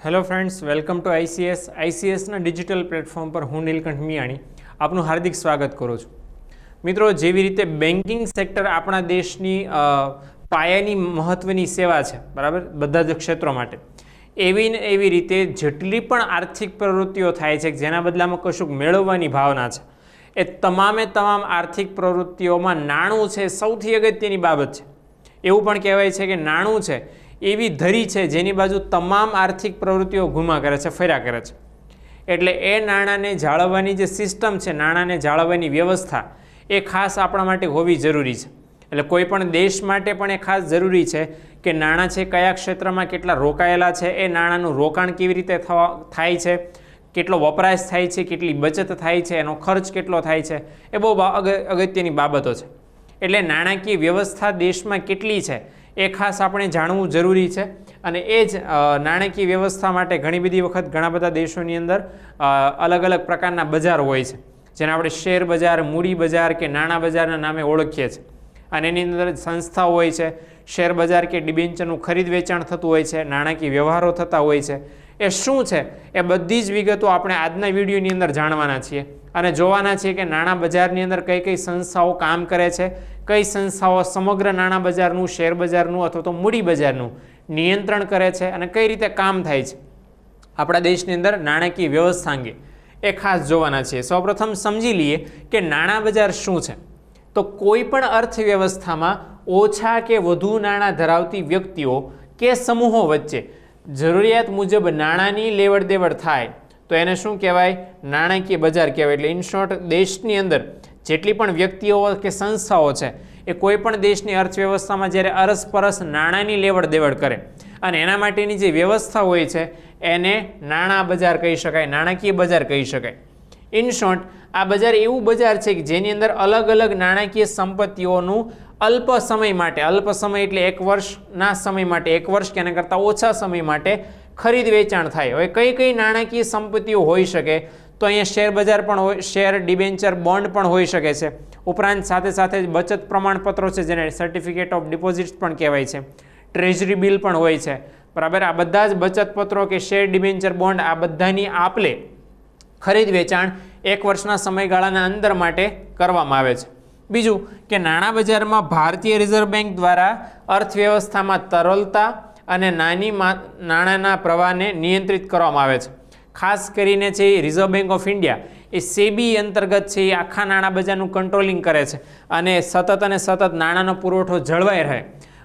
Hello friends, welcome to આઈસીએસના digital platform પર હું નીલકંઠ મિયાણી આપનું હાર્દિક સ્વાગત કરું છું. મિત્રો, જેવી રીતે બેન્કિંગ સેક્ટર આપણા દેશની પાયાની મહત્ત્વની સેવા છે, બરાબર, બધા જ ક્ષેત્રો માટે, એવી ને એવી રીતે જેટલી પણ આર્થિક પ્રવૃત્તિઓ થાય છે જેના બદલામાં કશુંક મેળવવાની ભાવના છે, એ તમામે તમામ આર્થિક પ્રવૃત્તિઓમાં નાણું છે સૌથી અગત્યની બાબત છે. એવું પણ કહેવાય છે કે નાણું છે એવી ધરી છે જેની બાજુ તમામ આર્થિક પ્રવૃત્તિઓ ઘૂમા કરે છે, ફર્યા કરે છે. એટલે એ નાણાંને જાળવવાની જે સિસ્ટમ છે, નાણાંને જાળવવાની વ્યવસ્થા, એ ખાસ આપણા માટે હોવી જરૂરી છે. એટલે કોઈ પણ દેશ માટે પણ એ ખાસ જરૂરી છે કે નાણાં છે કયા ક્ષેત્રમાં કેટલા રોકાયેલા છે, એ નાણાંનું રોકાણ કેવી રીતે થાય છે, કેટલો વપરાશ થાય છે, કેટલી બચત થાય છે, એનો ખર્ચ કેટલો થાય છે, એ બહુ અગત્યની બાબતો છે. એટલે નાણાકીય વ્યવસ્થા દેશમાં કેટલી છે એ ખાસ આપણે જાણવું જરૂરી છે. અને એ જ નાણાકીય વ્યવસ્થા માટે ઘણી બધી વખત ઘણા બધા દેશોની અંદર અલગ અલગ પ્રકારના બજાર હોય છે, જેને આપણે શેર બજાર, મૂડી બજાર કે નાણાં બજારના નામે ઓળખીએ છીએ. અને એની અંદર સંસ્થાઓ હોય છે, શેર બજાર કે ડિબેન્ચરનું ખરીદ વેચાણ થતું હોય છે, નાણાકીય વ્યવહારો થતા હોય છે. એ શું છે એ બધી જ વિગતો આપણે આજના વિડીયોની અંદર જાણવાના છીએ અને જોવાના છીએ કે નાણાં બજારની અંદર કઈ કઈ સંસ્થાઓ કામ કરે છે, કઈ સંસ્થાઓ સમગ્ર નાણાં બજારનું, શેર બજારનું અથવા તો મૂડી બજારનું નિયંત્રણ કરે છે અને કઈ રીતે કામ થાય છે આપણા દેશની અંદર નાણાકીય વ્યવસ્થા અંગે, એ ખાસ જોવાના છીએ. સૌપ્રથમ સમજી લઈએ કે નાણાં બજાર શું છે. તો કોઈ પણ અર્થવ્યવસ્થામાં ઓછા કે વધુ નાણાં ધરાવતી વ્યક્તિઓ કે સમૂહો વચ્ચે જરૂરિયાત મુજબ નાણાંની લેવડ દેવડ થાય તો એને શું કહેવાય? નાણાકીય બજાર કહેવાય. એટલે ઇન શોર્ટ, દેશની અંદર જેટલી પણ વ્યક્તિઓ કે સંસ્થાઓ છે એ કોઈ પણ દેશની અર્થવ્યવસ્થામાં જ્યારે અરસપરસ નાણાંની લેવડ દેવડ કરે અને એના માટેની જે વ્યવસ્થા હોય છે એને નાણાં બજાર કહી શકાય, નાણાકીય બજાર કહી શકાય. ઇન શોર્ટ, આ બજાર એવું બજાર છે કે જેની અંદર અલગ અલગ નાણાકીય સંપત્તિઓનું અલ્પ સમય માટે, અલ્પ સમય એટલે 1 વર્ષના સમય માટે, 1 વર્ષ કે એના કરતાં ઓછા સમય માટે ખરીદ વેચાણ થાય. હવે કઈ કઈ નાણાકીય સંપત્તિઓ હોઈ શકે? તો અહીંયા શેર બજાર પણ હોય, શેર, ડિબેન્ચર, બોન્ડ પણ હોઈ શકે છે. ઉપરાંત સાથે સાથે બચત પ્રમાણપત્રો છે જેને સર્ટિફિકેટ ઓફ ડિપોઝિટ્સ પણ કહેવાય છે. ટ્રેઝરી બિલ પણ હોય છે, બરાબર. આ બધા જ બચત પત્રો કે શેર, ડિબેન્ચર, બોન્ડ, આ બધાની આપલે ખરીદ વેચાણ 1 વર્ષના સમયગાળાના અંદર માટે કરવામાં આવે છે. બીજું કે નાણાં બજારમાં ભારતીય રિઝર્વ બેંક દ્વારા અર્થવ્યવસ્થામાં તરલતા અને નાણાંના પ્રવાહને નિયંત્રિત કરવામાં આવે છે. ખાસ કરીને છે રિઝર્વ બેંક ઓફ ઇન્ડિયા એ સેબી અંતર્ગત છે એ આખા નાણાં બજારનું કંટ્રોલિંગ કરે છે અને સતત નાણાંનો પુરવઠો જળવાઈ રહે,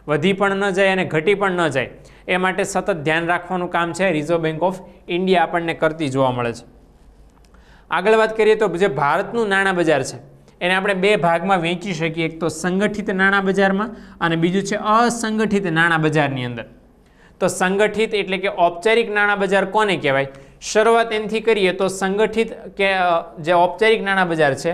વધી પણ ન જાય અને ઘટી પણ ન જાય, એ માટે સતત ધ્યાન રાખવાનું કામ છે રિઝર્વ બેંક ઓફ ઇન્ડિયા આપણને કરતી જોવા મળે છે. આગળ વાત કરીએ તો જે ભારતનું નાણાં બજાર છે એને આપણે 2 ભાગમાં વહેંચી શકીએ. એક તો સંગઠિત નાણાં બજારમાં અને બીજું છે અસંગઠિત નાણાં બજારની અંદર. તો સંગઠિત એટલે કે ઔપચારિક નાણાં બજાર કોને કહેવાય? શરૂઆત એનાથી કરીએ તો સંગઠિત કે જે ઔપચારિક નાણાં બજાર છે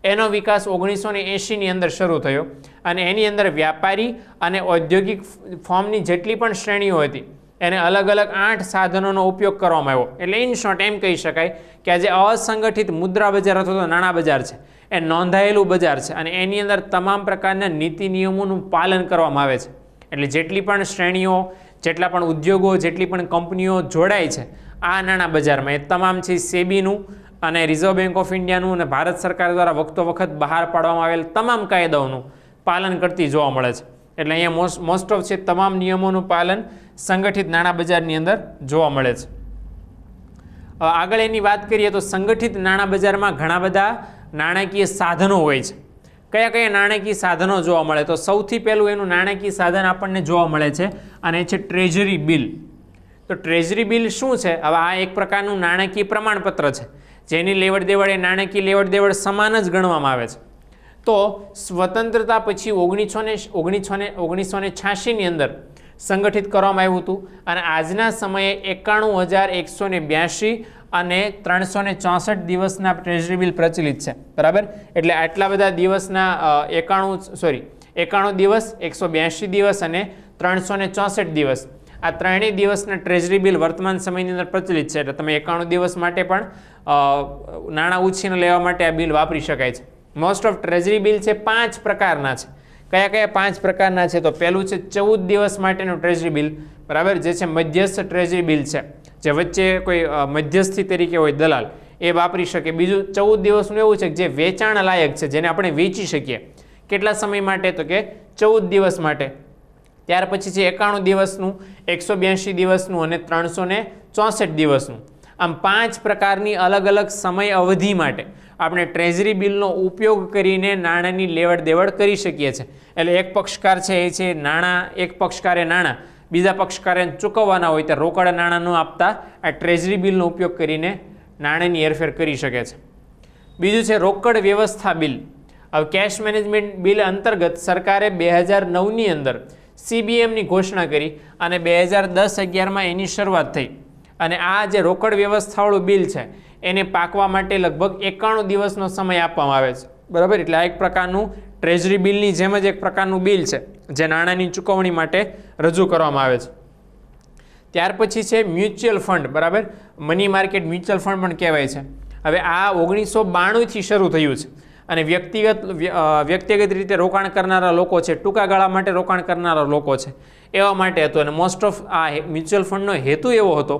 એનો વિકાસ 1980ની અંદર શરૂ થયો અને એની અંદર વ્યાપારી અને ઔદ્યોગિક ફોર્મની જેટલી પણ શ્રેણીઓ હતી એને અલગ અલગ 8 સાધનોનો ઉપયોગ કરવામાં આવ્યો. એટલે ઇન શોર્ટ એમ કહી શકાય કે આ જે અસંગઠિત મુદ્રા બજાર અથવા તો નાણાં બજાર છે એ નોંધાયેલું બજાર છે અને એની અંદર તમામ પ્રકારના નીતિ નિયમોનું પાલન કરવામાં આવે છે. એટલે જેટલી પણ શ્રેણીઓ, જેટલા પણ ઉદ્યોગો, જેટલી પણ કંપનીઓ જોડાય છે આ નાણાં બજારમાં, એ તમામ છે સેબીનું અને રિઝર્વ બેંક ઓફ ઇન્ડિયાનું અને ભારત સરકાર દ્વારા વખતો વખત બહાર પાડવામાં આવેલ તમામ કાયદાઓનું પાલન કરતી જોવા મળે છે. એટલે અહીંયા મોસ્ટ ઓફ છે તમામ નિયમોનું પાલન સંગઠિત નાણાં બજારની અંદર જોવા મળે છે. આગળ એની વાત કરીએ તો સંગઠિત નાણાં બજારમાં ઘણા બધા નાણાકીય સાધનો હોય છે. કયા કયા નાણાકીય સાધનો જોવા મળે? તો સૌથી પહેલું એનું નાણાકીય સાધન આપણને જોવા મળે છે અને એ છે ટ્રેઝરી બિલ. તો ટ્રેઝરી બિલ શું છે? હવે આ એક પ્રકારનું નાણાકીય પ્રમાણપત્ર છે જેની લેવડ દેવડ એ નાણાકીય લેવડ દેવડ સમાન જ ગણવામાં આવે છે. તો સ્વતંત્રતા પછી 1986ની અંદર સંગઠિત કરવામાં આવ્યું હતું અને આજના સમયે 91,182 અને 364 દિવસના ટ્રેઝરી બિલ પ્રચલિત છે, બરાબર. એટલે આટલા બધા દિવસના 91 દિવસ, 182 દિવસ અને 364 દિવસ, આ ત્રણેય દિવસના ટ્રેઝરી બિલ વર્તમાન સમયની અંદર પ્રચલિત છે. એટલે તમે 91 દિવસ માટે પણ નાણાં ઉછીને લેવા માટે આ બિલ વાપરી શકાય છે. મોસ્ટ ઓફ ટ્રેઝરી બિલ છે 5 પ્રકારના છે. કયા કયા 5 પ્રકારના છે? તો પહેલું છે 14 દિવસ માટેનું ટ્રેઝરી બિલ, બરાબર, જે છે મધ્યસ્થ ટ્રેઝરી બિલ છે, જે વચ્ચે કોઈ મધ્યસ્થી તરીકે હોય દલાલ એ વાપરી શકે. બીજું 14 દિવસનું એવું છે કે જે વેચાણ લાયક છે, જેને આપણે વેચી શકીએ. કેટલા સમય માટે? તો કે 14 દિવસ માટે. ત્યાર પછી છે 91 દિવસનું, 182 દિવસનું અને 364 દિવસનું. આમ 5 પ્રકારની અલગ અલગ સમય અવધિ માટે આપણે ટ્રેઝરી બિલનો ઉપયોગ કરીને નાણાંની લેવડ દેવડ કરી શકીએ છીએ. એટલે એક પક્ષકાર છે એ છે નાણાં, એક પક્ષકારે નાણાં બીજા પક્ષકારે ચૂકવવાના હોય ત્યારે રોકડ નાણાં ન આપતા આ ટ્રેઝરી બિલનો ઉપયોગ કરીને નાણાંની હેરફેર કરી શકે છે. બીજું છે રોકડ વ્યવસ્થા બિલ. હવે કેશ મેનેજમેન્ટ બિલ અંતર્ગત સરકારે 2009ની અંદર CBMની ઘોષણા કરી અને 2010-11માં એની શરૂઆત થઈ. અને આ જે રોકડ વ્યવસ્થાવાળું બિલ છે એને પાકવા માટે લગભગ 91 દિવસનો સમય આપવામાં આવે છે, બરાબર. એટલે આ એક પ્રકારનું ટ્રેઝરી બિલની જેમ જ એક પ્રકારનું બિલ છે જે નાણાંની ચૂકવણી માટે રજૂ કરવામાં આવે છે. ત્યાર પછી છે મ્યુચ્યુઅલ ફંડ, બરાબર, મની માર્કેટ મ્યુચ્યુઅલ ફંડ પણ કહેવાય છે. હવે આ 1992થી શરૂ થયું છે અને વ્યક્તિગત રીતે રોકાણ કરનારા લોકો છે, ટૂંકા ગાળા માટે રોકાણ કરનારા લોકો છે, એવા માટે હતું. અને મોસ્ટ ઓફ આ મ્યુચ્યુઅલ ફંડનો હેતુ એવો હતો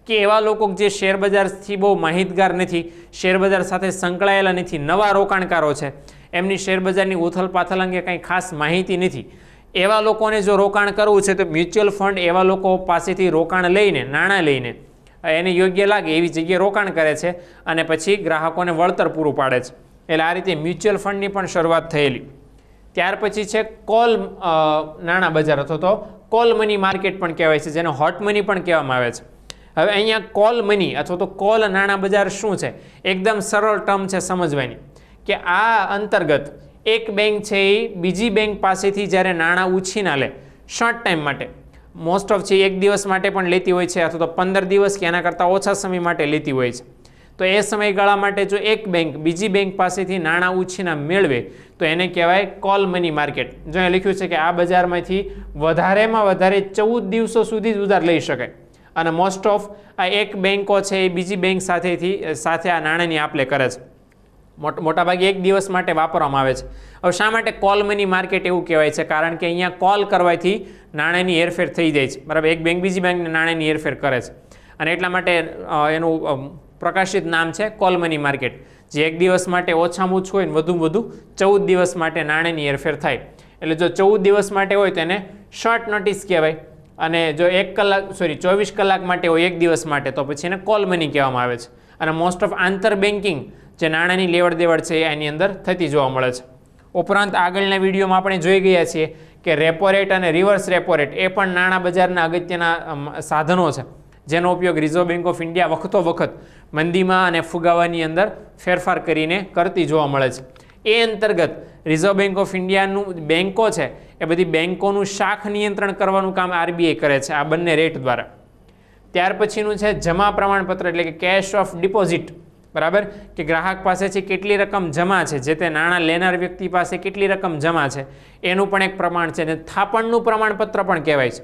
કે એવા લોકો જે શેરબજારથી બહુ માહિતગાર નથી, શેરબજાર સાથે સંકળાયેલા નથી, નવા રોકાણકારો છે, એમની શેરબજારની ઉથલપાથલ અંગે કંઈ ખાસ માહિતી નથી, એવા લોકોને જો રોકાણ કરવું છે તો મ્યુચ્યુઅલ ફંડ એવા લોકો પાસેથી રોકાણ લઈને, નાણાં લઈને એને યોગ્ય લાગે એવી જગ્યાએ રોકાણ કરે છે અને પછી ગ્રાહકોને વળતર પૂરું પાડે છે. એટલે આ રીતે મ્યુચ્યુઅલ ફંડની પણ શરૂઆત થયેલી. ત્યાર પછી છે કોલ નાણાં બજાર અથવા તો કોલ મની માર્કેટ પણ કહેવાય છે, જેને હોટ મની પણ કહેવામાં આવે છે. હવે અહીંયા કોલ મની અથવા તો કોલ નાણાં બજાર શું છે? એકદમ સરળ ટર્મ છે સમજવાની, કે આ અંતર્ગત એક બેંક છે એ બીજી બેંક પાસેથી જ્યારે નાણાં ઉછીના લે શોર્ટ ટાઈમ માટે, મોસ્ટ ઓફ છે 1 દિવસ માટે પણ લેતી હોય છે અથવા તો 15 દિવસ કે એના કરતાં ઓછા સમય માટે લેતી હોય છે. તો એ સમયગાળા માટે જો એક બેંક બીજી બેંક પાસેથી નાણાં ઉછીના મેળવે તો એને કહેવાય કોલ મની માર્કેટ. જો એ લખ્યું છે કે આ બજારમાંથી વધારેમાં વધારે 14 દિવસો સુધી જ ઉધાર લઈ શકાય અને મોસ્ટ ઓફ આ એક બેંકો છે એ બીજી બેંક સાથે આ નાણાંની આપ-લે કરે છે. મોટાભાગે 1 દિવસ માટે વાપરવામાં આવે છે. હવે શા માટે કોલ મની માર્કેટ એવું કહેવાય છે? કારણ કે અહીંયા કોલ કરવાથી નાણાંની હેરફેર થઈ જાય છે, બરાબર. એક બેંક બીજી બેંકને નાણાંની હેરફેર કરે છે અને એટલા માટે એનું પ્રકાશિત નામ છે કોલ મની માર્કેટ, જે 1 દિવસ માટે ઓછામાં ઓછું હોય ને વધુમાં વધુ 14 દિવસ માટે નાણાંની હેરફેર થાય. એટલે જો 14 દિવસ માટે હોય તો એને શોર્ટ નોટિસ કહેવાય અને જો 24 કલાક માટે હોય 1 દિવસ માટે તો પછી એને કોલ મની કહેવામાં આવે છે. અને મોસ્ટ ઓફ આંતર બેન્કિંગ જે નાણાંની લેવડ દેવડ છે એની અંદર થતી જોવા મળે છે. ઉપરાંત આગળના વિડીયોમાં આપણે જોઈ ગયા છીએ કે રેપો રેટ અને રિવર્સ રેપો રેટ એ પણ નાણાં બજારના અગત્યના સાધનો છે, જેનો ઉપયોગ રિઝર્વ બેંક ઓફ ઇન્ડિયા વખતો વખત મંદીમાં અને ફુગાવાની અંદર ફેરફાર કરીને કરતી જોવા મળે છે. એ અંતર્ગત રિઝર્વ બેંક ઓફ ઇન્ડિયાનું બેંકો છે એ બધી બેંકોનું શાખ નિયંત્રણ કરવાનું કામ RBI કરે છે આ બંને રેટ દ્વારા. ત્યાર પછીનું છે જમા પ્રમાણપત્ર, એટલે કે કેશ ઓફ ડિપોઝિટ, બરાબર, કે ગ્રાહક પાસેથી કેટલી રકમ જમા છે, જે તે નાણાં લેનાર વ્યક્તિ પાસે કેટલી રકમ જમા છે એનું પણ એક પ્રમાણ છે. અને થાપણનું પ્રમાણપત્ર પણ કહેવાય છે.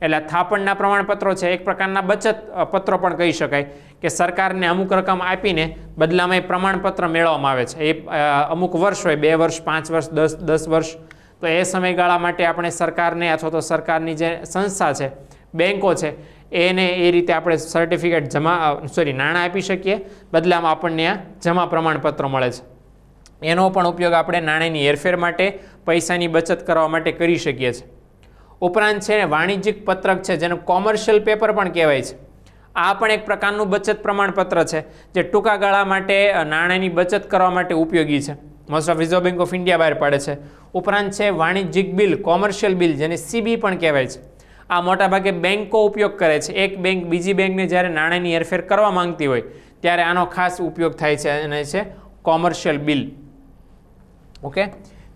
એટલે થાપણના પ્રમાણપત્રો છે એક પ્રકારના બચત પત્રો પણ કહી શકાય કે સરકારને અમુક રકમ આપીને બદલામાં એ પ્રમાણપત્ર મેળવવામાં આવે છે. એ અમુક વર્ષ હોય, 2 વર્ષ, 5 વર્ષ, 10 વર્ષ, તો એ સમયગાળા માટે આપણે સરકારને અથવા તો સરકારની જે સંસ્થા છે, બેંકો છે, એને એ રીતે આપણે સર્ટિફિકેટ નાણાં આપી શકીએ, બદલામાં આપણને આ જમા પ્રમાણપત્ર મળે છે. એનો પણ ઉપયોગ આપણે નાણાંની હેરફેર માટે, પૈસાની બચત કરવા માટે કરી શકીએ છીએ. ઉપરાંત છે વાણિજ્યિક પત્રક છે, જેને કોમર્શિયલ પેપર પણ કહેવાય છે. આ પણ એક પ્રકારનું બચત પ્રમાણપત્ર છે જે ટૂંકા ગાળા માટે નાણાંની બચત કરવા માટે ઉપયોગી છે. Most of reserve bank of India બહાર પાડે છે. ઉપરાંત છે વાણિજ્યિક બિલ, કોમર્શિયલ બિલ, જેને CB પણ કહેવાય છે. આ મોટાભાગે બેંકો ઉપયોગ કરે છે. એક બેંક બીજી બેંકને જ્યારે નાણાંની હેરફેર કરવા માંગતી હોય ત્યારે આનો ખાસ ઉપયોગ થાય છે અને છે કોમર્શિયલ બિલ. ઓકે,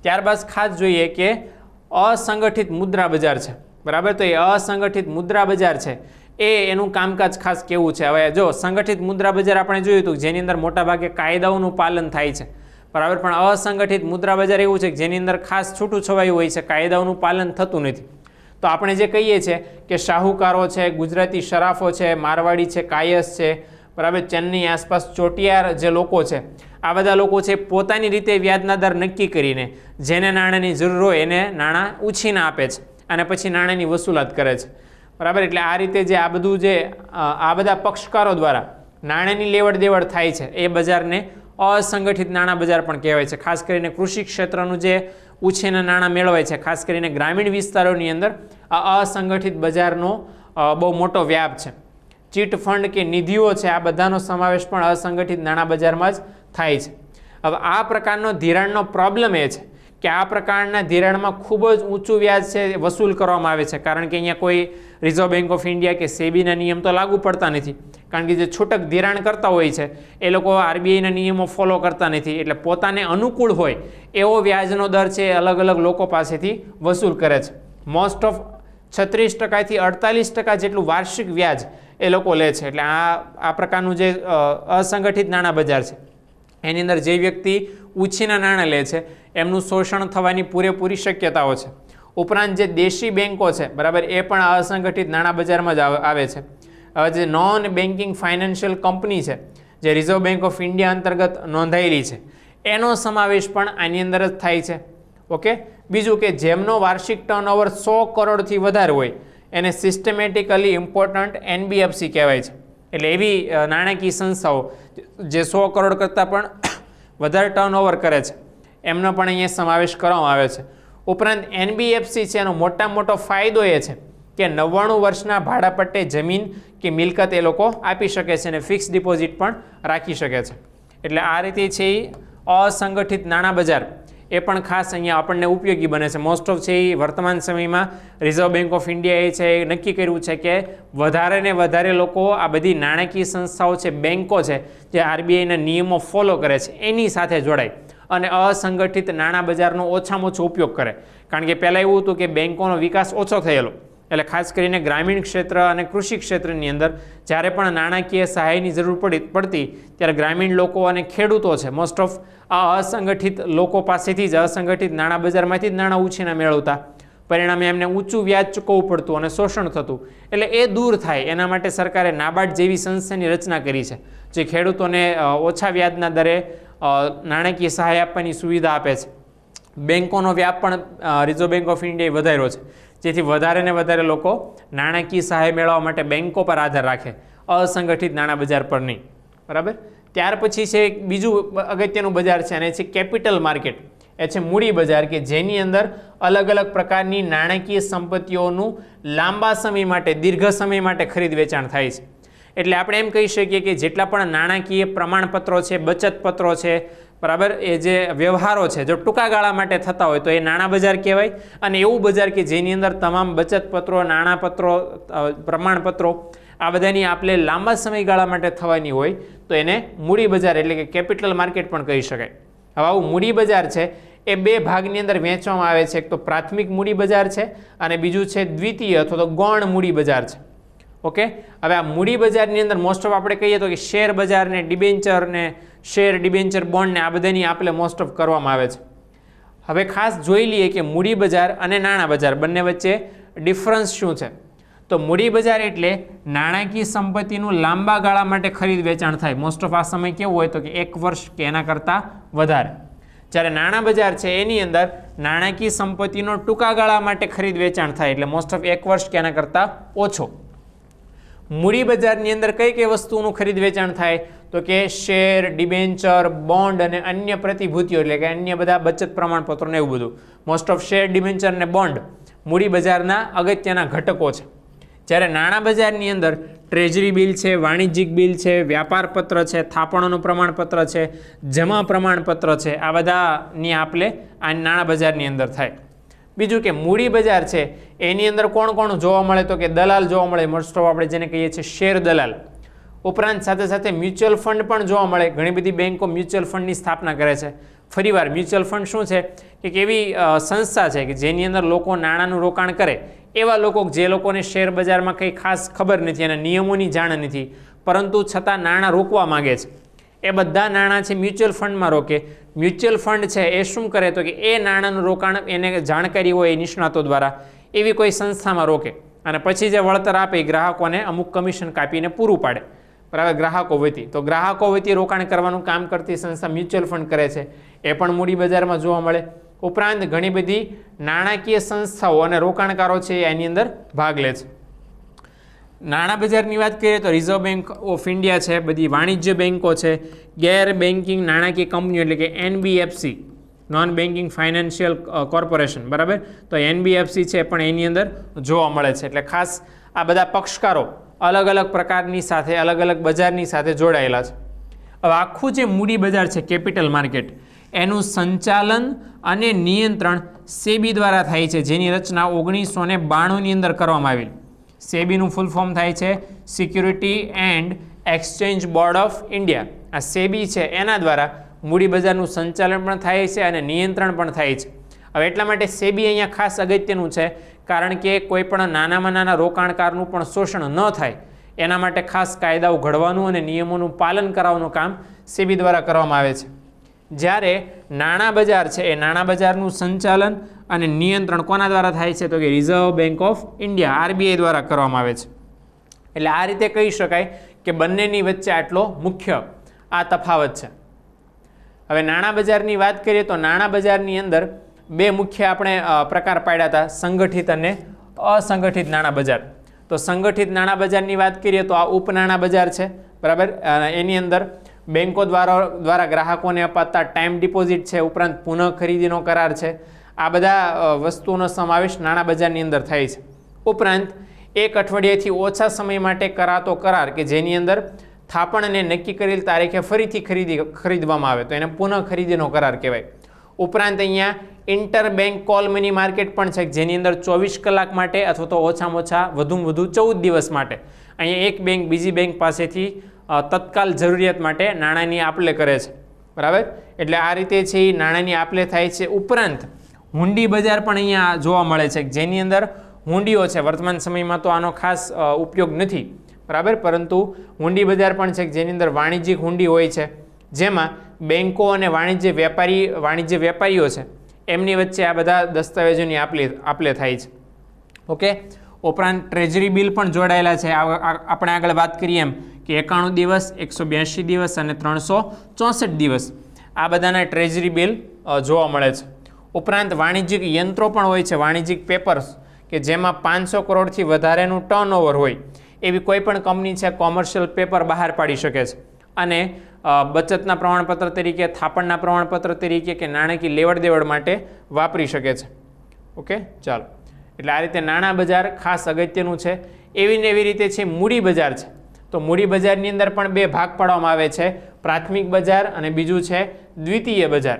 ત્યારબાદ ખાસ જોઈએ કે અસંગઠિત મુદ્રા બજાર છે, બરાબર. તો એ અસંગઠિત મુદ્રા બજાર છે એનું કામકાજ ખાસ કેવું છે? હવે જો સંગઠિત મુદ્રા બજાર આપણે જોયું હતું જેની અંદર મોટાભાગે કાયદાઓનું પાલન થાય છે, બરાબર. પણ અસંગઠિત મુદ્રા બજાર એવું છે કે જેની અંદર ખાસ છૂટું છવાયું હોય છે, કાયદાઓનું પાલન થતું નથી. તો આપણે જે કહીએ છીએ કે શાહુકારો છે, ગુજરાતી શરાફો છે, મારવાડી છે, કાયસ છે, બરાબર, ચેન્નઈ આસપાસ ચોટિયાર જે લોકો છે, આ બધા લોકો છે પોતાની રીતે વ્યાજના દર નક્કી કરીને જેને નાણાંની જરૂર હોય એને નાણાં ઉછીને આપે છે અને પછી નાણાંની વસૂલાત કરે છે, બરાબર. એટલે આ રીતે જે આ બધું જે આ બધા પક્ષકારો દ્વારા નાણાંની લેવડ દેવડ થાય છે એ બજારને અસંગઠિત નાણાં બજાર પણ કહેવાય છે. ખાસ કરીને કૃષિ ક્ષેત્રનું જે ઉછીના નાણાં મેળવાય છે, ખાસ કરીને ગ્રામીણ વિસ્તારોની અંદર આ અસંગઠિત બજારનો બહુ મોટો વ્યાપ છે. ચીટ ફંડ કે નિધિઓ છે, આ બધાનો સમાવેશ પણ અસંગઠિત નાણાં બજારમાં જ થાય છે. હવે આ પ્રકારનો ધિરાણનો પ્રોબ્લેમ એ છે કે આ પ્રકારના ધિરાણમાં ખૂબ જ ઊંચું વ્યાજ છે વસૂલ કરવામાં આવે છે, કારણ કે અહીંયા કોઈ રિઝર્વ બેંક ઓફ ઇન્ડિયા કે સેબીના નિયમ તો લાગુ પડતા નથી, કારણ કે જે છૂટક ધિરાણ કરતા હોય છે એ લોકો આરબીઆઈના નિયમો ફોલો કરતા નથી, એટલે પોતાને અનુકૂળ હોય એવો વ્યાજનો દર છે એ અલગ અલગ લોકો પાસેથી વસૂલ કરે છે. મોસ્ટ ઓફ 36% થી 48% જેટલું વાર્ષિક વ્યાજ એ લોકો લે છે. એટલે આ પ્રકારનું જે અસંગઠિત નાણાં બજાર છે એની અંદર જે વ્યક્તિ ઉછીના નાણાં લે છે એમનું શોષણ થવાની પૂરેપૂરી શક્યતાઓ છે. ઉપરાંત જે દેશી બેન્કો છે, બરાબર, એ પણ અસંગઠિત નાણાં બજારમાં જ આવે છે. હવે જે નોન બેન્કિંગ ફાઇનાન્શિયલ કંપની છે જે રિઝર્વ બેંક ઓફ ઇન્ડિયા અંતર્ગત નોંધાયેલી છે એનો સમાવેશ પણ આની અંદર જ થાય છે. ઓકે. બીજું કે જેમનો વાર્ષિક ટર્નઓવર 100 કરોડથી વધારે હોય એને સિસ્ટમેટિકલી ઇમ્પોર્ટન્ટ એનબીએફસી કહેવાય છે. એટલે એવી નાણાકીય સંસ્થાઓ જે 100 કરોડ કરતાં પણ વધારે ટર્નઓવર કરે છે એમનો પણ અહીંયા સમાવેશ કરવામાં આવે છે. ઉપરાંત એનબીએફસી છે એનો મોટામાં મોટો ફાયદો એ છે કે 99 વર્ષના ભાડા પટ્ટે જમીન કે મિલકત એ લોકો આપી શકે છે અને ફિક્સ ડિપોઝિટ પણ રાખી શકે છે. એટલે આ રીતે છે એ અસંગઠિત નાણાં બજાર એ પણ ખાસ અહીંયા આપણને ઉપયોગી બને છે. મોસ્ટ ઓફ છે એ વર્તમાન સમયમાં રિઝર્વ બેંક ઓફ ઇન્ડિયાએ છે એ નક્કી કર્યું છે કે વધારે ને વધારે લોકો આ બધી નાણાકીય સંસ્થાઓ છે, બેન્કો છે, જે આરબીઆઈના નિયમો ફોલો કરે છે એની સાથે જોડાય અને અસંગઠિત નાણાં બજારનો ઓછામાં ઓછો ઉપયોગ કરે. કારણ કે પહેલાં એવું હતું કે બેન્કોનો વિકાસ ઓછો થયેલો, એટલે ખાસ કરીને ગ્રામીણ ક્ષેત્ર અને કૃષિ ક્ષેત્રની અંદર જ્યારે પણ નાણાકીય સહાયની જરૂર પડતી ત્યારે ગ્રામીણ લોકો અને ખેડૂતો છે મોસ્ટ ઓફ આ અસંગઠિત લોકો પાસેથી જ અસંગઠિત નાણાં બજારમાંથી જ નાણાં ઉછીના મેળવતા, પરિણામે એમને ઊંચું વ્યાજ ચૂકવવું પડતું અને શોષણ થતું. એટલે એ દૂર થાય એના માટે સરકારે નાબાર્ડ જેવી સંસ્થાની રચના કરી છે જે ખેડૂતોને ઓછા વ્યાજના દરે નાણાકીય સહાય આપવાની સુવિધા આપે છે. બેન્કોનો વ્યાપ પણ રિઝર્વ બેંક ઓફ ઇન્ડિયાએ વધાર્યો છે, જેથી વધારે ને વધારે લોકો નાણાકીય સહાય મેળવવા માટે બેન્કો પર આધાર રાખે, અસંગઠિત નાણાં બજાર પર નહીં, બરાબર. ત્યાર પછી છે બીજું અગત્યનું બજાર છે અને છે કેપિટલ માર્કેટ. એ છે મૂડી બજાર કે જેની અંદર અલગ અલગ પ્રકારની નાણાકીય સંપત્તિઓનું લાંબા સમય માટે, દીર્ઘ સમય માટે ખરીદ વેચાણ થાય છે. એટલે આપણે એમ કહી શકીએ કે જેટલા પણ નાણાકીય પ્રમાણપત્રો છે, બચત પત્રો છે, બરાબર, એ જે વ્યવહારો છે જો ટૂંકા ગાળા માટે થતા હોય તો એ નાણાં બજાર કહેવાય. અને એવું બજાર કે જેની અંદર તમામ બચત પત્રો, નાણાપત્રો, પ્રમાણપત્રો આ બધાની આપલે લાંબા સમયગાળા માટે થવાની હોય તો એને મૂડી બજાર એટલે કે કેપિટલ માર્કેટ પણ કહી શકાય. હવે આવું મૂડી બજાર છે એ બે ભાગની અંદર વહેંચવામાં આવે છે. એક તો પ્રાથમિક મૂડી બજાર છે અને બીજું છે દ્વિતીય અથવા તો ગૌણ મૂડી બજાર છે. ઓકે. હવે આ મૂડી બજારની અંદર મોસ્ટ ઓફ આપણે કહીએ તો કે શેર બજાર ને ડિબેન્ચર ને શેર ડિબેન્ચર બોન્ડ ને આ બધાની આપલે મોસ્ટ ઓફ કરવામાં આવે છે. હવે ખાસ જોઈ લઈએ કે મૂડી બજાર અને નાણાં બજાર બંને વચ્ચે ડિફરન્સ શું છે. તો મૂડી બજાર એટલે નાણાકીય સંપત્તિનું લાંબા ગાળા માટે ખરીદ વેચાણ થાય. મોસ્ટ ઓફ આ સમય કેવો હોય તો કે 1 વર્ષ કે એના કરતાં વધારે. જ્યારે નાણાં બજાર છે એની અંદર નાણાકીય સંપત્તિનો ટૂંકા ગાળા માટે ખરીદ વેચાણ થાય, એટલે મોસ્ટ ઓફ 1 વર્ષ કે એના કરતાં ઓછો. મૂડી બજારની અંદર કઈ કઈ વસ્તુનું ખરીદ વેચાણ થાય તો કે શેર, ડિબેન્ચર, બોન્ડ અને અન્ય પ્રતિભૂતિઓ એટલે કે અન્ય બધા બચત પ્રમાણપત્રો ને એવું બધું. મોસ્ટ ઓફ શેર, ડિબેન્ચર ને બોન્ડ મૂડી બજારના અગત્યના ઘટકો છે. જ્યારે નાણાં બજારની અંદર ટ્રેઝરી બિલ છે, વાણિજ્યિક બિલ છે, વ્યાપાર પત્ર છે, થાપણોનું પ્રમાણપત્ર છે, જમા પ્રમાણપત્ર છે, આ બધાની આપલે આ નાણાં બજારની અંદર થાય. બીજું કે મૂડી બજાર છે એની અંદર કોણ કોણ જોવા મળે તો કે દલાલ જોવા મળે, મોસ્ટ ઓફ આપણે જેને કહીએ છીએ શેર દલાલ. ઉપરાંત સાથે સાથે મ્યુચ્યુઅલ ફંડ પણ જોવા મળે. ઘણી બધી બેન્કો મ્યુચ્યુઅલ ફંડની સ્થાપના કરે છે. ફરીવાર મ્યુચ્યુઅલ ફંડ શું છે કે એવી સંસ્થા છે કે જેની અંદર લોકો નાણાંનું રોકાણ કરે. એવા લોકો જે લોકોને શેર બજારમાં કંઈ ખાસ ખબર નથી અને નિયમોની જાણ નથી, પરંતુ છતાં નાણાં રોકવા માગે છે, એ બધા નાણાં છે મ્યુચ્યુઅલ ફંડમાં રોકે. મ્યુચ્યુઅલ ફંડ છે એ શું કરે તો કે એ નાણાંનું રોકાણ એને જાણકારી હોય નિષ્ણાતો દ્વારા એવી કોઈ સંસ્થામાં રોકે અને પછી જે વળતર આપે એ ગ્રાહકોને અમુક કમિશન કાપીને પૂરું પાડે. બરાબર, ગ્રાહકો વતી. તો ગ્રાહકો વતી રોકાણ કરવાનું કામ કરતી સંસ્થા મ્યુચ્યુઅલ ફંડ કરે છે, એ પણ મૂડી બજારમાં જોવા મળે. ઉપરાંત ઘણી બધી નાણાકીય સંસ્થાઓ અને રોકાણકારો છે એ એની અંદર ભાગ લે છે. નાણાં બજારની વાત કરીએ તો રિઝર્વ બેંક ઓફ ઇન્ડિયા છે, બધી વાણિજ્ય બેન્કો છે, ગેર બેન્કિંગ નાણાકીય કંપનીઓ એટલે કે NBFC, non banking financial corporation, બરાબર, તો NBFC છે પણ એની અંદર જોવા મળે છે. એટલે ખાસ આ બધા પક્ષકારો અલગ અલગ પ્રકારની સાથે અલગ અલગ બજારની સાથે જોડાયેલા છે. હવે આખું જે મૂડી બજાર છે કેપિટલ માર્કેટ, એનું સંચાલન અને નિયંત્રણ સેબી દ્વારા થાય છે, જેની રચના 1992ની અંદર કરવામાં આવેલી. સેબીનું ફૂલ ફોર્મ થાય છે security and exchange board of India. આ સેબી છે એના દ્વારા મૂડી બજારનું સંચાલન પણ થાય છે અને નિયંત્રણ પણ થાય છે. હવે એટલા માટે સેબી અહીંયા ખાસ અગત્યનું છે, કારણ કે કોઈ પણ નાનામાં નાના રોકાણકારનું પણ શોષણ ન થાય એના માટે ખાસ કાયદાઓ ઘડવાનું અને નિયમોનું પાલન કરાવવાનું કામ સેબી દ્વારા કરવામાં આવે છે. જ્યારે નાણાં બજાર છે એ નાણાં બજારનું સંચાલન અને નિયંત્રણ કોના દ્વારા થાય છે? તો કે reserve bank of India RBI દ્વારા કરવામાં આવે છે. એટલે આ રીતે કહી શકાય કે બંનેની વચ્ચે આટલો મુખ્ય આ તફાવત છે. હવે નાણાં બજારની વાત કરીએ તો નાણાં બજારની અંદર બે મુખ્ય આપણે પ્રકાર પાડ્યા હતા, સંગઠિત અને અસંગઠિત નાણાં બજાર. તો સંગઠિત નાણાં બજારની વાત કરીએ તો આ ઉપનાણાં બજાર છે, બરાબર. એની અંદર બેન્કો દ્વારા ગ્રાહકોને અપાતા ટાઈમ ડિપોઝિટ છે, ઉપરાંત પુનઃ ખરીદીનો કરાર છે, આ બધા વસ્તુઓનો સમાવેશ નાણાં બજારની અંદર થાય છે. ઉપરાંત એક અઠવાડિયાથી ઓછા સમય માટે કરાતો કરાર કે જેની અંદર થાપણને નક્કી કરેલ તારીખે ફરીથી ખરીદવામાં આવે તો એને પુનઃ ખરીદીનો કરાર કહેવાય. ઉપરાંત અહીંયા inter bank call money market પણ છે, જેની અંદર 24 કલાક માટે અથવા તો ઓછામાં ઓછા વધુમાં વધુ 14 દિવસ માટે અહીંયા એક બેંક બીજી બેંક પાસેથી તત્કાલ જરૂરિયાત માટે નાણાંની આપલે કરે છે, બરાબર. એટલે આ રીતે છે એ નાણાંની આપલે થાય છે. ઉપરાંત હુંડી બજાર પણ અહીંયા જોવા મળે છે, જેની અંદર હુંડીઓ છે. વર્તમાન સમયમાં તો આનો ખાસ ઉપયોગ નથી, બરાબર, પરંતુ હુંડી બજાર પણ છે જેની અંદર વાણિજ્યિક હુંડી હોય છે, જેમાં બેન્કો અને વાણિજ્ય વેપારીઓ છે એમની વચ્ચે આ બધા દસ્તાવેજોની આપલે થાય છે. ઓકે. ઉપરાંત ટ્રેઝરી બિલ પણ જોડાયેલા છે. આપણે આગળ વાત કરીએ એમ કે 91 દિવસ, 182 દિવસ અને 364 દિવસ આ બધાના ટ્રેઝરી બિલ જોવા મળે છે. ઉપરાંત વાણિજ્યિક યંત્રો પણ હોય છે, વાણિજ્યિક પેપર્સ, કે જેમાં 500 કરોડથી વધારેનું ટર્નઓવર હોય એવી કોઈ પણ કંપની છે કોમર્શિયલ પેપર બહાર પાડી શકે છે અને બચતના પ્રમાણપત્ર તરીકે, થાપણના પ્રમાણપત્ર તરીકે કે નાણાકીય લેવડ દેવડ માટે વાપરી શકે છે. ઓકે, ચાલો. એટલે આ રીતે નાણાં બજાર ખાસ અગત્યનું છે. એવી ને એવી રીતે છે મૂડી બજાર છે. તો મૂડી બજારની અંદર પણ બે ભાગ પાડવામાં આવે છે, પ્રાથમિક બજાર અને બીજું છે દ્વિતીય બજાર.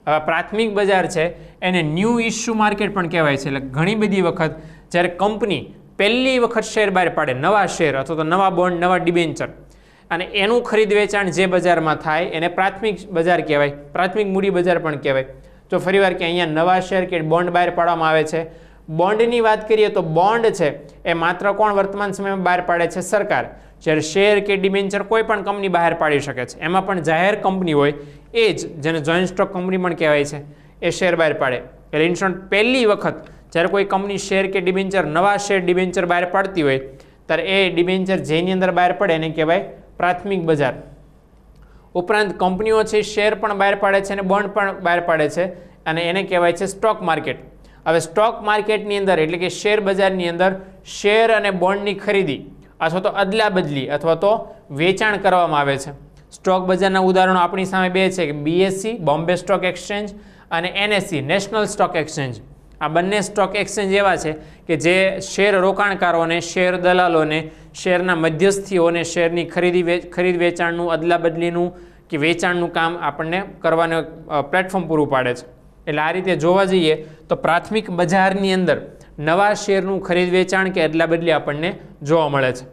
હવે પ્રાથમિક બજાર છે એને ન્યૂ ઇશ્યુ માર્કેટ પણ કહેવાય છે. એટલે ઘણી બધી વખત જ્યારે કંપની પહેલી વખત શેર બહાર પાડે, નવા શેર અથવા તો નવા બોન્ડ, નવા ડિબેન્ચર, અને એનું ખરીદ વેચાણ જે બજારમાં થાય એને પ્રાથમિક બજાર કહેવાય, પ્રાથમિક મૂડી બજાર પણ કહેવાય. તો ફરીવાર કે અહીંયા નવા શેર કે બોન્ડ બહાર પાડવામાં આવે છે. બોન્ડની વાત કરીએ તો બોન્ડ છે એ માત્ર કોણ વર્તમાન સમયમાં બહાર પાડે છે? સરકાર. જ્યારે શેર કે ડિબેન્ચર કોઈ પણ કંપની બહાર પાડી શકે છે, એમાં પણ જાહેર કંપની હોય એ જ, જેને જોઈન્ટ સ્ટોક કંપની પણ કહેવાય છે, એ શેર બહાર પાડે. એટલે ઇન શોર્ટ પહેલી વખત જ્યારે કોઈ કંપની શેર કે ડિબેન્ચર, નવા શેર ડિબેન્ચર બહાર પાડતી હોય ત્યારે એ ડિબેન્ચર જેની અંદર બહાર પડે એને કહેવાય પ્રાથમિક બજાર. ઉપરાંત કંપનીઓ છે શેર પણ બહાર પાડે છે અને બોન્ડ પણ બહાર પાડે છે અને એને કહેવાય છે સ્ટોક માર્કેટ. હવે સ્ટોક માર્કેટની અંદર એટલે કે શેર બજારની અંદર શેર અને બોન્ડની ખરીદી અથવા તો અદલા બદલી અથવા તો વેચાણ કરવામાં આવે છે. સ્ટોક બજારના ઉદાહરણો આપણી સામે બે છે કે BSE બોમ્બે સ્ટોક એક્સચેન્જ અને NSE નેશનલ સ્ટોક એક્સચેન્જ. આ બંને સ્ટોક એક્સચેન્જ એવા છે કે જે શેર રોકાણકારોને, શેર દલાલોને, શેરના મધ્યસ્થીઓને શેરની ખરીદ વેચાણનું, અદલા બદલીનું કે વેચાણનું કામ આપણને કરવાનું પ્લેટફોર્મ પૂરું પાડે છે. એટલે આ રીતે જોવા જઈએ તો પ્રાથમિક બજારની અંદર નવા શેરનું ખરીદ વેચાણ કે અદલા બદલી આપણને જોવા મળે છે.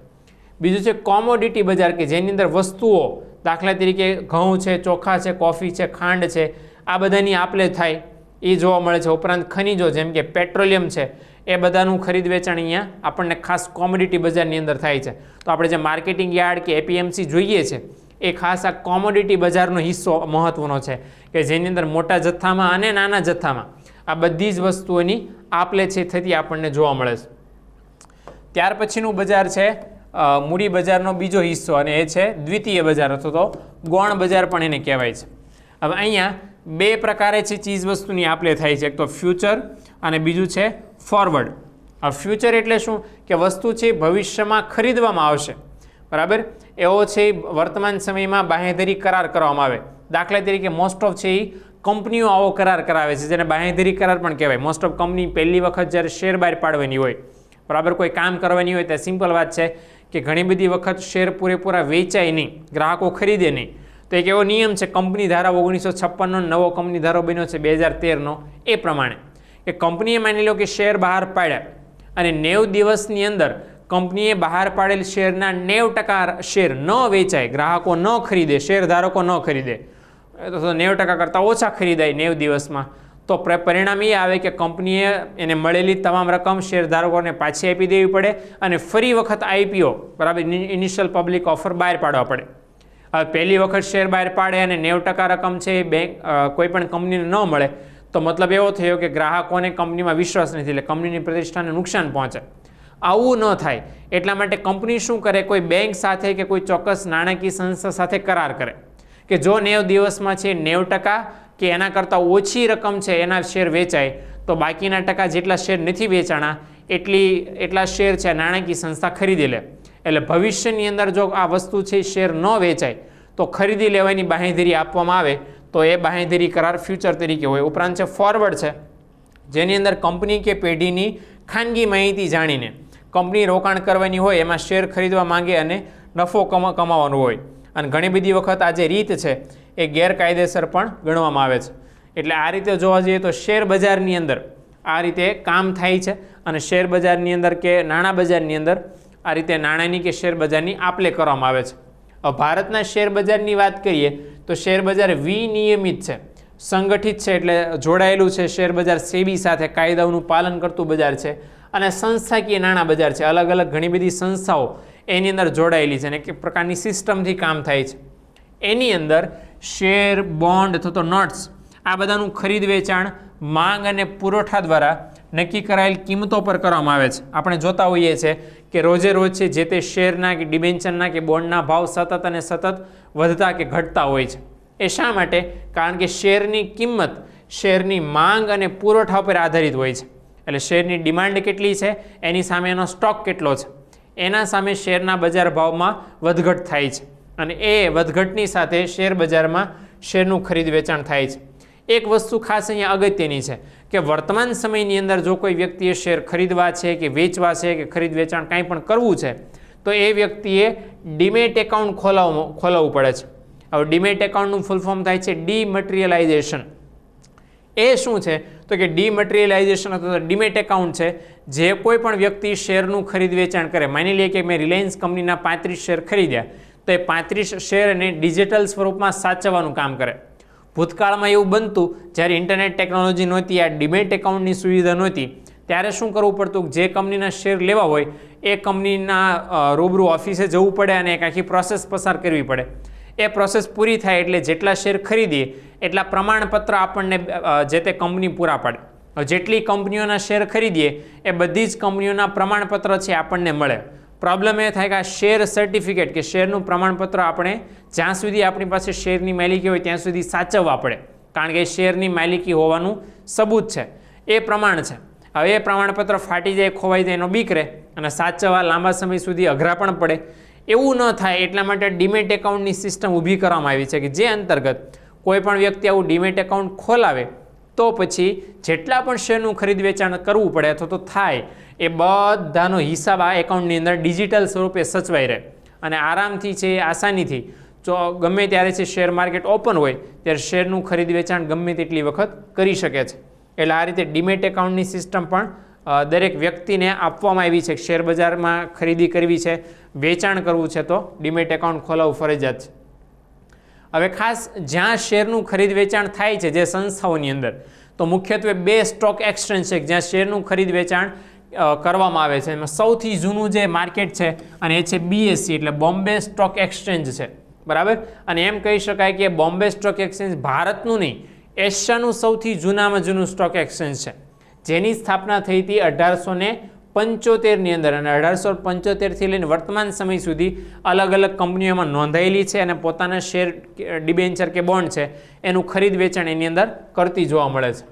બીજું છે કોમોડિટી બજાર કે જેની અંદર વસ્તુઓ, દાખલા તરીકે ઘઉં છે, ચોખા છે, કોફી છે, ખાંડ છે, આ બધાની આપલે થાય એ જોવા મળે છે. ઉપરાંત ખનિજો જેમ કે પેટ્રોલિયમ છે એ બધાનું ખરીદ વેચાણ અહીંયા આપણને ખાસ કોમોડિટી બજારની અંદર થાય છે. તો આપણે જે માર્કેટિંગ યાર્ડ કે APMC જોઈએ છે એ ખાસ આ કોમોડિટી બજારનો હિસ્સો મહત્વનો છે કે જેની અંદર મોટા જથ્થામાં અને નાના જથ્થામાં આ બધી જ વસ્તુઓની આપલે છે થતી આપણને જોવા મળે છે. ત્યાર પછીનું બજાર છે મૂડી બજારનો બીજો હિસ્સો અને એ છે દ્વિતીય બજાર અથવા તો ગૌણ બજાર પણ એને કહેવાય છે. હવે અહીંયા બે પ્રકારે છે ચીજ વસ્તુની આપ-લે થાય છે, એક તો ફ્યુચર અને બીજું છે ફોરવર્ડ. હવે ફ્યુચર એટલે શું કે વસ્તુ છે ભવિષ્યમાં ખરીદવામાં આવશે, બરાબર, એવો છે વર્તમાન સમયમાં બાંહેધરી કરાર કરવામાં આવે. દાખલા તરીકે મોસ્ટ ઓફ છે એ કંપનીઓ આવો કરાર કરાવે છે જેને બાંહેધરી કરાર પણ કહેવાય. મોસ્ટ ઓફ કંપની પહેલી વખત જ્યારે શેર બહાર પાડવાની હોય, બરાબર, કોઈ કામ કરવાની હોય, ત્યાં સિમ્પલ વાત છે કે ઘણી બધી વખત શેર પૂરેપૂરા વેચાય નહીં, ગ્રાહકો ખરીદે નહીં. તો એક એવો નિયમ છે કંપની ધારા 1956નો નવો કંપની ધારો બન્યો છે 2013નો, એ પ્રમાણે કે કંપનીએ માની લો કે શેર બહાર પાડ્યા અને 90 દિવસની અંદર કંપનીએ બહાર પાડેલ શેરના 90% શેર ન વેચાય, ગ્રાહકો ન ખરીદે, શેરધારકો ન ખરીદે, તો 90% કરતાં ઓછા ખરીદાય 90 દિવસમાં, તો પરિણામ એ આવે કે કંપનીએ એને મળેલી તમામ રકમ શેરધારકોને પાછી આપી દેવી પડે અને ફરી વખત IPO, બરાબર, ઇનિશિયલ પબ્લિક ઓફર બહાર પાડવા પડે. હવે પહેલી વખત શેર બહાર પાડે અને 90% રકમ છે એ બેંક કોઈ પણ કંપનીને ન મળે તો મતલબ એવો થયો કે ગ્રાહકોને કંપનીમાં વિશ્વાસ નથી, એટલે કંપનીની પ્રતિષ્ઠાને નુકસાન પહોંચે. આવું ન થાય એટલા માટે કંપની શું કરે, કોઈ બેંક સાથે કે કોઈ ચોક્કસ નાણાકીય સંસ્થા સાથે કરાર કરે કે જો 90 દિવસમાં છે 90% કે એના કરતાં ઓછી રકમ છે એના શેર વેચાય તો બાકીના ટકા જેટલા શેર નથી વેચાણા એટલા શેર છે નાણાકીય સંસ્થા ખરીદી લે. એટલે ભવિષ્યની અંદર જો આ વસ્તુ છે શેર ન વેચાય તો ખરીદી લેવાની બાંહેધરી આપવામાં આવે તો એ બાંહેધરી કરાર ફ્યુચર તરીકે હોય. ઉપરાંત છે ફોરવર્ડ છે, જેની અંદર કંપની કે પેઢીની ખાનગી માહિતી જાણીને કંપની રોકાણ કરવાની હોય, એમાં શેર ખરીદવા માંગે અને નફો કમાવાનો હોય. અને ઘણી બધી વખત આ જે રીત છે એ ગેરકાયદેસર પણ ગણવામાં આવે છે. એટલે આ રીતે જોવા જઈએ તો શેર બજારની અંદર આ રીતે કામ થાય છે અને શેર બજારની અંદર કે નાણાં બજારની અંદર આ રીતે નાણાંની કે શેર બજારની આપ-લે કરવામાં આવે છે. ભારતના શેર બજારની વાત કરીએ તો શેર બજાર વિનિયમિત છે, સંગઠિત છે, એટલે જોડાયેલું છે શેર બજાર સેબી સાથે, કાયદાઓનું પાલન કરતું બજાર છે અને સંસ્થાકીય નાણાં બજાર છે. અલગ અલગ ઘણી બધી સંસ્થાઓ એની અંદર જોડાયેલી છે અને એક પ્રકારની સિસ્ટમથી કામ થાય છે. એની અંદર શેર, બોન્ડ અથવા તો નોટ્સ આ બધાનું ખરીદ વેચાણ માંગ અને પુરવઠા દ્વારા નક્કી કરાયેલ કિંમતો પર કરવામાં આવે છે. આપણે જોતા હોઈએ છીએ કે રોજે રોજ છે જે તે શેરના કે ડિબેન્ચરના કે બોન્ડના ભાવ સતત અને સતત વધતા કે ઘટતા હોય છે. એ શા માટે? કારણ કે શેરની કિંમત શેરની માંગ અને પુરવઠા પર આધારિત હોય છે. એટલે શેરની ડિમાન્ડ કેટલી છે, એની સામે એનો સ્ટોક કેટલો છે, એના સામે શેરના બજાર ભાવમાં વધઘટ થાય છે અને એ વધઘટની સાથે શેર બજારમાં શેરનું ખરીદ વેચાણ થાય છે. એક વસ્તુ ખાસ અહીંયા અગત્યની છે કે વર્તમાન સમયની અંદર જો કોઈ વ્યક્તિએ શેર ખરીદવા છે કે વેચવા છે કે ખરીદ વેચાણ કાંઈ પણ કરવું છે તો એ વ્યક્તિએ ડીમેટ એકાઉન્ટ ખોલાવવું પડે છે. હવે ડીમેટ એકાઉન્ટનું ફૂલ ફોર્મ થાય છે ડીમટીરિયલાઇઝેશન. એ શું છે તો કે ડીમટીરિયલાઇઝેશન અથવા તો ડીમેટ એકાઉન્ટ છે જે કોઈ પણ વ્યક્તિ શેરનું ખરીદ વેચાણ કરે. માની લઈએ કે મેં રિલાયન્સ કંપનીના 35 શેર ખરીદ્યા તો એ 35 શેરને ડિજિટલ સ્વરૂપમાં સાચવવાનું કામ કરે. ભૂતકાળમાં એવું બનતું જ્યારે ઇન્ટરનેટ ટેકનોલોજી નહોતી, આ ડીમેટ એકાઉન્ટની સુવિધા નહોતી, ત્યારે શું કરવું પડતું, જે કંપનીના શેર લેવા હોય એ કંપનીના રૂબરૂ ઓફિસે જવું પડે અને એક આખી પ્રોસેસ પસાર કરવી પડે. એ પ્રોસેસ પૂરી થાય એટલે જેટલા શેર ખરીદીએ એટલા પ્રમાણપત્ર આપણને જે તે કંપની પૂરા પાડે. જેટલી કંપનીઓના શેર ખરીદીએ એ બધી જ કંપનીઓના પ્રમાણપત્ર છે આપણને મળે. પ્રોબ્લેમ એ થાય કે આ શેર સર્ટિફિકેટ કે શેરનું પ્રમાણપત્ર આપણે જ્યાં સુધી આપણી પાસે શેરની માલિકી હોય ત્યાં સુધી સાચવવા પડે, કારણ કે શેરની માલિકી હોવાનું સબૂત છે, એ પ્રમાણ છે. હવે એ પ્રમાણપત્ર ફાટી જાય, ખોવાઈ જાય એનો બીક રહે અને સાચવવા લાંબા સમય સુધી અઘરા પણ પડે. એવું ન થાય એટલા માટે ડીમેટ એકાઉન્ટની સિસ્ટમ ઊભી કરવામાં આવી છે કે જે અંતર્ગત કોઈ પણ વ્યક્તિ આવું ડીમેટ એકાઉન્ટ ખોલાવે તો પછી જેટલા પણ શેરનું ખરીદ વેચાણ કરવું પડે અથવા તો થાય એ બધાનો હિસાબ આ એકાઉન્ટની અંદર ડિજિટલ સ્વરૂપે સચવાઈ રહે અને આરામથી છે, આસાનીથી જો ગમે ત્યારે છે શેર માર્કેટ ઓપન હોય ત્યારે શેરનું ખરીદ વેચાણ ગમે તેટલી વખત કરી શકે છે. એટલે આ રીતે ડીમેટ એકાઉન્ટની સિસ્ટમ પણ દરેક વ્યક્તિને આપવામાં આવી છે. શેર બજારમાં ખરીદી કરવી છે, વેચાણ કરવું છે તો ડીમેટ એકાઉન્ટ ખોલાવવું ફરજિયાત છે. હવે ખાસ જ્યાં શેરનું ખરીદ વેચાણ થાય છે જે સંસ્થાઓની અંદર, તો મુખ્યત્વે 2 સ્ટોક એક્સચેન્જ છે જ્યાં શેરનું ખરીદ વેચાણ કરવામાં આવે છે. એમાં સૌથી જૂનું જે માર્કેટ છે અને એ છે BSE એટલે બોમ્બે સ્ટોક એક્સચેન્જ છે, બરાબર. અને એમ કહી શકાય કે બોમ્બે સ્ટોક એક્સચેન્જ ભારતનું નહીં, એશિયાનું સૌથી જૂનામાં જૂનું સ્ટોક એક્સચેન્જ છે, જેની સ્થાપના થઈ હતી 1875ની અંદર અને 1875થી લઈને વર્તમાન સમય સુધી અલગ અલગ કંપનીઓમાં નોંધાયેલી છે અને પોતાના શેર ડિબેન્ચર કે બોન્ડ છે એનું ખરીદ વેચાણ એની અંદર કરતી જોવા મળે છે.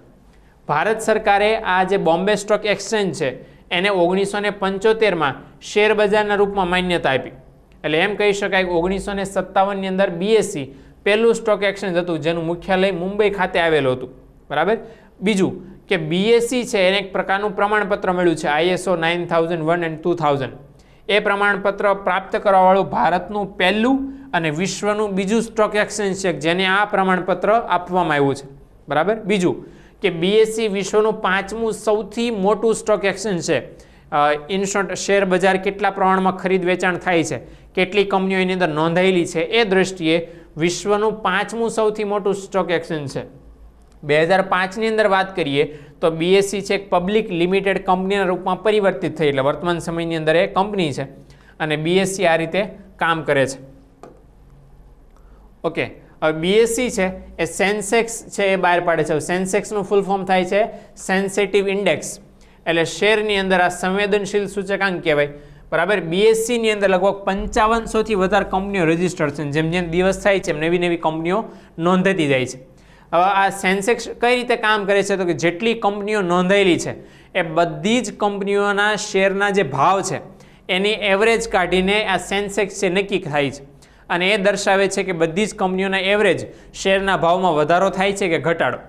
ભારત સરકારે આ જે બોમ્બે સ્ટોક એક્સચેન્જ છે એને 1975માં શેર બજારના રૂપમાં માન્યતા આપી. એટલે એમ કહી શકાય કે 1957ની અંદર BSE પહેલું સ્ટોક એક્સચેન્જ હતું જેનું મુખ્યાલય મુંબઈ ખાતે આવેલું હતું. બરાબર. બીજું કે BSE છે એને એક પ્રકારનું પ્રમાણપત્ર મળ્યું છે ISO 9001 અને 2000. એ પ્રમાણપત્ર પ્રાપ્ત કરવાવાળું ભારતનું પહેલું અને વિશ્વનું બીજું સ્ટોક એક્સચેન્જ છે જેને આ પ્રમાણપત્ર આપવામાં આવ્યું છે. બરાબર. બીજું કે BSE વિશ્વનું 5મું સૌથી મોટું સ્ટોક એક્સચેન્જ છે. ઇન શોર્ટ શેર બજાર કેટલા પ્રમાણમાં ખરીદ વેચાણ થાય છે, કેટલી કંપનીઓ એની અંદર નોંધાયેલી છે, એ દ્રષ્ટિએ વિશ્વનું 5મું સૌથી મોટું સ્ટોક એક્સચેન્જ છે. 2005ની અંદર વાત કરીએ તો BSE છે એક પબ્લિક લિમિટેડ કંપનીના રૂપમાં પરિવર્તિત થઈ, એટલે વર્તમાન સમયની અંદર એ કંપની છે અને BSE આ રીતે કામ કરે છે. ઓકે. હવે BSE છે એ સેન્સેક્સ છે એ બહાર પાડે છે. સેન્સેક્સનું ફૂલ ફોર્મ થાય છે સેન્સિટિવ ઇન્ડેક્સ, એટલે શેરની અંદર આ સંવેદનશીલ સૂચકાંક કહેવાય. બરાબર. BSE ની અંદર લગભગ 5500થી વધારે કંપનીઓ રજીસ્ટર છે. જેમ જેમ દિવસ થાય છે એમ નવી નવી કંપનીઓ નોંધાતી જાય છે. હવે આ સેન્સેક્સ કઈ રીતે કામ કરે છે તો કે જેટલી કંપનીઓ નોંધાયેલી છે એ બધી જ કંપનીઓના શેરના જે ભાવ છે એની એવરેજ કાઢીને આ સેન્સેક્સ છે નક્કી થાય છે અને એ દર્શાવે છે કે બધી જ કંપનીઓના એવરેજ શેરના ભાવમાં વધારો થાય છે કે ઘટાડો,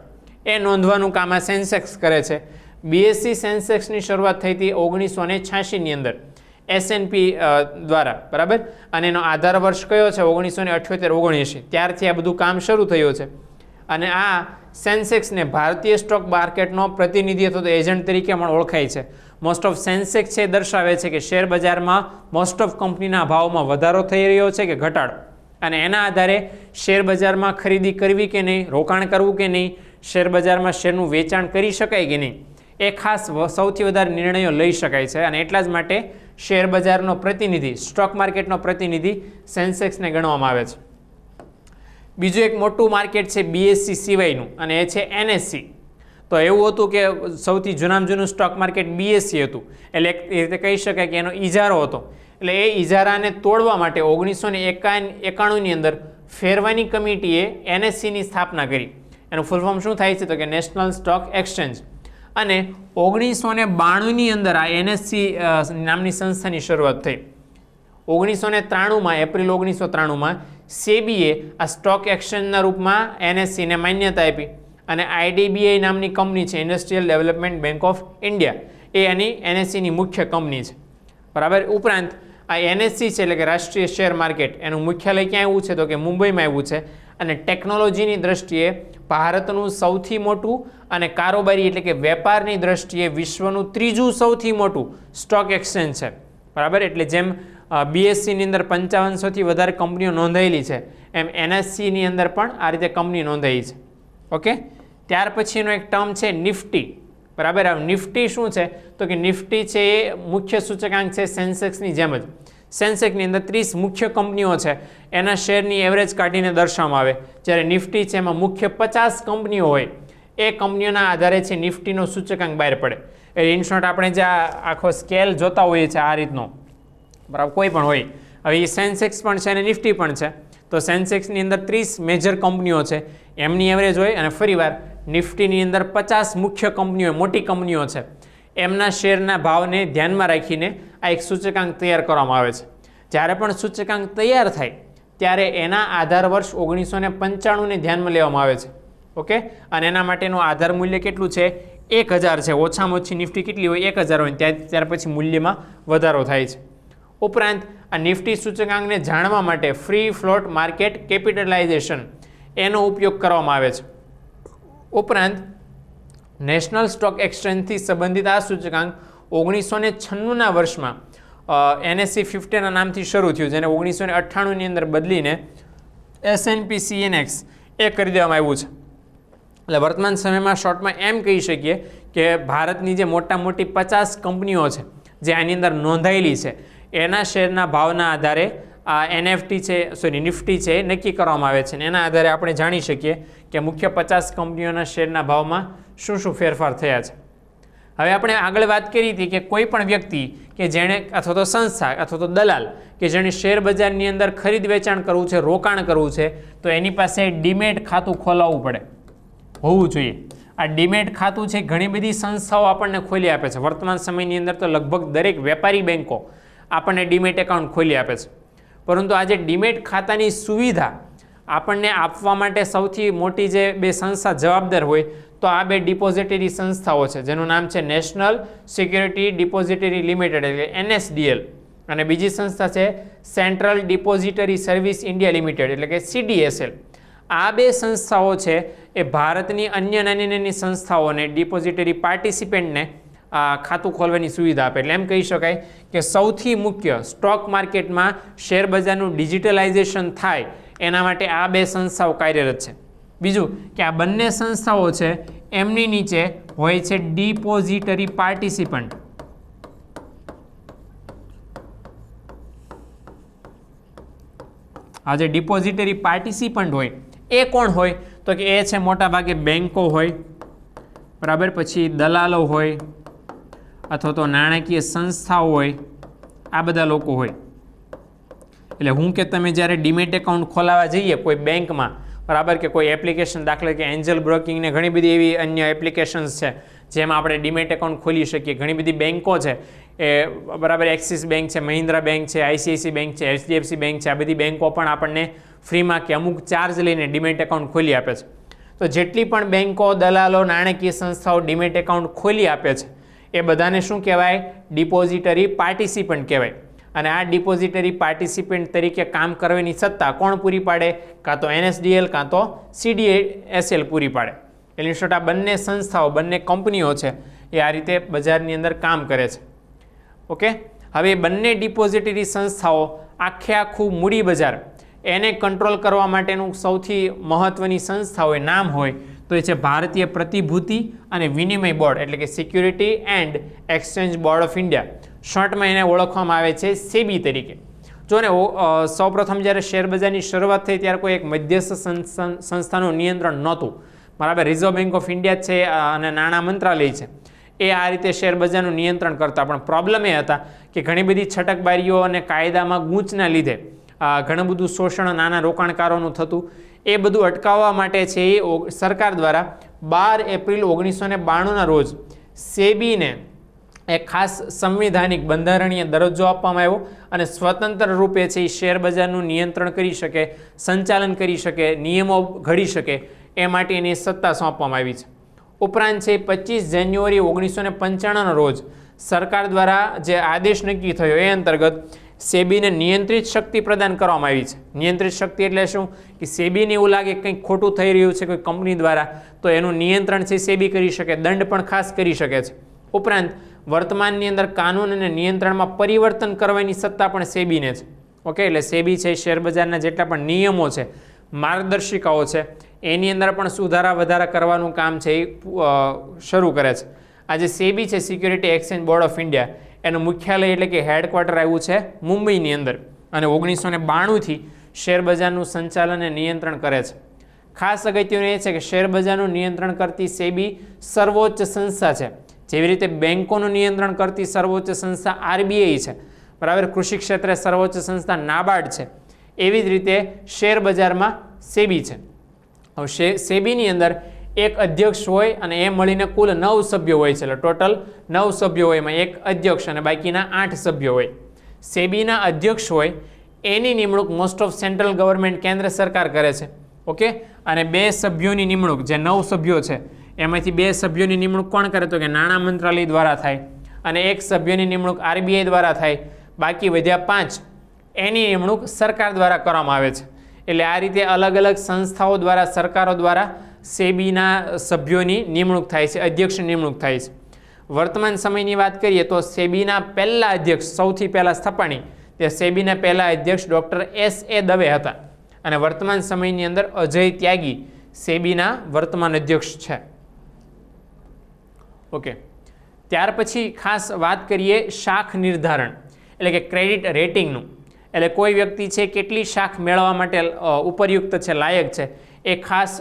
એ નોંધવાનું કામ આ સેન્સેક્સ કરે છે. BSE સેન્સેક્સની શરૂઆત થઈ હતી 1986ની અંદર S&P દ્વારા. બરાબર. અને એનો આધાર વર્ષ કયો છે 1978-79. ત્યારથી આ બધું કામ શરૂ થયું છે અને આ સેન્સેક્સને ભારતીય સ્ટોક માર્કેટનો પ્રતિનિધિ અથવા તો એજન્ટ તરીકે પણ ઓળખાય છે. મોસ્ટ ઓફ સેન્સેક્સ છે દર્શાવે છે કે શેર બજારમાં મોસ્ટ ઓફ કંપનીના ભાવમાં વધારો થઈ રહ્યો છે કે ઘટાડો, અને એના આધારે શેર બજારમાં ખરીદી કરવી કે નહીં, રોકાણ કરવું કે નહીં, શેર બજારમાં શેરનું વેચાણ કરી શકાય કે નહીં, એ ખાસ સૌથી વધારે નિર્ણયો લઈ શકાય છે. અને એટલા જ માટે શેર બજારનો પ્રતિનિધિ, સ્ટોક માર્કેટનો પ્રતિનિધિ સેન્સેક્સને ગણવામાં આવે છે. બીજું એક મોટું માર્કેટ છે BSE સિવાયનું અને એ છે NSE. તો એવું હતું કે સૌથી જૂનામાં જૂનું સ્ટોક માર્કેટ BSE હતું, એટલે એક રીતે કહી શકાય કે એનો ઇજારો હતો. એટલે એ ઇજારાને તોડવા માટે 1991ની અંદર ફેરવાની કમિટીએ NSEની સ્થાપના કરી. એનું ફૂલ ફોર્મ શું થાય છે તો કે નેશનલ સ્ટોક એક્સચેન્જ. અને 1992ની અંદર આ NSE નામની સંસ્થાની શરૂઆત થઈ. 1993માં એપ્રિલ 1993માં SEBીએ આ સ્ટોક એક્સચેન્જના રૂપમાં NSEને માન્યતા આપી અને IDBI નામની કંપની છે, industrial development bank of India, એ એની NSEની મુખ્ય કંપની છે. બરાબર. ઉપરાંત આ NSE છે એટલે કે રાષ્ટ્રીય શેર માર્કેટ, એનું મુખ્યાલય ક્યાં આવ્યું છે તો કે મુંબઈમાં આવ્યું છે અને ટેકનોલોજીની દ્રષ્ટિએ ભારતનું સૌથી મોટું અને કારોબારી એટલે કે વેપારની દ્રષ્ટિએ વિશ્વનું ત્રીજું સૌથી મોટું સ્ટોક એક્સચેન્જ છે. બરાબર. એટલે જેમ BSEની અંદર 5500થી વધારે કંપનીઓ નોંધાયેલી છે એમ NSEની અંદર પણ આ રીતે કંપની નોંધાઈ છે. ઓકે. ત્યાર પછીનો એક ટર્મ છે નિફ્ટી. બરાબર. આ નિફ્ટી શું છે તો કે નિફ્ટી છે એ મુખ્ય સૂચકાંક છે સેન્સેક્સની જેમ જ. સેન્સેક્સની અંદર 30 મુખ્ય કંપનીઓ છે એના શેરની એવરેજ કાઢીને દર્શાવવામાં આવે, જ્યારે નિફ્ટી છે એમાં મુખ્ય 50 કંપનીઓ હોય એ કંપનીઓના આધારે છે નિફ્ટીનો સૂચકાંક બહાર પડે. એટલે ઇન શોર્ટ આપણે જે આખો સ્કેલ જોતા હોઈએ છીએ આ રીતનો, બરાબર, કોઈ પણ હોય. હવે એ સેન્સેક્સ પણ છે અને નિફ્ટી પણ છે. તો સેન્સેક્સની અંદર 30 મેજર કંપનીઓ છે એમની એવરેજ હોય અને ફરીવાર નિફ્ટીની અંદર 50 મુખ્ય કંપનીઓ, મોટી કંપનીઓ છે એમના શેરના ભાવને ધ્યાનમાં રાખીને આ એક સૂચકાંક તૈયાર કરવામાં આવે છે. જ્યારે પણ સૂચકાંક તૈયાર થાય ત્યારે એના આધાર વર્ષ 1995ને ધ્યાનમાં લેવામાં આવે છે. ઓકે. અને એના માટેનું આધાર મૂલ્ય કેટલું છે 1000 છે. ઓછામાં ઓછી નિફ્ટી કેટલી હોય 1000 હોય, ત્યાર પછી મૂલ્યમાં વધારો થાય છે. ઉપરાંત આ નિફ્ટી સૂચકાંકને જાણવા માટે ફ્રી ફ્લોટ માર્કેટ કેપિટલાઇઝેશન એનો ઉપયોગ કરવામાં આવે છે. ઉપરાંત નેશનલ સ્ટોક એક્સચેન્જથી સંબંધિત આ સૂચકાંક 1996ના વર્ષમાં NSE 50ના નામથી શરૂ થયું, જેને 1998ની અંદર બદલીને S&P CNX એ કરી દેવામાં આવ્યું છે. એટલે વર્તમાન સમયમાં શોર્ટમાં એમ કહી શકીએ કે ભારતની જે મોટી 50 કંપનીઓ છે જે આની અંદર નોંધાયેલી છે એના શેરના ભાવના આધારે આ નિફ્ટી છે નક્કી કરવામાં આવે છે અને એના આધારે આપણે જાણી શકીએ કે મુખ્ય 50 કંપનીઓના શેરના ભાવમાં શું ફેરફાર થયા છે. હવે આપણે આગળ વાત કરી હતી કે કોઈ પણ વ્યક્તિ કે જેણે અથવા તો સંસ્થા અથવા તો દલાલ કે જેણે શેર બજારની અંદર ખરીદ વેચાણ કરવું છે, રોકાણ કરવું છે, તો એની પાસે ડીમેટ ખાતું ખોલાવવું પડે, હોવું જોઈએ. આ ડીમેટ ખાતું છે ઘણી બધી સંસ્થાઓ આપણને ખોલી આપે છે. વર્તમાન સમયની અંદર તો લગભગ દરેક વેપારી બેન્કો આપણને ડીમેટ એકાઉન્ટ ખોલી આપે છે. પરંતુ આજે ડીમેટ ખાતાની સુવિધા આપણને આપવા માટે સૌથી મોટી જે બે સંસ્થા જવાબદાર હોય તો આ બે ડિપોઝિટરી સંસ્થાઓ છે, જેનું નામ છે નેશનલ સિક્યુરિટી ડિપોઝિટરી લિમિટેડ એટલે NSDL, અને બીજી સંસ્થા છે central depository service India limited એટલે કે CDSL. આ બે સંસ્થાઓ છે એ ભારતની અન્ય નાની નાની સંસ્થાઓને ડિપોઝિટરી પાર્ટિસિપેન્ટને ખાતું ખોલવાની સુવિધા આપે. એટલે એમ કહી શકાય કે સૌથી મુખ્ય સ્ટોક માર્કેટમાં શેર બજારનું ડિજિટલાઇઝેશન થાય એના માટે આ બે સંસ્થાઓ કાર્યરત છે. બીજું કે આ બંને સંસ્થાઓ છે એમની નીચે હોય છે ડિપોઝિટરી પાર્ટિસિપન્ટ. આ જે ડિપોઝિટરી પાર્ટિસિપન્ટ હોય એ કોણ હોય તો કે એ છે મોટા ભાગે બેન્કો હોય, બરાબર, પછી દલાલો હોય અથવા તો નાણાકીય સંસ્થાઓ હોય, આ બધા લોકો હોય. એટલે હું કે તમે જ્યારે ડીમેટ એકાઉન્ટ ખોલાવવા જઈએ કોઈ બેંકમાં, બરાબર, કે કોઈ એપ્લિકેશન, દાખલા કે એન્જલ બ્રોકિંગ ને ઘણી બધી એવી અન્ય એપ્લિકેશન્સ છે જેમાં આપણે ડીમેટ એકાઉન્ટ ખોલી શકીએ. ઘણી બધી બેન્કો છે એ, બરાબર, એક્સિસ બેંક છે, મહિન્દ્રા બેંક છે, ICICI બેંક છે, HDFC બેંક છે, આ બધી બેન્કો પણ આપણને ફ્રીમાં કે અમુક ચાર્જ લઈને ડીમેટ એકાઉન્ટ ખોલી આપે છે. તો જેટલી પણ બેન્કો, દલાલો, નાણાકીય સંસ્થાઓ ડીમેટ એકાઉન્ટ ખોલી આપે છે એ બધાને શું કહેવાય? ડિપોઝિટરી પાર્ટિસિપન્ટ કહેવાય. અને આ ડિપોઝિટરી પાર્ટિસિપન્ટ તરીકે કામ કરવાની સત્તા કોણ પૂરી પાડે? કાં તો NSDL કાં તો CDSL પૂરી પાડે. એટલે શોર્ટ આ બંને સંસ્થાઓ, બંને કંપનીઓ છે એ આ રીતે બજારની અંદર કામ કરે છે. ઓકે, હવે બંને ડિપોઝિટરી સંસ્થાઓ આખું મૂડી બજાર એને કંટ્રોલ કરવા માટેનું સૌથી મહત્વની સંસ્થા હોય, નામ હોય તો એ છે ભારતીય પ્રતિભૂતિ અને વિનિમય બોર્ડ એટલે કે security and exchange board of India. શોર્ટમાં એને ઓળખવામાં આવે છે સેબી તરીકે. જો ને સૌપ્રથમ જ્યારે શેરબજારની શરૂઆત થઈ ત્યારે કોઈ એક મધ્યસ્થ સંસ્થાનું નિયંત્રણ નહોતું, બરાબર. રિઝર્વ બેંક ઓફ ઇન્ડિયા છે અને નાણાં મંત્રાલય છે એ આ રીતે શેરબજારનું નિયંત્રણ કરતા. પણ પ્રોબ્લેમ એ હતા કે ઘણી બધી છટકબારીઓ અને કાયદામાં ગૂંચના લીધે ઘણું બધું શોષણ નાના રોકાણકારોનું થતું. એ બધું અટકાવવા માટે છે એ સરકાર દ્વારા 12 એપ્રિલ 1992ના રોજ સેબીને એક ખાસ સંવિધાનિક બંધારણીય દરજ્જો આપવામાં આવ્યો અને સ્વતંત્ર રૂપે છે એ શેરબજારનું નિયંત્રણ કરી શકે, સંચાલન કરી શકે, નિયમો ઘડી શકે એ માટે એની સત્તા સોંપવામાં આવી છે. ઉપરાંત છે 25 જાન્યુઆરી 1995ના રોજ સરકાર દ્વારા જે આદેશ નક્કી થયો એ અંતર્ગત સેબીને નિયંત્રિત શક્તિ પ્રદાન કરવામાં આવી છે. નિયંત્રિત શક્તિ એટલે શું? કે સેબીને એવું લાગે કંઈક ખોટું થઈ રહ્યું છે કોઈ કંપની દ્વારા તો એનું નિયંત્રણ છે સેબી કરી શકે, દંડ પણ ખાસ કરી શકે છે. ઉપરાંત વર્તમાનની અંદર કાનૂન અને નિયંત્રણમાં પરિવર્તન કરવાની સત્તા પણ સેબીને છે. ઓકે, એટલે સેબી છે શેરબજારના જેટલા પણ નિયમો છે, માર્ગદર્શિકાઓ છે એની અંદર પણ સુધારા વધારા કરવાનું કામ છે એ શરૂ કરે છે. આજે સેબી છે security exchange board of India, એનું મુખ્યાલય એટલે કે હેડક્વાર્ટર આવ્યું છે મુંબઈની અંદર અને 1992થી શેરબજારનું સંચાલન અને નિયંત્રણ કરે છે. ખાસ અગત્યનું એ છે કે શેરબજારનું નિયંત્રણ કરતી સેબી સર્વોચ્ચ સંસ્થા છે. જેવી રીતે બેન્કોનું નિયંત્રણ કરતી સર્વોચ્ચ સંસ્થા RBI છે, બરાબર, કૃષિ ક્ષેત્રે સર્વોચ્ચ સંસ્થા નાબાર્ડ છે, એવી જ રીતે શેરબજારમાં સેબી છે. હવે સેબીની અંદર એક અધ્યક્ષ હોય અને એ મળીને કુલ 9 સભ્યો હોય છે. એટલે ટોટલ 9 સભ્યો હોય, એમાં એક અધ્યક્ષ અને બાકીના 8 સભ્યો હોય. સેબીના અધ્યક્ષ હોય એની નિમણૂક મોસ્ટ ઓફ સેન્ટ્રલ ગવર્મેન્ટ કેન્દ્ર સરકાર કરે છે. ઓકે, અને 2 સભ્યોની નિમણૂક જે 9 સભ્યો છે એમાંથી 2 સભ્યોની નિમણૂક કોણ કરે તો કે નાણાં મંત્રાલય દ્વારા થાય અને 1 સભ્યની નિમણૂક RBI દ્વારા થાય. બાકી વધ્યા 5 એની નિમણૂક સરકાર દ્વારા કરવામાં આવે છે. એટલે આ રીતે અલગ અલગ સંસ્થાઓ દ્વારા, સરકારો દ્વારા સેબીના સભ્યોની નિમણૂક થાય છે, અધ્યક્ષની નિમણૂક થાય છે. વર્તમાન સમયની વાત કરીએ તો સેબીના પહેલા અધ્યક્ષ, સૌથી પહેલા સ્થપાણી તે સેબીના પહેલા અધ્યક્ષ ડૉક્ટર S.A. દવે હતા અને વર્તમાન સમયની અંદર અજય ત્યાગી સેબીના વર્તમાન અધ્યક્ષ છે. ઓકે, ત્યાર પછી ખાસ વાત કરીએ શાખ નિર્ધારણ એટલે કે ક્રેડિટ રેટિંગનું. એટલે કોઈ વ્યક્તિ છે કેટલી શાખ મેળવવા માટે ઉપરયુક્ત છે, લાયક છે, એ ખાસ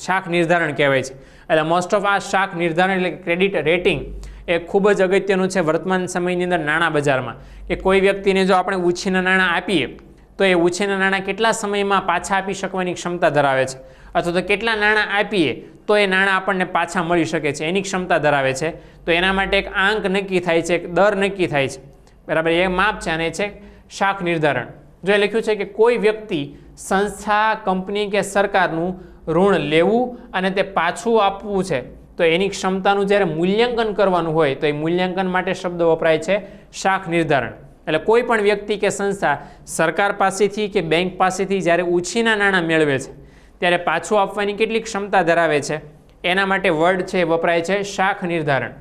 શાખ નિર્ધારણ કહેવાય છે. એટલે મોસ્ટ ઓફ આ શાખ નિર્ધારણ એટલે ક્રેડિટ રેટિંગ એ ખૂબ જ અગત્યનું છે વર્તમાન સમયની અંદર નાણાં બજારમાં, કે કોઈ વ્યક્તિને જો આપણે ઉછીના નાણાં આપીએ તો એ ઉછીના નાણાં કેટલા સમયમાં પાછા આપી શકવાની ક્ષમતા ધરાવે છે, અથવા તો કેટલા નાણાં આપીએ તો એ નાણાં આપણને પાછા મળી શકે છે એની ક્ષમતા ધરાવે છે. તો એના માટે એક આંક નક્કી થાય છે, એક દર નક્કી થાય છે, બરાબર, એ માપ છે અને એ છે શાખ નિર્ધારણ. જો એ લખ્યું છે કે કોઈ વ્યક્તિ, સંસ્થા, કંપની કે સરકારનું ઋણ લેવું અને તે પાછું આપવું છે તો એની ક્ષમતાનું જ્યારે મૂલ્યાંકન કરવાનું હોય તો એ મૂલ્યાંકન માટે શબ્દ વપરાય છે શાખ નિર્ધારણ. એટલે કોઈ પણ વ્યક્તિ કે સંસ્થા સરકાર પાસેથી કે બેંક પાસેથી જ્યારે ઉછીના નાણાં મેળવે છે ત્યારે પાછું આપવાની કેટલી ક્ષમતા ધરાવે છે એના માટે વર્ડ છે એ વપરાય છે શાખ નિર્ધારણ.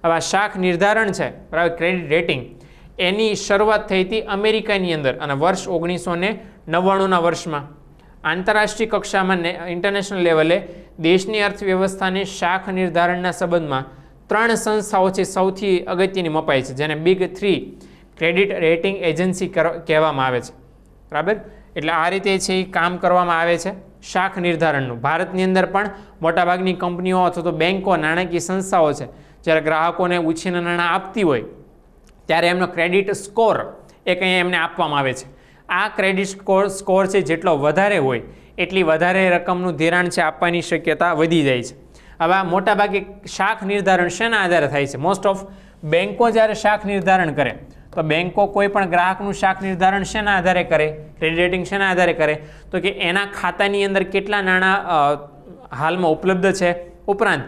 હવે આ શાખ નિર્ધારણ છે, બરાબર, ક્રેડિટ રેટિંગ, એની શરૂઆત થઈ હતી અમેરિકાની અંદર અને વર્ષ 1999ના વર્ષમાં. આંતરરાષ્ટ્રીય કક્ષામાં ઇન્ટરનેશનલ લેવલે દેશની અર્થવ્યવસ્થાને શાખ નિર્ધારણના સંબંધમાં 3 સંસ્થાઓ છે સૌથી અગત્યની મપાય છે, જેને બિગ 3 ક્રેડિટ રેટિંગ એજન્સી કહેવામાં આવે છે, બરાબર. એટલે આ રીતે છે એ કામ કરવામાં આવે છે શાખ નિર્ધારણનું. ભારતની અંદર પણ મોટાભાગની કંપનીઓ અથવા તો બેંકો, નાણાકીય સંસ્થાઓ છે, જ્યારે ગ્રાહકોને ઉછીના નાણાં આપતી હોય ત્યારે એમનો ક્રેડિટ સ્કોર એ કંઈ એમને આપવામાં આવે છે. આ ક્રેડિટ સ્કોર છે જેટલો વધારે હોય એટલી વધારે રકમનું ધિરાણ છે આપવાની શક્યતા વધી જાય છે. હવે આ મોટાભાગે શાખ નિર્ધારણ શેના આધારે થાય છે? મોસ્ટ ઓફ બેંકો જ્યારે શાખ નિર્ધારણ કરે તો બેંકો કોઈ પણ ગ્રાહકનું શાખ નિર્ધારણ શેના આધારે કરે, ક્રેડિટ રેટિંગ શેના આધારે કરે, તો કે એના ખાતાની અંદર કેટલા નાણાં હાલમાં ઉપલબ્ધ છે, ઉપરાંત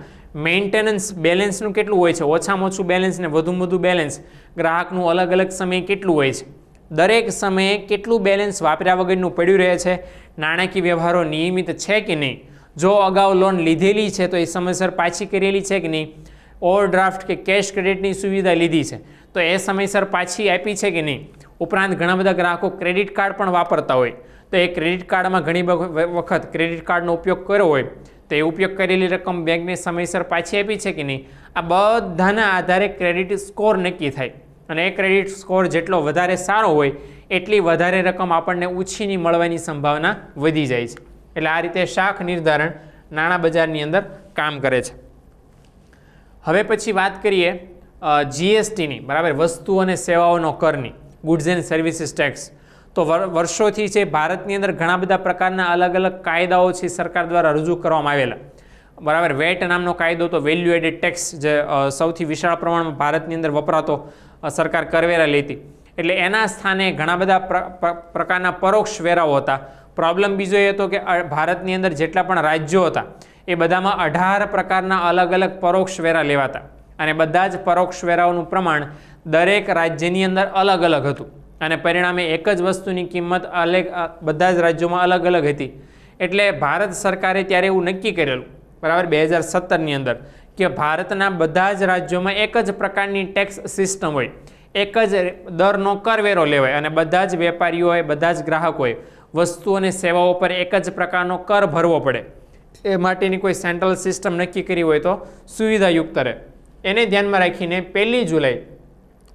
મેન્ટેનન્સ બેલેન્સનું કેટલું હોય છે, ઓછામાં ઓછું બેલેન્સ ને વધુમાં વધુ બેલેન્સ ગ્રાહકનું અલગ અલગ સમયે કેટલું હોય છે, દરેક સમયે કેટલું બેલેન્સ વાપર્યા વગરનું પડ્યું રહે છે, નાણાકીય વ્યવહારો નિયમિત છે કે નહીં, જો અગાઉ લોન લીધેલી છે તો એ સમયસર પાછી કરેલી છે કે નહીં, ઓવરડ્રાફ્ટ કે કેશ ક્રેડિટની સુવિધા લીધી છે તો એ સમયસર પાછી આપી છે કે નહીં. ઉપરાંત ઘણા બધા ગ્રાહકો ક્રેડિટ કાર્ડ પણ વાપરતા હોય તો એ ક્રેડિટ કાર્ડમાં ઘણી વખત ક્રેડિટ કાર્ડનો ઉપયોગ કર્યો હોય તો એ ઉપયોગ કરેલી રકમ બેંકને સમયસર પાછી આપી છે કે નહીં. આ બધાના આધારે ક્રેડિટ સ્કોર નક્કી થાય અને એ ક્રેડિટ સ્કોર જેટલો વધારે સારો હોય એટલી વધારે રકમ આપણને ઉછીની મળવાની સંભાવના વધી જાય છે. એટલે આ રીતે શાખ નિર્ધારણ નાણાં બજારની અંદર કામ કરે છે. હવે પછી વાત કરીએ જીએસટીની, બરાબર, વસ્તુ અને સેવાઓનો કરની, ગુડ્સ એન્ડ સર્વિસીસ ટેક્સ. તો વર્ષોથી છે ભારતની અંદર ઘણા બધા પ્રકારના અલગ અલગ કાયદાઓ છે સરકાર દ્વારા રજૂ કરવામાં આવેલા, બરાબર. વેટ નામનો કાયદો તો વેલ્યુ એડેડ ટેક્સ, જે સૌથી વિશાળ પ્રમાણમાં ભારતની અંદર વપરાતો સરકાર કરવેરા લેતી, એટલે એના સ્થાને ઘણા બધા પ્રકારના પરોક્ષ વેરાઓ હતા. પ્રોબ્લેમ બીજો એ હતો કે ભારતની અંદર જેટલા પણ રાજ્યો હતા એ બધામાં 18 પ્રકારના અલગ અલગ પરોક્ષ વેરા લેવાતા અને બધા જ પરોક્ષ વેરાઓનું પ્રમાણ દરેક રાજ્યની અંદર અલગ અલગ હતું અને પરિણામે એક જ વસ્તુની કિંમત બધા જ રાજ્યોમાં અલગ અલગ હતી. એટલે ભારત સરકારે ત્યારે એવું નક્કી કરેલું, બરાબર, 2017ની અંદર કે ભારતના બધા જ રાજ્યોમાં એક જ પ્રકારની ટેક્સ સિસ્ટમ હોય, એક જ દરનો કરવેરો લેવાય અને બધા જ વેપારીઓએ, બધા જ ગ્રાહકોએ વસ્તુ અને સેવાઓ પર એક જ પ્રકારનો કર ભરવો પડે. એ માટેની કોઈ સેન્ટ્રલ સિસ્ટમ નક્કી કરી હોય તો સુવિધાયુક્ત રહે. એને ધ્યાનમાં રાખીને 1 જુલાઈ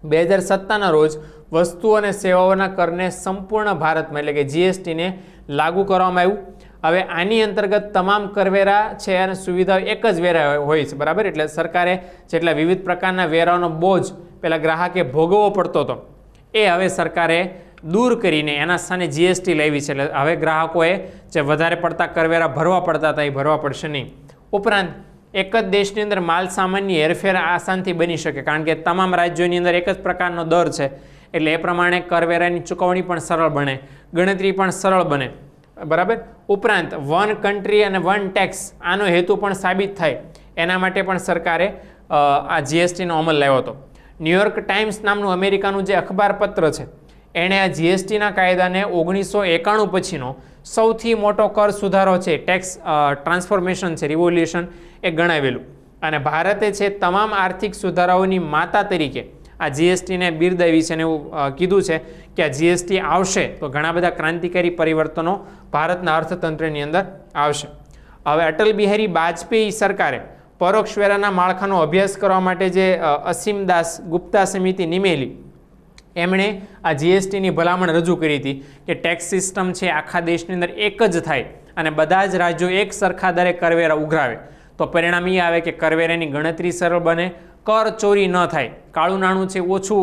2017ના રોજ વસ્તુ અને સેવાઓના કરને સંપૂર્ણ ભારતમાં એટલે કે જીએસટીને લાગુ કરવામાં આવ્યું. હવે આની અંતર્ગત તમામ કરવેરા છે અને સુવિધાઓ એક જ વેરા હોય છે, બરાબર. એટલે સરકારે જેટલા વિવિધ પ્રકારના વેરાનો બોજ પેલા ગ્રાહકે ભોગવવો પડતો હતો એ હવે સરકારે દૂર કરીને એના સ્થાને જીએસટી લાવી છે. એટલે હવે ગ્રાહકોએ જે વધારે પડતા કરવેરા ભરવા પડતા હતા એ ભરવા પડશે નહીં. ઉપરાંત એક જ દેશની અંદર માલ સામાનની હેરફેર આસાનથી બની શકે કારણ કે તમામ રાજ્યોની અંદર એક જ પ્રકારનો દર છે, એટલે એ પ્રમાણે કરવેરાની ચૂકવણી પણ સરળ બને, ગણતરી પણ સરળ બને, બરાબર. ઉપરાંત વન કન્ટ્રી અને વન ટેક્સ આનો હેતુ પણ સાબિત થાય એના માટે પણ સરકારે આ જીએસટીનો અમલ લાવ્યો હતો. ન્યૂયોર્ક ટાઈમ્સ નામનું અમેરિકાનું જે અખબારપત્ર છે એણે આ જીએસટીના કાયદાને 1991 પછીનો સૌથી મોટો કર સુધારો છે, ટેક્સ ટ્રાન્સફોર્મેશન છે, રિવોલ્યુશન એ ગણાવેલું. અને ભારતે છે તમામ આર્થિક સુધારાઓની માતા તરીકે આ જીએસટીને બિરદાવી છે અને એવું કીધું છે કે આ જીએસટી આવશે તો ઘણા બધા ક્રાંતિકારી પરિવર્તનો ભારતના અર્થતંત્રની અંદર આવશે. હવે અટલ બિહારી વાજપેયી સરકારે પરોક્ષ વેરાના માળખાનો અભ્યાસ કરવા માટે જે અસીમદાસ ગુપ્તા સમિતિ નિમેલી, એમણે આ જીએસટીની ભલામણ રજૂ કરી હતી કે ટેક્સ સિસ્ટમ છે આખા દેશની અંદર એક જ થાય અને બધા જ રાજ્યો એક સરખા દરે કરવેરા ઉઘરાવે તો પરિણામ એ આવે કે કરવેરાની ગણતરી સરળ બને, કર ચોરી ન થાય, કાળું નાણું છે ઓછું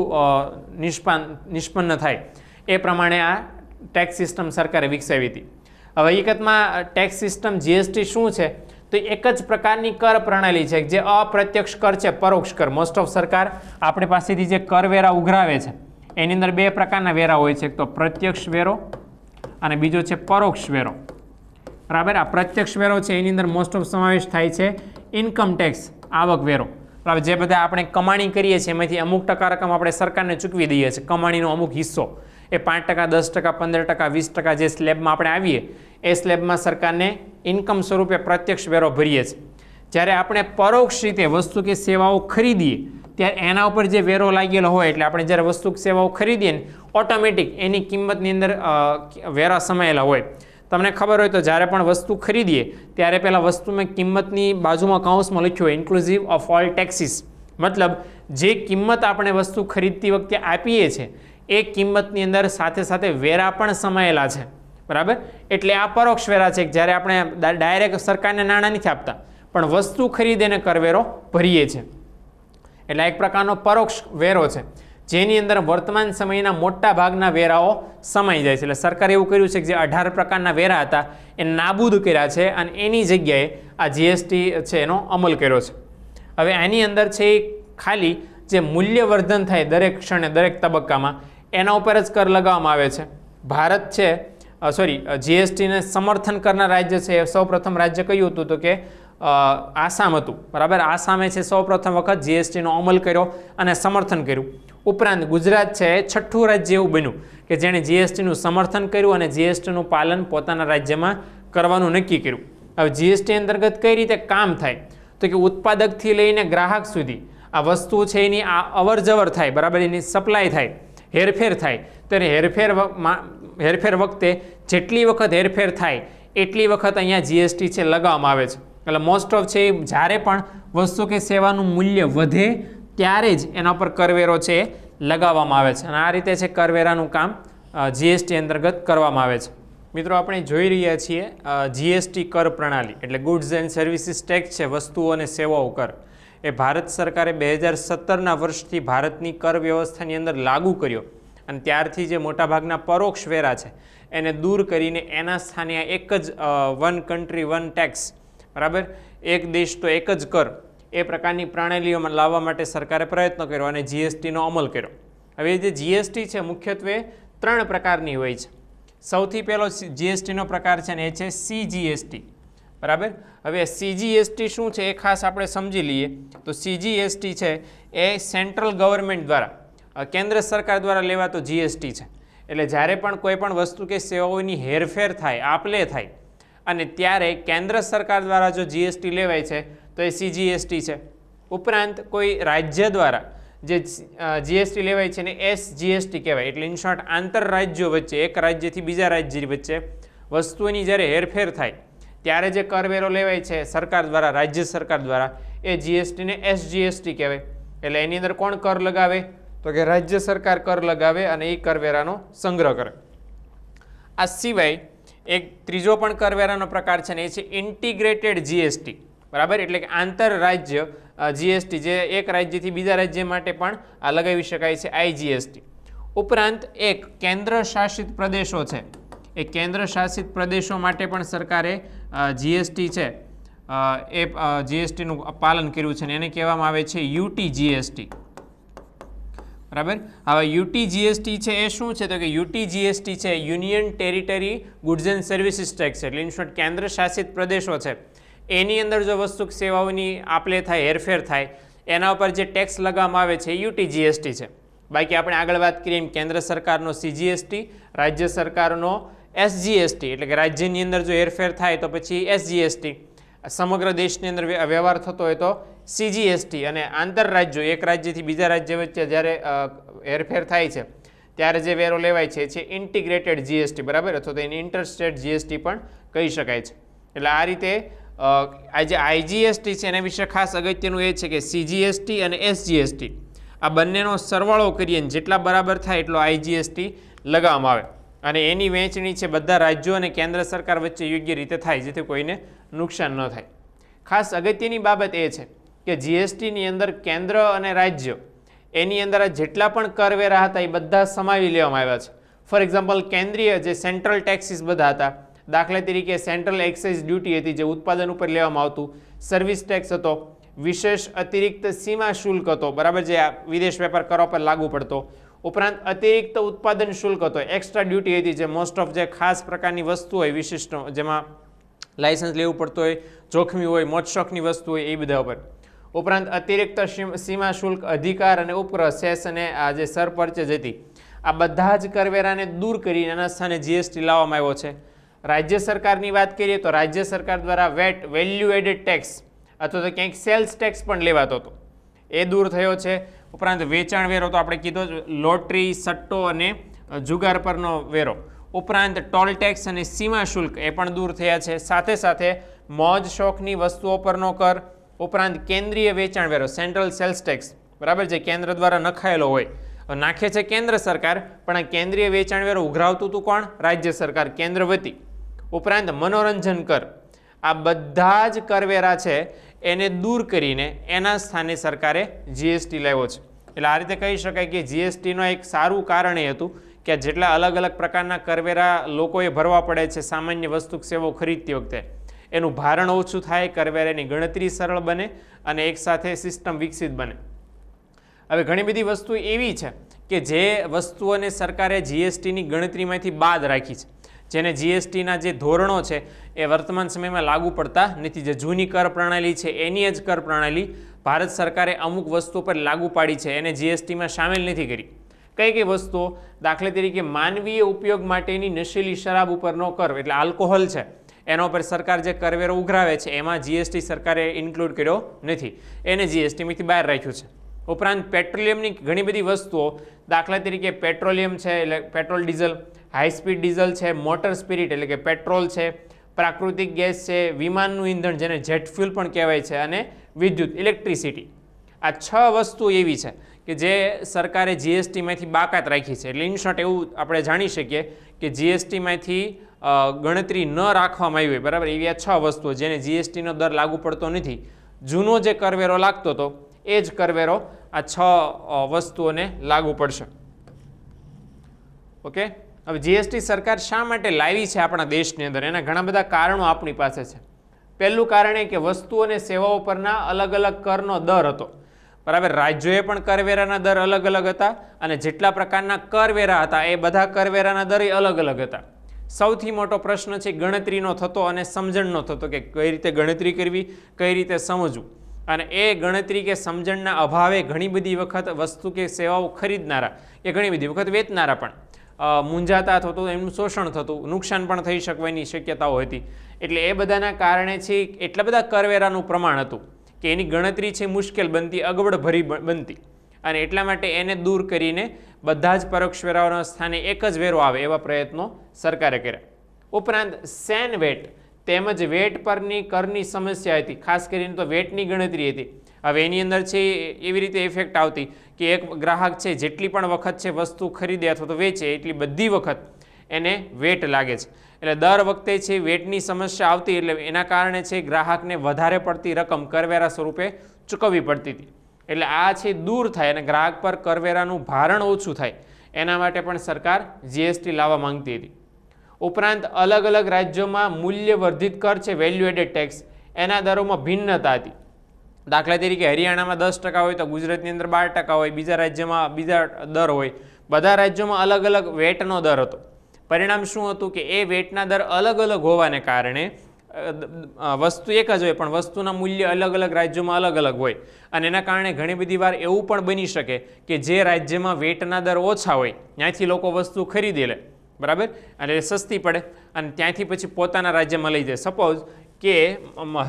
નિષ્પન્ન થાય, એ પ્રમાણે આ ટેક્સ સિસ્ટમ સરકારે વિકસાવી હતી. હકીકતમાં ટેક્સ સિસ્ટમ જીએસટી શું છે તો એક જ પ્રકારની કર પ્રણાલી છે જે અપ્રત્યક્ષ કર છે, પરોક્ષ કર. મોસ્ટ ઓફ સરકાર આપણી પાસેથી જે કરવેરા ઉઘરાવે છે એની અંદર બે પ્રકારના વેરા હોય છે, એક તો પ્રત્યક્ષ વેરો અને બીજો છે પરોક્ષ વેરો. બરાબર, આ પ્રત્યક્ષ વેરો છે એની અંદર મોસ્ટ ઓફ સમાવેશ થાય છે ઇન્કમ ટેક્સ, આવક વેરો. બરાબર, જે બધા આપણે કમાણી કરીએ છીએ એમાંથી અમુક ટકા રકમ આપણે સરકારને ચૂકવી દઈએ છીએ, કમાણીનો અમુક હિસ્સો, એ 5%, 10%, 15%, 20% જે સ્લેબમાં આપણે આવીએ એ સ્લેબમાં સરકારને ઇન્કમ સ્વરૂપે પ્રત્યક્ષ વેરો ભરીએ છીએ. જ્યારે આપણે પરોક્ષ રીતે વસ્તુ કે સેવાઓ ખરીદીએ ત્યારે એના ઉપર જે વેરો લાગેલો હોય, એટલે આપણે જ્યારે વસ્તુ કે સેવાઓ ખરીદીએ ને ઓટોમેટિક એની કિંમતની અંદર વેરા સમાયેલા હોય. તમને ખબર હોય તો જ્યારે પણ વસ્તુ ખરીદીએ ત્યારે પહેલાં વસ્તુમાં કિંમતની બાજુમાં કૌંસમાં લખ્યું હોય ઇન્ક્લુઝિવ ઓફ ઓલ ટેક્સીસ, મતલબ જે કિંમત આપણે વસ્તુ ખરીદતી વખતે આપીએ છીએ એ કિંમતની અંદર સાથે સાથે વેરા પણ સમાયેલા છે. બરાબર, એટલે આ પરોક્ષ વેરા છે. જ્યારે આપણે ડાયરેક્ટ સરકારને નાણાં નથી આપતા પણ વસ્તુ ખરીદીને કરવેરો ભરીએ છીએ, એટલે એક પ્રકારનો પરોક્ષ વેરો છે જેની અંદર વર્તમાન સમયના મોટા ભાગના વેરાઓ સમાઈ જાય છે. એટલે સરકારે એવું કર્યું છે કે જે 18 પ્રકારના વેરા હતા એ નાબૂદ કર્યા છે અને એની જગ્યાએ આ જીએસટી છે એનો અમલ કર્યો છે. હવે આની અંદર છે ખાલી જે મૂલ્યવર્ધન થાય દરેક ક્ષણે દરેક તબક્કામાં એના ઉપર જ કર લગાવવામાં આવે છે. ભારત છે જીએસટીને સમર્થન કરનાર રાજ્ય છે સૌ પ્રથમ રાજ્ય કયું હતું તો કે આસામ હતું. બરાબર, આસામે છે સૌ પ્રથમ વખત જીએસટીનો અમલ કર્યો અને સમર્થન કર્યું. ઉપરાંત ગુજરાત છે એ 6થું રાજ્ય એવું બન્યું કે જેણે જીએસટીનું સમર્થન કર્યું અને જીએસટીનું પાલન પોતાના રાજ્યમાં કરવાનું નક્કી કર્યું. હવે જીએસટી અંતર્ગત કઈ રીતે કામ થાય તો કે ઉત્પાદકથી લઈને ગ્રાહક સુધી આ વસ્તુ છે એની આ અવર જવર થાય, બરાબર, એની સપ્લાય થાય, હેરફેર થાય. ત્યારે હેરફેર વખતે જેટલી વખત હેરફેર થાય એટલી વખત અહીંયા જીએસટી છે લગાવવામાં આવે છે. એટલે મોસ્ટ ઓફ છે જ્યારે પણ વસ્તુ કે સેવાનું મૂલ્ય વધે ત્યારે જ એના પર કરવેરો છે એ લગાવવામાં આવે છે અને આ રીતે છે કરવેરાનું કામ જીએસટી અંતર્ગત કરવામાં આવે છે. મિત્રો, આપણે જોઈ રહ્યા છીએ જીએસટી કર પ્રણાલી એટલે ગુડ્સ એન્ડ સર્વિસીસ ટેક્સ છે, વસ્તુઓ અને સેવાઓ કર. એ ભારત સરકારે 2017ના વર્ષથી ભારતની કર વ્યવસ્થાની અંદર લાગુ કર્યો અને ત્યારથી જે મોટાભાગના પરોક્ષ વેરા છે એને દૂર કરીને એના સ્થાને એક જ વન કન્ટ્રી વન ટેક્સ, બરાબર, એક દેશ તો એક જ કર, એ પ્રકારની પ્રણાલીઓમાં લાવવા માટે સરકારે પ્રયત્ન કર્યો અને જીએસટીનો અમલ કર્યો. હવે જે જીએસટી છે મુખ્યત્વે 3 પ્રકારની હોય છે. સૌથી પહેલો જીએસટીનો પ્રકાર છે ને એ છે સીજીએસટી. બરાબર, હવે સીજીએસટી શું છે એ ખાસ આપણે સમજી લઈએ તો સીજીએસટી છે એ સેન્ટ્રલ ગવર્મેન્ટ દ્વારા કેન્દ્ર સરકાર દ્વારા લેવાતો જીએસટી છે. એટલે જ્યારે પણ કોઈ પણ વસ્તુ કે સેવાઓની હેરફેર થાય, આપલે થાય અને ત્યારે કેન્દ્ર સરકાર દ્વારા જો જીએસટી લેવાય છે તો એ સીજીએસટી છે. ઉપરાંત કોઈ રાજ્ય દ્વારા જે જીએસટી લેવાય છે ને એસજીએસટી કહેવાય. એટલે ઇન શોર્ટ આંતરરાજ્યો વચ્ચે, એક રાજ્યથી બીજા રાજ્ય વચ્ચે વસ્તુઓની જ્યારે હેરફેર થાય ત્યારે જે કરવેરો લેવાય છે સરકાર દ્વારા, રાજ્ય સરકાર દ્વારા, એ જીએસટીને એસજીએસટી કહેવાય. એટલે એની અંદર કોણ કર લગાવે તો કે રાજ્ય સરકાર કર લગાવે અને એ કરવેરાનો સંગ્રહ કરે. આ સિવાય એક ત્રીજો પણ કરવેરાનો પ્રકાર છે ને એ છે ઇન્ટિગ્રેટેડ જીએસટી. બરાબર, એટલે કે આંતરરાજ્ય જીએસટી જે એક રાજ્યથી બીજા રાજ્ય માટે પણ આ લગાવી શકાય છે, આઈજીએસટી. ઉપરાંત એક કેન્દ્ર શાસિત પ્રદેશો છે, એ કેન્દ્ર શાસિત પ્રદેશો માટે પણ સરકારે જીએસટી છે એ જીએસટીનું પાલન કર્યું છે અને એને કહેવામાં આવે છે યુટી જીએસટી. બરાબર, હવે યુટી જીએસટી છે એ શું છે તો કે યુટી જીએસટી છે union territory goods and services tax. એટલે ઇન શોર્ટ કેન્દ્ર શાસિત પ્રદેશો છે એની અંદર જો વસ્તુ સેવાઓની આપલે થાય, હેરફેર થાય, એના ઉપર જે ટેક્સ લગાવવામાં આવે છે યુટી જીએસટી છે. બાકી આપણે આગળ વાત કરીએ કેન્દ્ર સરકારનો સીજીએસટી, રાજ્ય સરકારનો એસજીએસટી, એટલે કે રાજ્યની અંદર જો હેરફેર થાય તો પછી એસજીએસટી, સમગ્ર દેશની અંદર વ્યવહાર થતો હોય તો સીજીએસટી, અને આંતરરાજ્યો એક રાજ્યથી બીજા રાજ્ય વચ્ચે જ્યારે હેરફેર થાય છે ત્યારે જે વેરો લેવાય છે ઇન્ટિગ્રેટેડ જીએસટી. બરાબર, અથવા તો એની ઇન્ટરસ્ટેટ જીએસટી પણ કહી શકાય છે. એટલે આ રીતે આ જે આઈજીએસટી છે એના વિશે ખાસ અગત્યનું એ છે કે સીજીએસટી અને એસજીએસટી આ બંનેનો સરવાળો કરીએ જેટલા બરાબર થાય એટલો આઈજીએસટી લગાવવામાં આવે. અને એની વહેંચણી છે બધા રાજ્યો અને કેન્દ્ર સરકાર વચ્ચે યોગ્ય રીતે થાય, જેથી કોઈને નુકસાન ન થાય. ખાસ અગત્યની બાબત એ છે કે જીએસટીની અંદર કેન્દ્ર અને રાજ્ય એની અંદર જેટલા પણ કરવેરા હતા એ બધા સમાવી લેવામાં આવ્યા છે. ફોર એક્ઝામ્પલ, કેન્દ્રીય જે સેન્ટ્રલ ટેક્સીસ બધા હતા, દાખલા તરીકે સેન્ટ્રલ એક્સાઇઝ ડ્યુટી હતી જે ઉત્પાદન ઉપર લેવામાં આવતું, સર્વિસ ટેક્સ હતો, વિશેષ અતિરિક્ત સીમા શુલ્ક હતો, બરાબર, જે વિદેશ વેપાર કરવા પર લાગુ પડતો, ઉપરાંત અતિરિક્ત ઉત્પાદન શુલ્ક હતો, એક્સ્ટ્રા ડ્યુટી હતી જે મોસ્ટ ઓફ જે ખાસ પ્રકારની વસ્તુ હોય વિશિષ્ટ, જેમાં લાયસન્સ લેવું પડતું હોય, જોખમી હોય, મોજશોખની વસ્તુ હોય, એ બધા ઉપર. ઉપરાંત અતિરિક્ત સીમા શુલ્ક, અધિકાર અને ઉપકર, સેસ અને આ જે સરપરચેજ હતી, આ બધા જ કરવેરાને દૂર કરીને એના સ્થાને જીએસટી લાવવામાં આવ્યો છે. રાજ્ય સરકારની વાત કરીએ તો રાજ્ય સરકાર દ્વારા વેટ, વેલ્યુ એડેડ ટેક્સ અથવા તો ક્યાંક સેલ્સ ટેક્સ પણ લેવાતો હતો, એ દૂર થયો છે. ઉપરાંત વેચાણ વેરો તો આપણે કીધો જ, લોટરી, સટ્ટો અને જુગાર પરનો વેરો, ઉપરાંત ટોલ ટેક્સ અને સીમા શુલ્ક એ પણ દૂર થયા છે. સાથે સાથે મોજ શોખની વસ્તુઓ પરનો કર, ઉપરાંત કેન્દ્રીય વેચાણ વેરો, સેન્ટ્રલ સેલ્સ ટેક્સ, બરાબર, જે કેન્દ્ર દ્વારા નખાયેલો હોય, નાખે છે કેન્દ્ર સરકાર, પણ આ કેન્દ્રીય વેચાણ વેરો ઉઘરાવતું હતું કોણ? રાજ્ય સરકાર, કેન્દ્ર વતી. ઉપરાંત મનોરંજન કર, આ બધા જ કરવેરા છે એને દૂર કરીને એના સ્થાને સરકારે જીએસટી લાવ્યો છે. એટલે આ રીતે કહી શકાય કે જીએસટીનો એક સારું કારણ એ હતું કે જેટલા અલગ અલગ પ્રકારના કરવેરા લોકોએ ભરવા પડે છે સામાન્ય વસ્તુ સેવાઓ ખરીદતી વખતે, એનું ભારણ ઓછું થાય, કરવેરાની ગણતરી સરળ બને અને એકસાથે સિસ્ટમ વિકસિત બને. હવે ઘણી બધી વસ્તુ એવી છે કે જે વસ્તુઓને સરકારે જીએસટીની ગણતરીમાંથી બાદ રાખી છે, જેને જીએસટીના જે ધોરણો છે એ વર્તમાન સમયમાં લાગુ પડતા નથી. જે જૂની કર પ્રણાલી છે એની જ કર પ્રણાલી ભારત સરકારે અમુક વસ્તુઓ પર લાગુ પાડી છે, એને જીએસટીમાં સામેલ નથી કરી. કઈ કઈ વસ્તુઓ? દાખલા તરીકે માનવીય ઉપયોગ માટેની નશીલી શરાબ ઉપરનો કર, એટલે આલ્કોહોલ છે, એના ઉપર સરકાર જે કરવેરો ઉઘરાવે છે એમાં જીએસટી સરકારે ઇન્ક્લુડ કર્યો નથી, એને જીએસટીમાંથી બહાર રાખ્યું છે. ઉપરાંત પેટ્રોલિયમની ઘણી બધી વસ્તુઓ, દાખલા તરીકે પેટ્રોલિયમ છે એટલે petrol diesel, high speed diesel છે, મોટર સ્પિરિટ એટલે કે પેટ્રોલ છે, પ્રાકૃતિક ગેસ છે, વિમાનનું ઈંધણ જેને જેટ ફ્યુલ પણ કહેવાય છે, અને વિદ્યુત, ઇલેક્ટ્રિસિટી. આ 6 વસ્તુ એવી છે કે જે સરકારે જીએસટીમાંથી બાકાત રાખી છે. એટલે ઇન શોર્ટ એવું આપણે જાણી શકીએ કે જીએસટીમાંથી ગણતરી ન રાખવામાં આવી હોય, બરાબર, એવી આ 6 વસ્તુઓ જેને જીએસટીનો દર લાગુ પડતો નથી. જૂનો જે કરવેરો લાગતો હતો એ જ કરવેરો આ 6 વસ્તુઓને લાગુ પડશે. ઓકે, હવે જીએસટી સરકાર શા માટે લાવી છે આપણા દેશની અંદર? એના ઘણા બધા કારણો આપણી પાસે છે. પહેલું કારણ એ કે વસ્તુઓ અને સેવાઓ પરના અલગ અલગ કરનો દર હતો, બરાબર. રાજ્યોએ પણ કરવેરાના દર અલગ અલગ હતા અને જેટલા પ્રકારના કરવેરા હતા એ બધા કરવેરાના દર અલગ અલગ હતા. સૌથી મોટો પ્રશ્ન છે ગણતરીનો થતો અને સમજણનો થતો, કે કઈ રીતે ગણતરી કરવી, કઈ રીતે સમજવું. અને એ ગણતરી કે સમજણના અભાવે ઘણી બધી વખત વસ્તુ કે સેવાઓ ખરીદનારા કે ઘણી બધી વખત વેચનારા પણ મૂંઝાતા થતું, એમનું શોષણ થતું, નુકસાન પણ થઈ શકવાની શક્યતાઓ હતી. એટલે એ બધાના કારણે છે એટલા બધા કરવેરાનું પ્રમાણ હતું કે એની ગણતરી છે મુશ્કેલ બનતી, અગવડ ભરી બનતી, અને એટલા માટે એને દૂર કરીને બધા જ પરોક્ષ વેરાઓના સ્થાને એક જ વેરો આવે એવા પ્રયત્નો સરકારે કર્યા. ઉપરાંત સેન વેટ તેમજ વેટ પરની કરની સમસ્યા હતી, ખાસ કરીને તો વેટની ગણતરી હતી. હવે એની અંદર છે એવી રીતે ઇફેક્ટ આવતી કે એક ગ્રાહક છે જેટલી પણ વખત છે વસ્તુ ખરીદે અથવા તો વેચે એટલી બધી વખત એને વેટ લાગે છે. એટલે દર વખતે છે વેટની સમસ્યા આવતી, એટલે એના કારણે છે ગ્રાહકને વધારે પડતી રકમ કરવેરા સ્વરૂપે ચૂકવવી પડતી હતી. એટલે આ છે દૂર થાય અને ગ્રાહક પર કરવેરાનું ભારણ ઓછું થાય, એના માટે પણ સરકાર જીએસટી લાવવા માંગતી હતી. ઉપરાંત અલગ અલગ રાજ્યોમાં મૂલ્ય વર્ધિત કર છે, વેલ્યુ એડેડ ટેક્સ, એના દરોમાં ભિન્નતા હતી. દાખલા તરીકે હરિયાણામાં 10% હોય તો ગુજરાતની અંદર 12% હોય, બીજા રાજ્યમાં બીજા દર હોય. બધા રાજ્યોમાં અલગ અલગ વેટનો દર હતો. પરિણામ શું હતું કે એ વેટના દર અલગ અલગ હોવાને કારણે વસ્તુ એક જ હોય પણ વસ્તુના મૂલ્ય અલગ અલગ રાજ્યોમાં અલગ અલગ હોય, અને એના કારણે ઘણી બધી વાર એવું પણ બની શકે કે જે રાજ્યમાં વેટના દર ઓછા હોય ત્યાંથી લોકો વસ્તુ ખરીદી લે, બરાબર, અને સસ્તી પડે અને ત્યાંથી પછી પોતાના રાજ્યમાં લઈ જાય. સપોઝ કે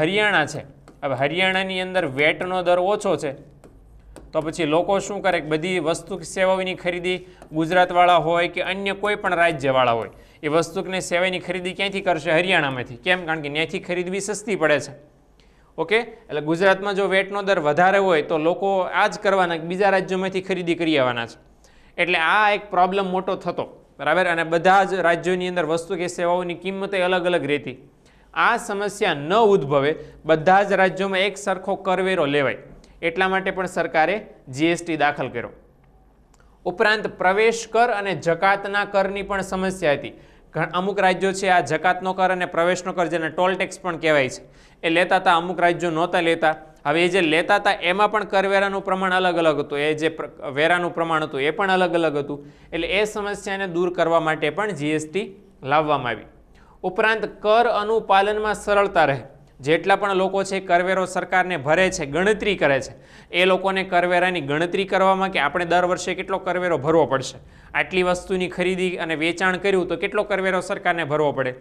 હરિયાણા છે, હવે હરિયાણાની અંદર વેટનો દર ઓછો છે તો પછી લોકો શું કરે કે બધી વસ્તુ સેવાઓની ખરીદી ગુજરાતવાળા હોય કે અન્ય કોઈ પણ રાજ્યવાળા હોય એ વસ્તુને સેવાની ખરીદી ક્યાંથી કરશે? હરિયાણામાંથી. કેમ? કારણ કે ત્યાંથી ખરીદવી સસ્તી પડે છે. ઓકે, એટલે ગુજરાતમાં જો વેટનો દર વધારે હોય તો લોકો આ જ કરવાના, બીજા રાજ્યોમાંથી ખરીદી કરી આવવાના છે. એટલે આ એક પ્રોબ્લેમ મોટો થતો બરાબર, અને બધા જ રાજ્યોની અંદર વસ્તુ કે સેવાઓની કિંમતે અલગ અલગ રહેતી. આ સમસ્યા ન ઉદ્ભવે, બધા જ રાજ્યોમાં એક સરખો કરવેરો લેવાય એટલા માટે પણ સરકારે જીએસટી દાખલ કર્યો. ઉપરાંત પ્રવેશ કર અને જકાતના કરની પણ સમસ્યા હતી. અમુક રાજ્યો છે આ જકાતનો કર અને પ્રવેશનો કર, જેને ટોલ ટેક્સ પણ કહેવાય છે, એ લેતા હતા, અમુક રાજ્યો નહોતા લેતા. હવે એ જે લેતા હતા એમાં પણ કરવેરાનું પ્રમાણ અલગ અલગ હતું, એ જે વેરાનું પ્રમાણ હતું એ પણ અલગ અલગ હતું. એટલે એ સમસ્યાને દૂર કરવા માટે પણ જીએસટી લાવવામાં આવી. ઉપરાંત કર અનુપાલનમાં સરળતા રહે. જેટલા પણ લોકો છે કરવેરો સરકારને ભરે છે, ગણતરી કરે છે, એ લોકોને કરવેરાની ગણતરી કરવામાં કે આપણે દર વર્ષે કેટલો કરવેરો ભરવો પડશે, આટલી વસ્તુની ખરીદી અને વેચાણ કર્યું તો કેટલો કરવેરો સરકારને ભરવો પડે,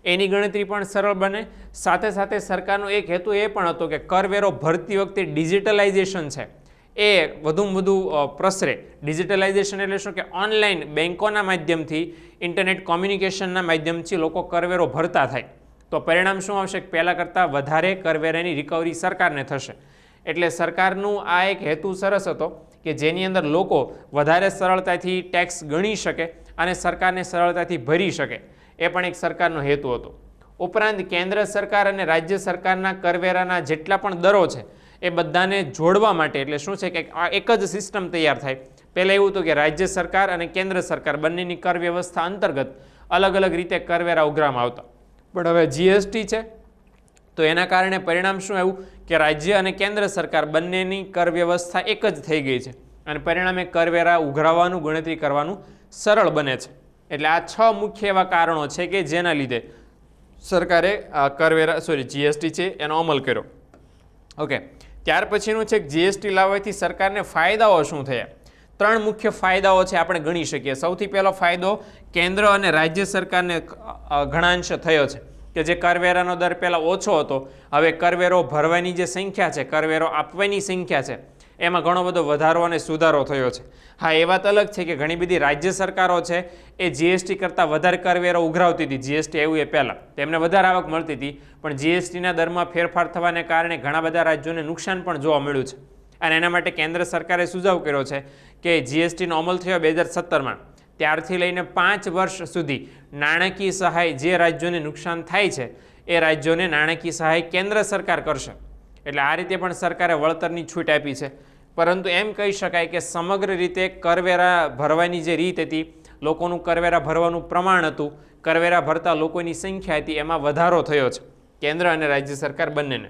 એની ગણતરી પણ સરળ બને. સાથે સાથે સરકારનો એક હેતુ એ પણ હતો કે કરવેરો ભરતી વખતે ડિજિટલાઇઝેશન છે એ વધુમાં વધુ પ્રસરે. ડિજિટલાઇઝેશન એટલે શું કે ઓનલાઈન બેન્કોના માધ્યમથી, ઇન્ટરનેટ કોમ્યુનિકેશનના માધ્યમથી લોકો કરવેરો ભરતા થાય. તો પરિણામ શું આવશે? પહેલાં કરતાં વધારે કરવેરાની રિકવરી સરકારને થશે. એટલે સરકારનું આ એક હેતુ સરસ હતો કે જેની અંદર લોકો વધારે સરળતાથી ટેક્સ ગણી શકે અને સરકારને સરળતાથી ભરી શકે. એ પણ એક સરકારનો હેતુ હતો. ઉપરાંત કેન્દ્ર સરકાર અને રાજ્ય સરકારના કરવેરાના જેટલા પણ દરો છે એ બધાને જોડવા માટે, એટલે શું છે કે આ એક જ સિસ્ટમ તૈયાર થાય. પહેલાં એવું હતું કે રાજ્ય સરકાર અને કેન્દ્ર સરકાર બંનેની કર વ્યવસ્થા અંતર્ગત અલગ અલગ રીતે કરવેરા ઉઘરાવવામાં આવતા. પણ હવે જીએસટી છે તો એના કારણે પરિણામ શું આવ્યું કે રાજ્ય અને કેન્દ્ર સરકાર બંનેની કર વ્યવસ્થા એક જ થઈ ગઈ છે અને પરિણામે કરવેરા ઉઘરાવવાનું, ગણતરી કરવાનું સરળ બને છે. એટલે આ 6 મુખ્ય એવા કારણો છે કે જેના લીધે સરકારે જીએસટી છે એનો અમલ કર્યો. ઓકે, ત્યાર પછીનું છે કે જીએસટી લાવવાથી સરકારને ફાયદાઓ શું થયા? 3 મુખ્ય ફાયદાઓ છે આપણે ગણી શકીએ. સૌથી પહેલો ફાયદો કેન્દ્ર અને રાજ્ય સરકારને ઘણા અંશે થયો છે કે જે કરવેરાનો દર પહેલાં ઓછો હતો, હવે કરવેરો ભરવાની જે સંખ્યા છે, કરવેરો આપવાની સંખ્યા છે, એમાં ઘણો બધો વધારો અને સુધારો થયો છે. હા, એ વાત અલગ છે કે ઘણી બધી રાજ્ય સરકારો છે એ જીએસટી કરતાં વધારે કરવેરો ઉઘરાવતી હતી. જીએસટી આવ્યું એ પહેલાં તેમને વધારે આવક મળતી હતી, પણ જીએસટીના દરમાં ફેરફાર થવાને કારણે ઘણા બધા રાજ્યોને નુકસાન પણ જોવા મળ્યું છે. અને એના માટે કેન્દ્ર સરકારે સુઝાવ કર્યો છે કે જીએસટીનો અમલ થયો 2017માં, ત્યારથી લઈને 5 વર્ષ સુધી નાણાકીય સહાય જે રાજ્યોને નુકસાન થાય છે એ રાજ્યોને નાણાકીય સહાય કેન્દ્ર સરકાર કરશે. એટલે આ રીતે પણ સરકારે વળતરની છૂટ આપી છે. પરંતુ એમ કહી શકાય કે સમગ્ર રીતે કરવેરા ભરવાની જે રીત હતી, લોકોનું કરવેરા ભરવાનું પ્રમાણ હતું, કરવેરા ભરતા લોકોની સંખ્યા હતી, એમાં વધારો થયો છે કેન્દ્ર અને રાજ્ય સરકાર બંનેને.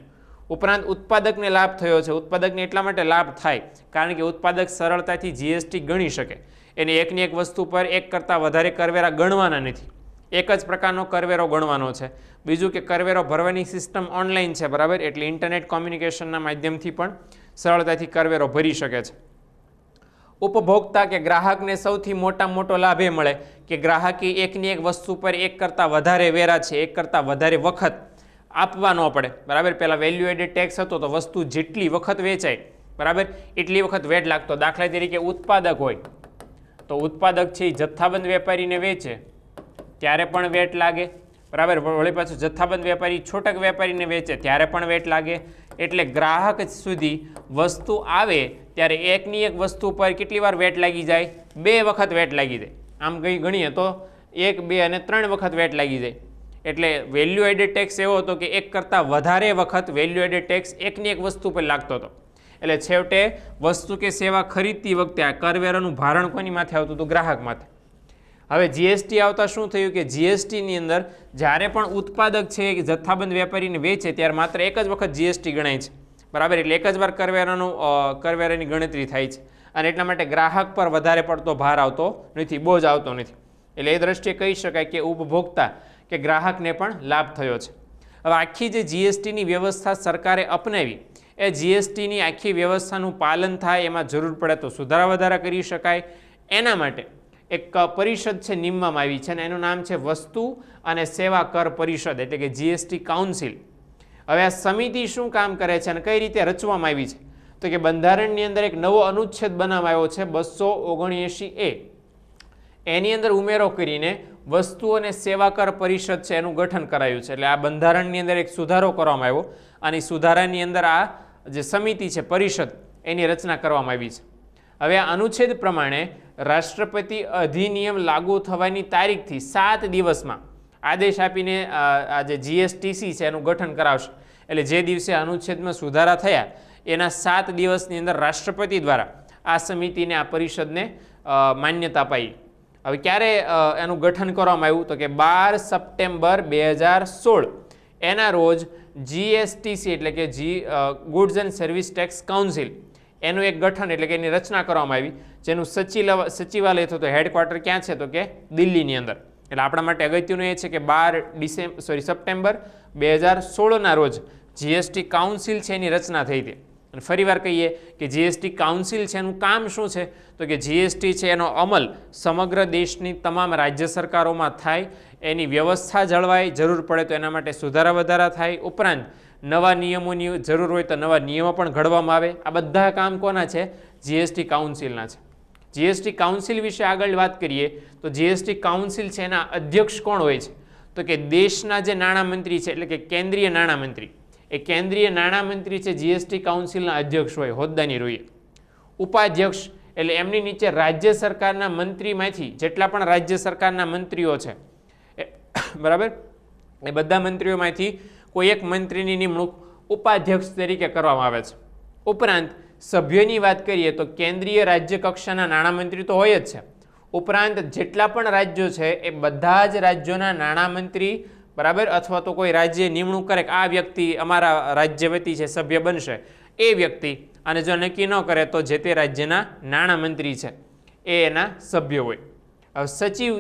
ઉપરાંત ઉત્પાદકને લાભ થયો છે. ઉત્પાદકને એટલા માટે લાભ થાય કારણ કે ઉત્પાદક સરળતાથી જીએસટી ગણી શકે. એને એકની એક વસ્તુ પર એક કરતાં વધારે કરવેરા ગણવાના નથી, એક જ પ્રકારનો કરવેરો ગણવાનો છે. બીજું કે કરવેરો ભરવાની સિસ્ટમ ઓનલાઈન છે, બરાબર, એટલે ઇન્ટરનેટ કોમ્યુનિકેશનના માધ્યમથી પણ સરળતાથી કરવેરો ભરી શકે છે. ઉપભોક્તા કે ગ્રાહકને સૌથી મોટો લાભ એ મળે કે ગ્રાહકે એકની એક વસ્તુ પર એક કરતાં વધારે વેરા છે, એક કરતાં વધારે વખત આપવા ન પડે. બરાબર, પહેલાં વેલ્યુ એડેડ ટેક્સ હતો તો વસ્તુ જેટલી વખત વેચાય, બરાબર, એટલી વખત વેટ લાગતો. દાખલા તરીકે ઉત્પાદક હોય તો ઉત્પાદક છે એ જથ્થાબંધ વેપારીને વેચે ત્યારે પણ વેટ લાગે, બરાબર. વળી પાછું જથ્થાબંધ વેપારી છૂટક વેપારીને વેચે ત્યારે પણ વેટ લાગે. એટલે ગ્રાહક સુધી વસ્તુ આવે ત્યારે એકની એક વસ્તુ પર કેટલી વાર વેટ લાગી જાય? 2 વખત વેટ લાગી જાય. આમ ગણીએ તો 1, 2 અને 3 વખત વેટ લાગી જાય. એટલે વેલ્યુ એડેડ ટેક્સ એવો હતો કે એક કરતાં વધારે વખત વેલ્યુ એડેડ ટેક્સ એકની એક વસ્તુ પર લાગતો હતો. એટલે છેવટે વસ્તુ કે સેવા ખરીદતી વખતે આ કરવેરાનું ભારણ કોની માથે આવતું હતું? ગ્રાહક માથે. હવે જીએસટી આવતા શું થયું કે જીએસટીની અંદર જ્યારે પણ ઉત્પાદક છે કે જથ્થાબંધ વેપારીને વેચે ત્યારે માત્ર એક જ વખત જીએસટી ગણાય છે, બરાબર. એટલે એક જ વાર કરવેરાની ગણતરી થાય છે અને એટલા માટે ગ્રાહક પર વધારે પડતો ભાર આવતો નથી, બોજ આવતો નથી. એટલે એ દ્રષ્ટિએ કહી શકાય કે ઉપભોક્તા કે ગ્રાહકને પણ લાભ થયો છે. હવે આખી જે જીએસટીની વ્યવસ્થા સરકારે અપનાવી એ જીએસટીની આખી વ્યવસ્થાનું પાલન થાય, એમાં જરૂર પડે તો સુધારા વધારા કરી શકાય. એના માટે એક પરિષદ છે નિમવામાં આવી છે અને એનું નામ છે વસ્તુ અને સેવા કર પરિષદ, એટલે કે જીએસટી કાઉન્સિલ. હવે આ સમિતિ શું કામ કરે છે અને કઈ રીતે રચવામાં આવી છે? તો કે બંધારણની અંદર એક નવો અનુચ્છેદ બનાવવામાં આવ્યો છે 279A. એની અંદર ઉમેરો કરીને વસ્તુ અને સેવા કર પરિષદ છે એનું ગઠન કરાયું છે. એટલે આ બંધારણની અંદર એક સુધારો કરવામાં આવ્યો અને સુધારાની અંદર આ જે સમિતિ છે પરિષદ એની રચના કરવામાં આવી છે. હવે આ અનુચ્છેદ પ્રમાણે રાષ્ટ્રપતિ અધિનિયમ લાગુ થવાની તારીખથી 7 દિવસમાં આદેશ આપીને આ જે જીએસટીસી છે એનું ગઠન કરાવશે. એટલે જે દિવસે અનુચ્છેદમાં સુધારા થયા એના 7 દિવસની અંદર રાષ્ટ્રપતિ દ્વારા આ સમિતિને, આ પરિષદને માન્યતા અપાઈ. હવે ક્યારે એનું ગઠન કરવામાં આવ્યું? તો કે 12 સપ્ટેમ્બર 2016 એના રોજ જીએસટીસી એટલે કે goods and service tax council એનું એક ગઠન એટલે કે એની રચના કરવામાં આવી, જેનું સચિવાલય થતો હેડક્વાર્ટર ક્યાં છે? તો કે દિલ્હીની અંદર. એટલે આપણા માટે અગત્યનું એ છે કે 12 સપ્ટેમ્બર 2016ના રોજ જીએસટી કાઉન્સિલ છે એની રચના થઈ હતી. અને ફરીવાર કહીએ કે જીએસટી કાઉન્સિલ છે એનું કામ શું છે? તો કે જીએસટી છે એનો અમલ સમગ્ર દેશની તમામ રાજ્ય સરકારોમાં થાય, એની વ્યવસ્થા જળવાય, જરૂર પડે તો એના માટે સુધારા વધારા થાય, ઉપરાંત નવા નિયમોની જરૂર હોય તો નવા નિયમો પણ ઘડવામાં આવે. આ બધા કામ કોના છે? જીએસટી કાઉન્સિલના છે. જીએસટી કાઉન્સિલ વિશે આગળ વાત કરીએ તો જીએસટી કાઉન્સિલ છે એના અધ્યક્ષ કોણ હોય છે? તો કે દેશના જે નાણામંત્રી છે એટલે કે કેન્દ્રીય નાણામંત્રી, એ કેન્દ્રીય નાણામંત્રી છે જીએસટી કાઉન્સિલના અધ્યક્ષ હોય, હોદ્દાની રોએ. ઉપાધ્યક્ષ એટલે એમની નીચે રાજ્ય સરકારના મંત્રીમાંથી જેટલા પણ રાજ્ય સરકારના મંત્રીઓ છે બરાબર, એ બધા મંત્રીઓમાંથી કોઈ એક મંત્રીની નિમણૂક ઉપાધ્યક્ષ તરીકે કરવામાં આવે છે. ઉપરાંત સભ્યોની વાત કરીએ તો કેન્દ્રીય રાજ્ય કક્ષાના નાણામંત્રી તો હોય જ છે, ઉપરાંત જેટલા પણ રાજ્યો છે એ બધા જ રાજ્યોના નાણામંત્રી બરાબર, અથવા તો કોઈ રાજ્ય નિમણૂક કરે કે આ વ્યક્તિ અમારા રાજ્ય વતી છે સભ્ય બનશે, એ વ્યક્તિ, અને જો નક્કી ન કરે તો જે તે રાજ્યના નાણામંત્રી છે એ એના સભ્ય હોય. હવે સચિવ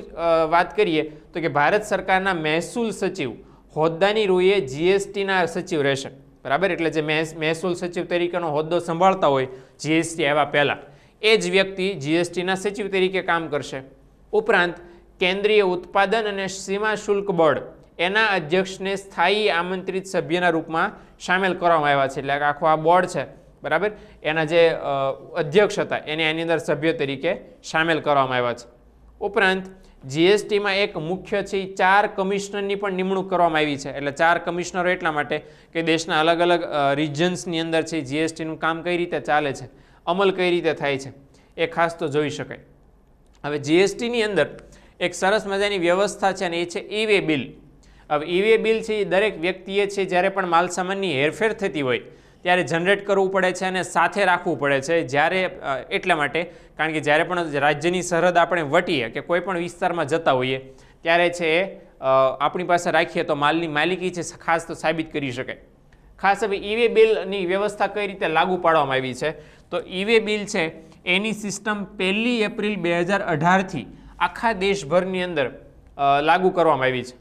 વાત કરીએ તો કે ભારત સરકારના મહેસૂલ સચિવ હોદ્દાની રૂએ જીએસટીના સચિવ રહેશે બરાબર. એટલે જે મહેસૂલ સચિવ તરીકેનો હોદ્દો સંભાળતા હોય જીએસટી આવ્યા પહેલાં, એ જ વ્યક્તિ જીએસટીના સચિવ તરીકે કામ કરશે. ઉપરાંત કેન્દ્રીય ઉત્પાદન અને સીમા શુલ્ક બોર્ડ એના અધ્યક્ષને સ્થાયી આમંત્રિત સભ્યના રૂપમાં સામેલ કરવામાં આવ્યા છે. એટલે આખો આ બોર્ડ છે બરાબર, એના જે અધ્યક્ષ હતા એને એની અંદર સભ્ય તરીકે સામેલ કરવામાં આવ્યા છે. ઉપરાંત જીએસટીમાં એક મુખ્ય છે 4 કમિશનરની પણ નિમણૂક કરવામાં આવી છે. એટલે 4 કમિશનરો એટલા માટે કે દેશના અલગ અલગ રિજન્સની અંદર છે જીએસટીનું કામ કઈ રીતે ચાલે છે, અમલ કઈ રીતે થાય છે, એ ખાસ તો જોઈ શકાય. હવે જીએસટીની અંદર એક સરસ મજાની વ્યવસ્થા છે અને એ છે ઈ વે બિલ. હવે ઈ વે બિલ છે એ દરેક વ્યક્તિએ છે જ્યારે પણ માલસામાનની હેરફેર થતી હોય ત્યારે જનરેટ કરવું પડે છે અને સાથે રાખવું પડે છે. જ્યારે એટલા માટે કારણ કે જ્યારે પણ રાજ્યની સરહદ આપણે વટીએ કે કોઈ પણ વિસ્તારમાં જતા હોઈએ ત્યારે છે એ આપણી પાસે રાખીએ તો માલની માલિકી છે ખાસ તો સાબિત કરી શકાય. ખાસ હવે ઈ વે બિલની વ્યવસ્થા કઈ રીતે લાગુ પાડવામાં આવી છે? તો ઈ વે બિલ છે એની સિસ્ટમ 1 એપ્રિલ 2018થી આખા દેશભરની અંદર લાગુ કરવામાં આવી છે.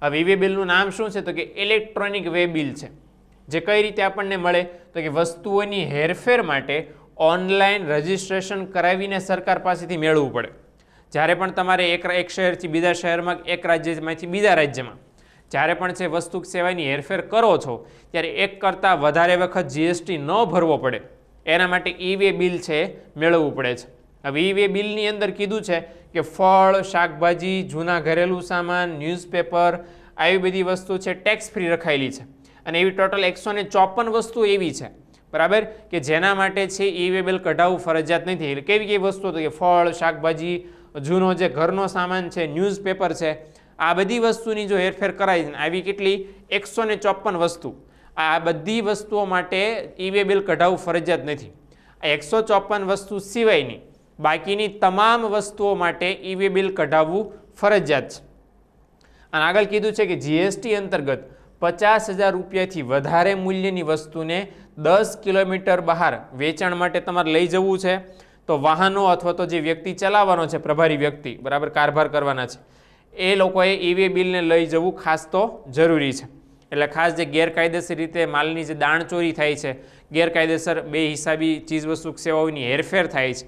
હવે ઈ વે બિલનું નામ શું છે? તો કે ઇલેક્ટ્રોનિક વે બિલ છે. જે કઈ રીતે આપણને મળે? તો કે વસ્તુઓની હેરફેર માટે ઓનલાઈન રજિસ્ટ્રેશન કરાવીને સરકાર પાસેથી મેળવવું પડે. જ્યારે પણ તમારે એક શહેરથી બીજા શહેરમાં, એક રાજ્યમાંથી બીજા રાજ્યમાં જ્યારે પણ છે વસ્તુ સેવાની હેરફેર કરો છો ત્યારે એક કરતાં વધારે વખત જીએસટી ન ભરવો પડે એના માટે ઈ વે બિલ છે મેળવવું પડે છે. હવે ઈ વે બિલની અંદર કીધું છે કે ફળ, શાકભાજી, જૂના ઘરેલું સામાન, ન્યૂઝપેપર આવી બધી વસ્તુ છે ટેક્સ ફ્રી રખાયેલી છે. અને એવી ટોટલ 154 વસ્તુ એવી છે બરાબર કે જેના માટે છે ઈ વે બિલ કઢાવવું ફરજિયાત નથી. એટલે કેવી કેવી વસ્તુઓ? તો કે ફળ, શાકભાજી, જૂનો જે ઘરનો સામાન છે, ન્યૂઝપેપર છે, આ બધી વસ્તુની જો હેરફેર કરાય આવી કેટલી 154 વસ્તુ, આ બધી વસ્તુઓ માટે ઈ વે બિલ કઢાવવું ફરજિયાત નથી. આ 154 વસ્તુ સિવાયની બાકીની તમામ વસ્તુઓ માટે ઈ વે બિલ કઢાવવું ફરજિયાત છે. અને આગળ કીધું છે કે જીએસટી અંતર્ગત 50,000 રૂપિયાથી વધારે મૂલ્યની વસ્તુને 10 કિલોમીટર બહાર વેચાણ માટે તમારે લઈ જવું છે તો વાહનો અથવા તો જે વ્યક્તિ ચલાવવાનો છે, પ્રભારી વ્યક્તિ બરાબર, કારભાર કરવાના છે, એ લોકોએ ઈ વે બિલને લઈ જવું ખાસ તો જરૂરી છે. એટલે ખાસ જે ગેરકાયદેસર રીતે માલની જે દાણચોરી થાય છે, ગેરકાયદેસર બેહિસાબી ચીજવસ્તુ સેવાઓની હેરફેર થાય છે,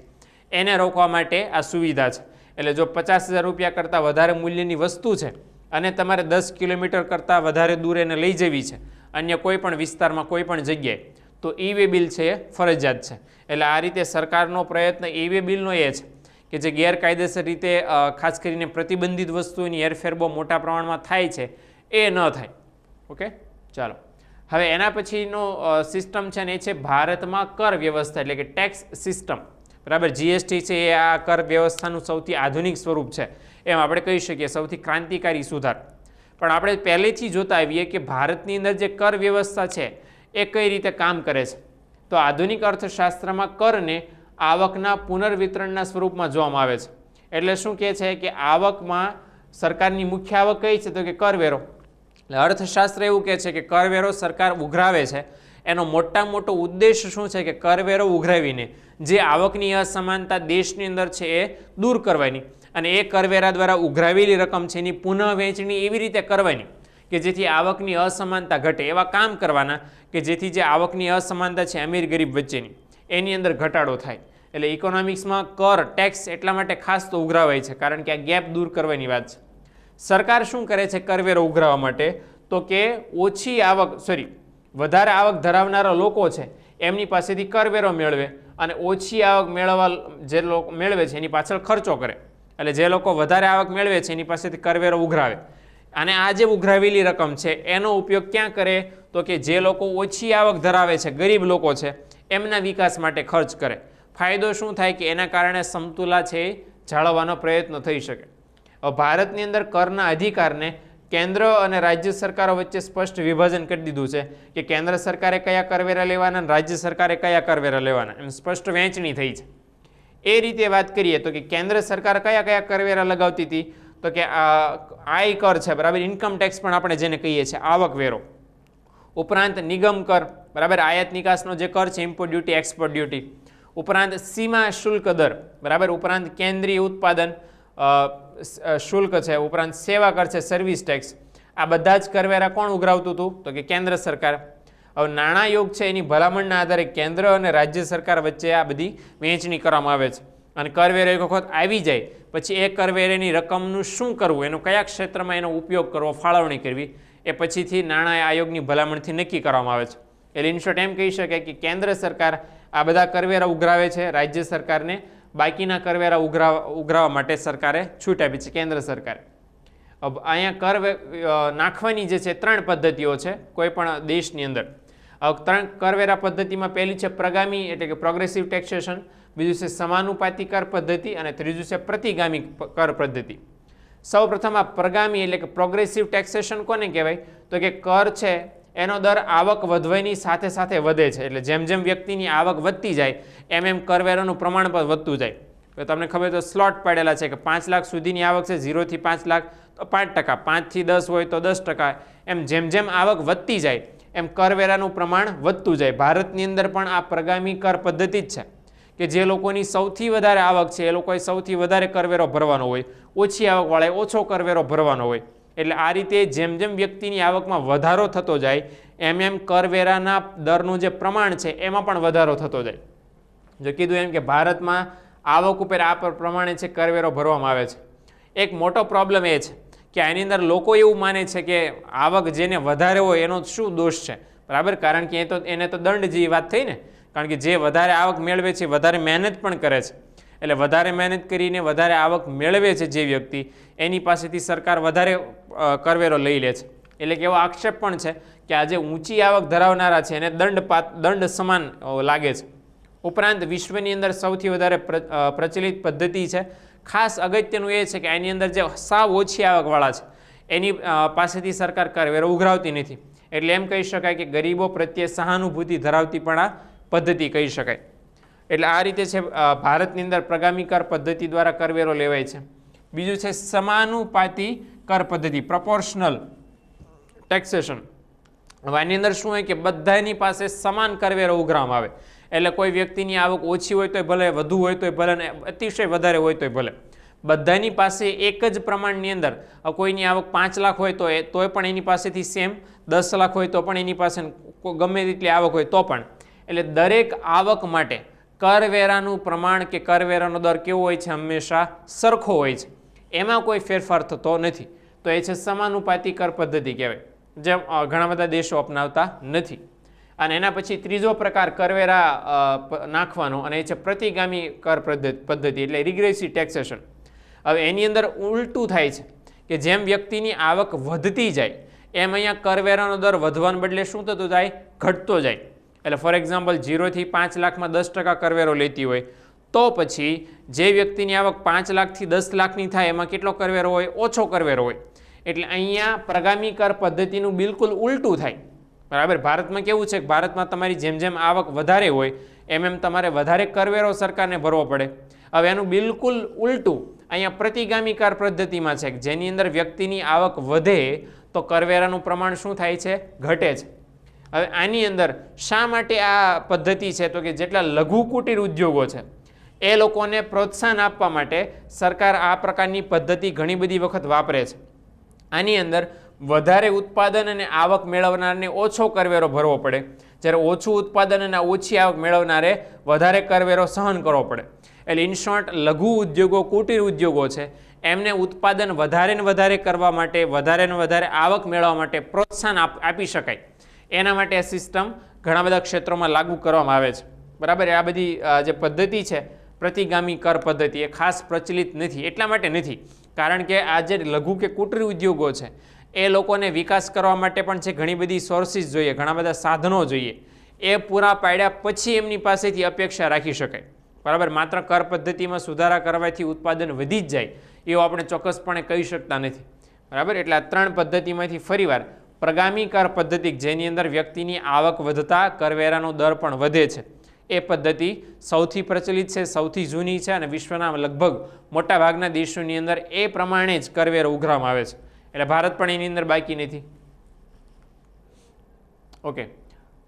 એને રોકવા માટે આ સુવિધા છે. એટલે જો 50,000 રૂપિયા કરતાં વધારે મૂલ્યની વસ્તુ છે અને તમારે 10 કિલોમીટર કરતાં વધારે દૂર એને લઈ જવી છે અન્ય કોઈ પણ વિસ્તારમાં, કોઈ પણ જગ્યાએ, તો ઈ વે બિલ છે એ ફરજિયાત છે. એટલે આ રીતે સરકારનો પ્રયત્ન ઈ વે બિલનો એ છે કે જે ગેરકાયદેસર રીતે ખાસ કરીને પ્રતિબંધિત વસ્તુઓની હેરફેર બહુ મોટા પ્રમાણમાં થાય છે એ ન થાય. ઓકે, ચાલો હવે એના પછીનો સિસ્ટમ છે ને એ છે ભારતમાં કર વ્યવસ્થા એટલે કે ટેક્સ સિસ્ટમ બરાબર. જીએસટી છે એ આ કર વ્યવસ્થાનું સૌથી આધુનિક સ્વરૂપ છે એમ આપણે કહી શકીએ, સૌથી ક્રાંતિકારી સુધાર. પણ આપણે પહેલેથી જોતા આવીએ કે ભારતની અંદર જે કર વ્યવસ્થા છે એ કઈ રીતે કામ કરે છે. તો આધુનિક અર્થશાસ્ત્રમાં કરને આવકના પુનર્વિતરણના સ્વરૂપમાં જોવામાં આવે છે. એટલે શું કહે છે કે આવકમાં સરકારની મુખ્ય આવક કઈ છે તો કે કરવેરો. એટલે અર્થશાસ્ત્ર એવું કહે છે કે કરવેરો સરકાર ઉઘરાવે છે, એનો મોટામાં મોટો ઉદ્દેશ શું છે કે કરવેરો ઉઘરાવીને જે આવકની અસમાનતા દેશની અંદર છે એ દૂર કરવાની, અને એ કરવેરા દ્વારા ઉઘરાવેલી રકમ છે એની પુનઃ વહેંચણી એવી રીતે કરવાની કે જેથી આવકની અસમાનતા ઘટે. એવા કામ કરવાના કે જેથી જે આવકની અસમાનતા છે અમીર ગરીબ વચ્ચેની એની અંદર ઘટાડો થાય. એટલે ઇકોનોમિક્સમાં કર ટેક્સ એટલા માટે ખાસ તો ઉઘરાવાય છે કારણ કે આ ગેપ દૂર કરવાની વાત છે. સરકાર શું કરે છે કરવેરો ઉઘરાવવા માટે તો કે વધારે આવક ધરાવનારા લોકો છે એમની પાસેથી કરવેરો મેળવે, અને ઓછી આવક જે લોકો મેળવે છે એની પાછળ ખર્ચો કરે. એટલે જે લોકો વધારે આવક મેળવે છે એની પાસેથી કરવેરો ઉઘરાવે, અને આ જે ઉઘરાવેલી રકમ છે એનો ઉપયોગ ક્યાં કરે તો કે જે લોકો ઓછી આવક ધરાવે છે, ગરીબ લોકો છે, એમના વિકાસ માટે ખર્ચ કરે. ફાયદો શું થાય કે એના કારણે સમતુલા છે એ જાળવવાનો પ્રયત્ન થઈ શકે. ભારતની અંદર કરના અધિકારને કેન્દ્ર અને રાજ્ય સરકારો વચ્ચે સ્પષ્ટ વિભાજન કરી દીધું છે કે કેન્દ્ર સરકારે કયા કરવેરા લેવાના અને રાજ્ય સરકારે કયા કરવેરા લેવાના, એમ સ્પષ્ટ વહેંચણી થઈ છે. એ રીતે વાત કરીએ તો કે કેન્દ્ર સરકાર કયા કયા કરવેરા લગાવતી હતી તો કે આય કર છે, બરાબર, ઇન્કમ ટેક્સ પણ આપણે જેને કહીએ છીએ, આવક વેરો, ઉપરાંત નિગમ કર, બરાબર, આયાત નિકાસનો જે કર છે, ઇમ્પોર્ટ ડ્યુટી, એક્સપોર્ટ ડ્યુટી, ઉપરાંત સીમા શુલ્ક દર, બરાબર, ઉપરાંત કેન્દ્રીય ઉત્પાદન શુલ્ક છે, ઉપરાંત સેવા કર છે, સર્વિસ ટેક્સ. આ બધા જ કરવેરા કોણ ઉઘરાવતું હતું તો કે કેન્દ્ર સરકાર. હવે નાણાં યોગ છે એની ભલામણના આધારે કેન્દ્ર અને રાજ્ય સરકાર વચ્ચે આ બધી વહેંચણી કરવામાં આવે છે, અને કરવેરો એક વખત આવી જાય પછી એ કરવેરાની રકમનું શું કરવું, એનો કયા ક્ષેત્રમાં એનો ઉપયોગ કરવો, ફાળવણી કરવી, એ પછીથી નાણાં આયોગની ભલામણથી નક્કી કરવામાં આવે છે. એટલે ઇન શોર્ટ એમ કહી શકાય કે કેન્દ્ર સરકાર આ બધા કરવેરા ઉઘરાવે છે, રાજ્ય સરકારને બાકીના કરવેરા ઉઘરાવવા માટે સરકારે છૂટ આપી છે, કેન્દ્ર સરકારે. અહીંયા કર નાખવાની જે છે 3 પદ્ધતિઓ છે કોઈ પણ દેશની અંદર. 3 કરવેરા પદ્ધતિમાં પહેલી છે પ્રગામી એટલે કે પ્રોગ્રેસિવ ટેક્સેશન, બીજું છે સમાનુપાતી કર પદ્ધતિ, અને ત્રીજું છે પ્રતિગામી કર પદ્ધતિ. સૌ પ્રથમ આ પ્રગામી એટલે કે પ્રોગ્રેસિવ ટેક્સેશન કોને કહેવાય તો કે કર છે એનો દર આવક વધવાની સાથે સાથે વધે છે. એટલે જેમ જેમ વ્યક્તિની આવક વધતી જાય એમ એમ કરવેરાનું પ્રમાણ પણ વધતું જાય. તો તમને ખબર તો સ્લોટ પાડેલા છે કે 5 લાખ સુધીની આવક છે 0 થી 5 લાખ તો 5%, 5 થી 10 હોય તો 10%, એમ જેમ જેમ આવક વધતી જાય એમ કરવેરાનું પ્રમાણ વધતું જાય. ભારતની અંદર પણ આ પ્રગામી કર પદ્ધતિ જ છે કે જે લોકોની સૌથી વધારે આવક છે એ લોકોએ સૌથી વધારે કરવેરો ભરવાનો હોય, ઓછી આવકવાળાએ ઓછો કરવેરો ભરવાનો હોય. એટલે આ રીતે જેમ જેમ વ્યક્તિની આવકમાં વધારો થતો જાય એમ એમ કરવેરાના દરનું જે પ્રમાણ છે એમાં પણ વધારો થતો જાય. જો કીધું એમ કે ભારતમાં આવક ઉપર આ પ્રમાણે છે કરવેરો ભરવામાં આવે છે. એક મોટો પ્રોબ્લેમ એ છે કે આની અંદર લોકો એવું માને છે કે આવક જેને વધારે હોય એનો શું દોષ છે, બરાબર, કારણ કે એને તો દંડ જેવી વાત થઈ ને, કારણ કે જે વધારે આવક મેળવે છે વધારે મહેનત પણ કરે છે. એટલે વધારે મહેનત કરીને વધારે આવક મેળવે છે જે વ્યક્તિ એની પાસેથી સરકાર વધારે કરવેરો લઈ લે છે. એટલે કે એવો આક્ષેપ પણ છે કે આ જે ઊંચી આવક ધરાવનારા છે એને દંડ સમાન લાગે છે. ઉપરાંત વિશ્વની અંદર સૌથી વધારે પ્રચલિત પદ્ધતિ છે, ખાસ અગત્યનું એ છે કે એની અંદર જે સાવ ઓછી આવકવાળા છે એની પાસેથી સરકાર કરવેરો ઉઘરાવતી નથી. એટલે એમ કહી શકાય કે ગરીબો પ્રત્યે સહાનુભૂતિ ધરાવતી પણ આ પદ્ધતિ કહી શકાય. એટલે આ રીતે છે ભારતની અંદર પ્રગામી કર પદ્ધતિ દ્વારા કરવેરો લેવાય છે. બીજું છે સમાનુપાતી કર પદ્ધતિ, પ્રોપોર્શનલ ટેક્સેશન. હવે આની અંદર શું હોય કે બધાની પાસે સમાન કરવેરો ઉઘરાવવામાં આવે. એટલે કોઈ વ્યક્તિની આવક ઓછી હોય તોય ભલે, વધુ હોય તોય ભલે, અને અતિશય વધારે હોય તોય ભલે, બધાની પાસે એક જ પ્રમાણની અંદર કોઈની આવક 5 લાખ હોય તોય પણ એની પાસેથી સેમ, 10 લાખ હોય તો પણ એની પાસે ગમે તેટલી આવક હોય તો પણ. એટલે દરેક આવક માટે કરવેરાનું પ્રમાણ કે કરવેરાનો દર કેવો હોય છે, હંમેશા સરખો હોય છે, એમાં કોઈ ફેરફાર થતો નથી. તો એ છે સમાનુપાતી કર પદ્ધતિ કહેવાય, જે ઘણા બધા દેશો અપનાવતા નથી. અને એના પછી ત્રીજો પ્રકાર કરવેરા નાખવાનો, અને એ છે પ્રતિગામી કર પદ્ધતિ એટલે રિગ્રેસિવ ટેક્સેશન. હવે એની અંદર ઉલટું થાય છે કે જેમ વ્યક્તિની આવક વધતી જાય એમ અહીંયા કરવેરાનો દર વધવાને બદલે શું થતું જાય, ઘટતો જાય. એટલે ફોર એક્ઝામ્પલ 0 થી 5 લાખમાં 10% કરવેરો લેતી હોય તો પછી જે વ્યક્તિની આવક 5 લાખથી 10 લાખની થાય એમાં કેટલો કરવેરો હોય? ઓછો કરવેરો હોય. એટલે અહીંયા પ્રગામી કર પદ્ધતિનું બિલકુલ ઉલટું થાય. બરાબર, ભારતમાં કેવું છે કે ભારતમાં તમારી જેમ જેમ આવક વધારે હોય એમ તમારે વધારે કરવેરો સરકારને ભરવો પડે. હવે એનું બિલકુલ ઉલટું અહીંયા પ્રતિગામી કર પદ્ધતિમાં છે, જેની અંદર વ્યક્તિની આવક વધે તો કરવેરાનું પ્રમાણ શું થાય છે? ઘટે છે. હવે આની અંદર શા માટે આ પદ્ધતિ છે? તો કે જેટલા લઘુ કુટીર ઉદ્યોગો છે એ લોકોને પ્રોત્સાહન આપવા માટે સરકાર આ પ્રકારની પદ્ધતિ ઘણી બધી વખત વાપરે છે. આની અંદર વધારે ઉત્પાદન અને આવક મેળવનારને ઓછો કરવેરો ભરવો પડે, જ્યારે ઓછું ઉત્પાદન અને ઓછી આવક મેળવનારે વધારે કરવેરો સહન કરવો પડે. એટલે ઇન શોર્ટ, લઘુ ઉદ્યોગો, કુટીર ઉદ્યોગો છે એમને ઉત્પાદન વધારે ને વધારે કરવા માટે, વધારે ને વધારે આવક મેળવવા માટે પ્રોત્સાહન આપી શકાય. એના માટે આ સિસ્ટમ ઘણા બધા ક્ષેત્રોમાં લાગુ કરવામાં આવે છે. બરાબર, આ બધી જે પદ્ધતિ છે પ્રતિગામી કર પદ્ધતિ એ ખાસ પ્રચલિત નથી. એટલા માટે નથી કારણ કે આ જે લઘુ કે કુટીર ઉદ્યોગો છે એ લોકોને વિકાસ કરવા માટે પણ છે ઘણી બધી સોર્સિસ જોઈએ, ઘણા બધા સાધનો જોઈએ. એ પૂરા પાડ્યા પછી એમની પાસેથી અપેક્ષા રાખી શકાય. બરાબર, માત્ર કર પદ્ધતિમાં સુધારા કરવાથી ઉત્પાદન વધી જ જાય એવું આપણે ચોક્કસપણે કહી શકતા નથી. બરાબર, એટલે આ 3 પદ્ધતિમાંથી ફરીવાર પ્રગામી કર પદ્ધતિ, જેની અંદર વ્યક્તિની આવક વધતા કરવેરાનો દર પણ વધે છે, એ પદ્ધતિ સૌથી પ્રચલિત છે, સૌથી જૂની છે અને વિશ્વના લગભગ મોટાભાગના દેશોની અંદર એ પ્રમાણે જ કરવેરો ઉઘરાવવામાં આવે છે. એટલે ભારત પણ એની અંદર બાકી નથી. ઓકે,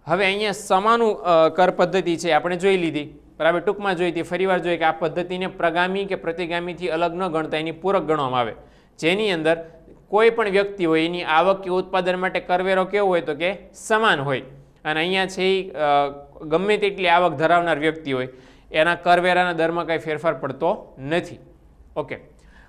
હવે અહીંયા સમાનું કર પદ્ધતિ છે આપણે જોઈ લીધી. બરાબર, ટૂંકમાં જોઈ હતી, ફરીવાર જોઈએ કે આ પદ્ધતિને પ્રગામી કે પ્રતિગામીથી અલગ ન ગણતા એની પૂરક ગણવામાં આવે, જેની અંદર કોઈ પણ વ્યક્તિ હોય એની આવક કે ઉત્પાદન માટે કરવેરો કેવો હોય તો કે સમાન હોય. અને અહીંયા છે ગમે તેટલી આવક ધરાવનાર વ્યક્તિ હોય એના કરવેરાના દરમાં કંઈ ફેરફાર પડતો નથી. ઓકે,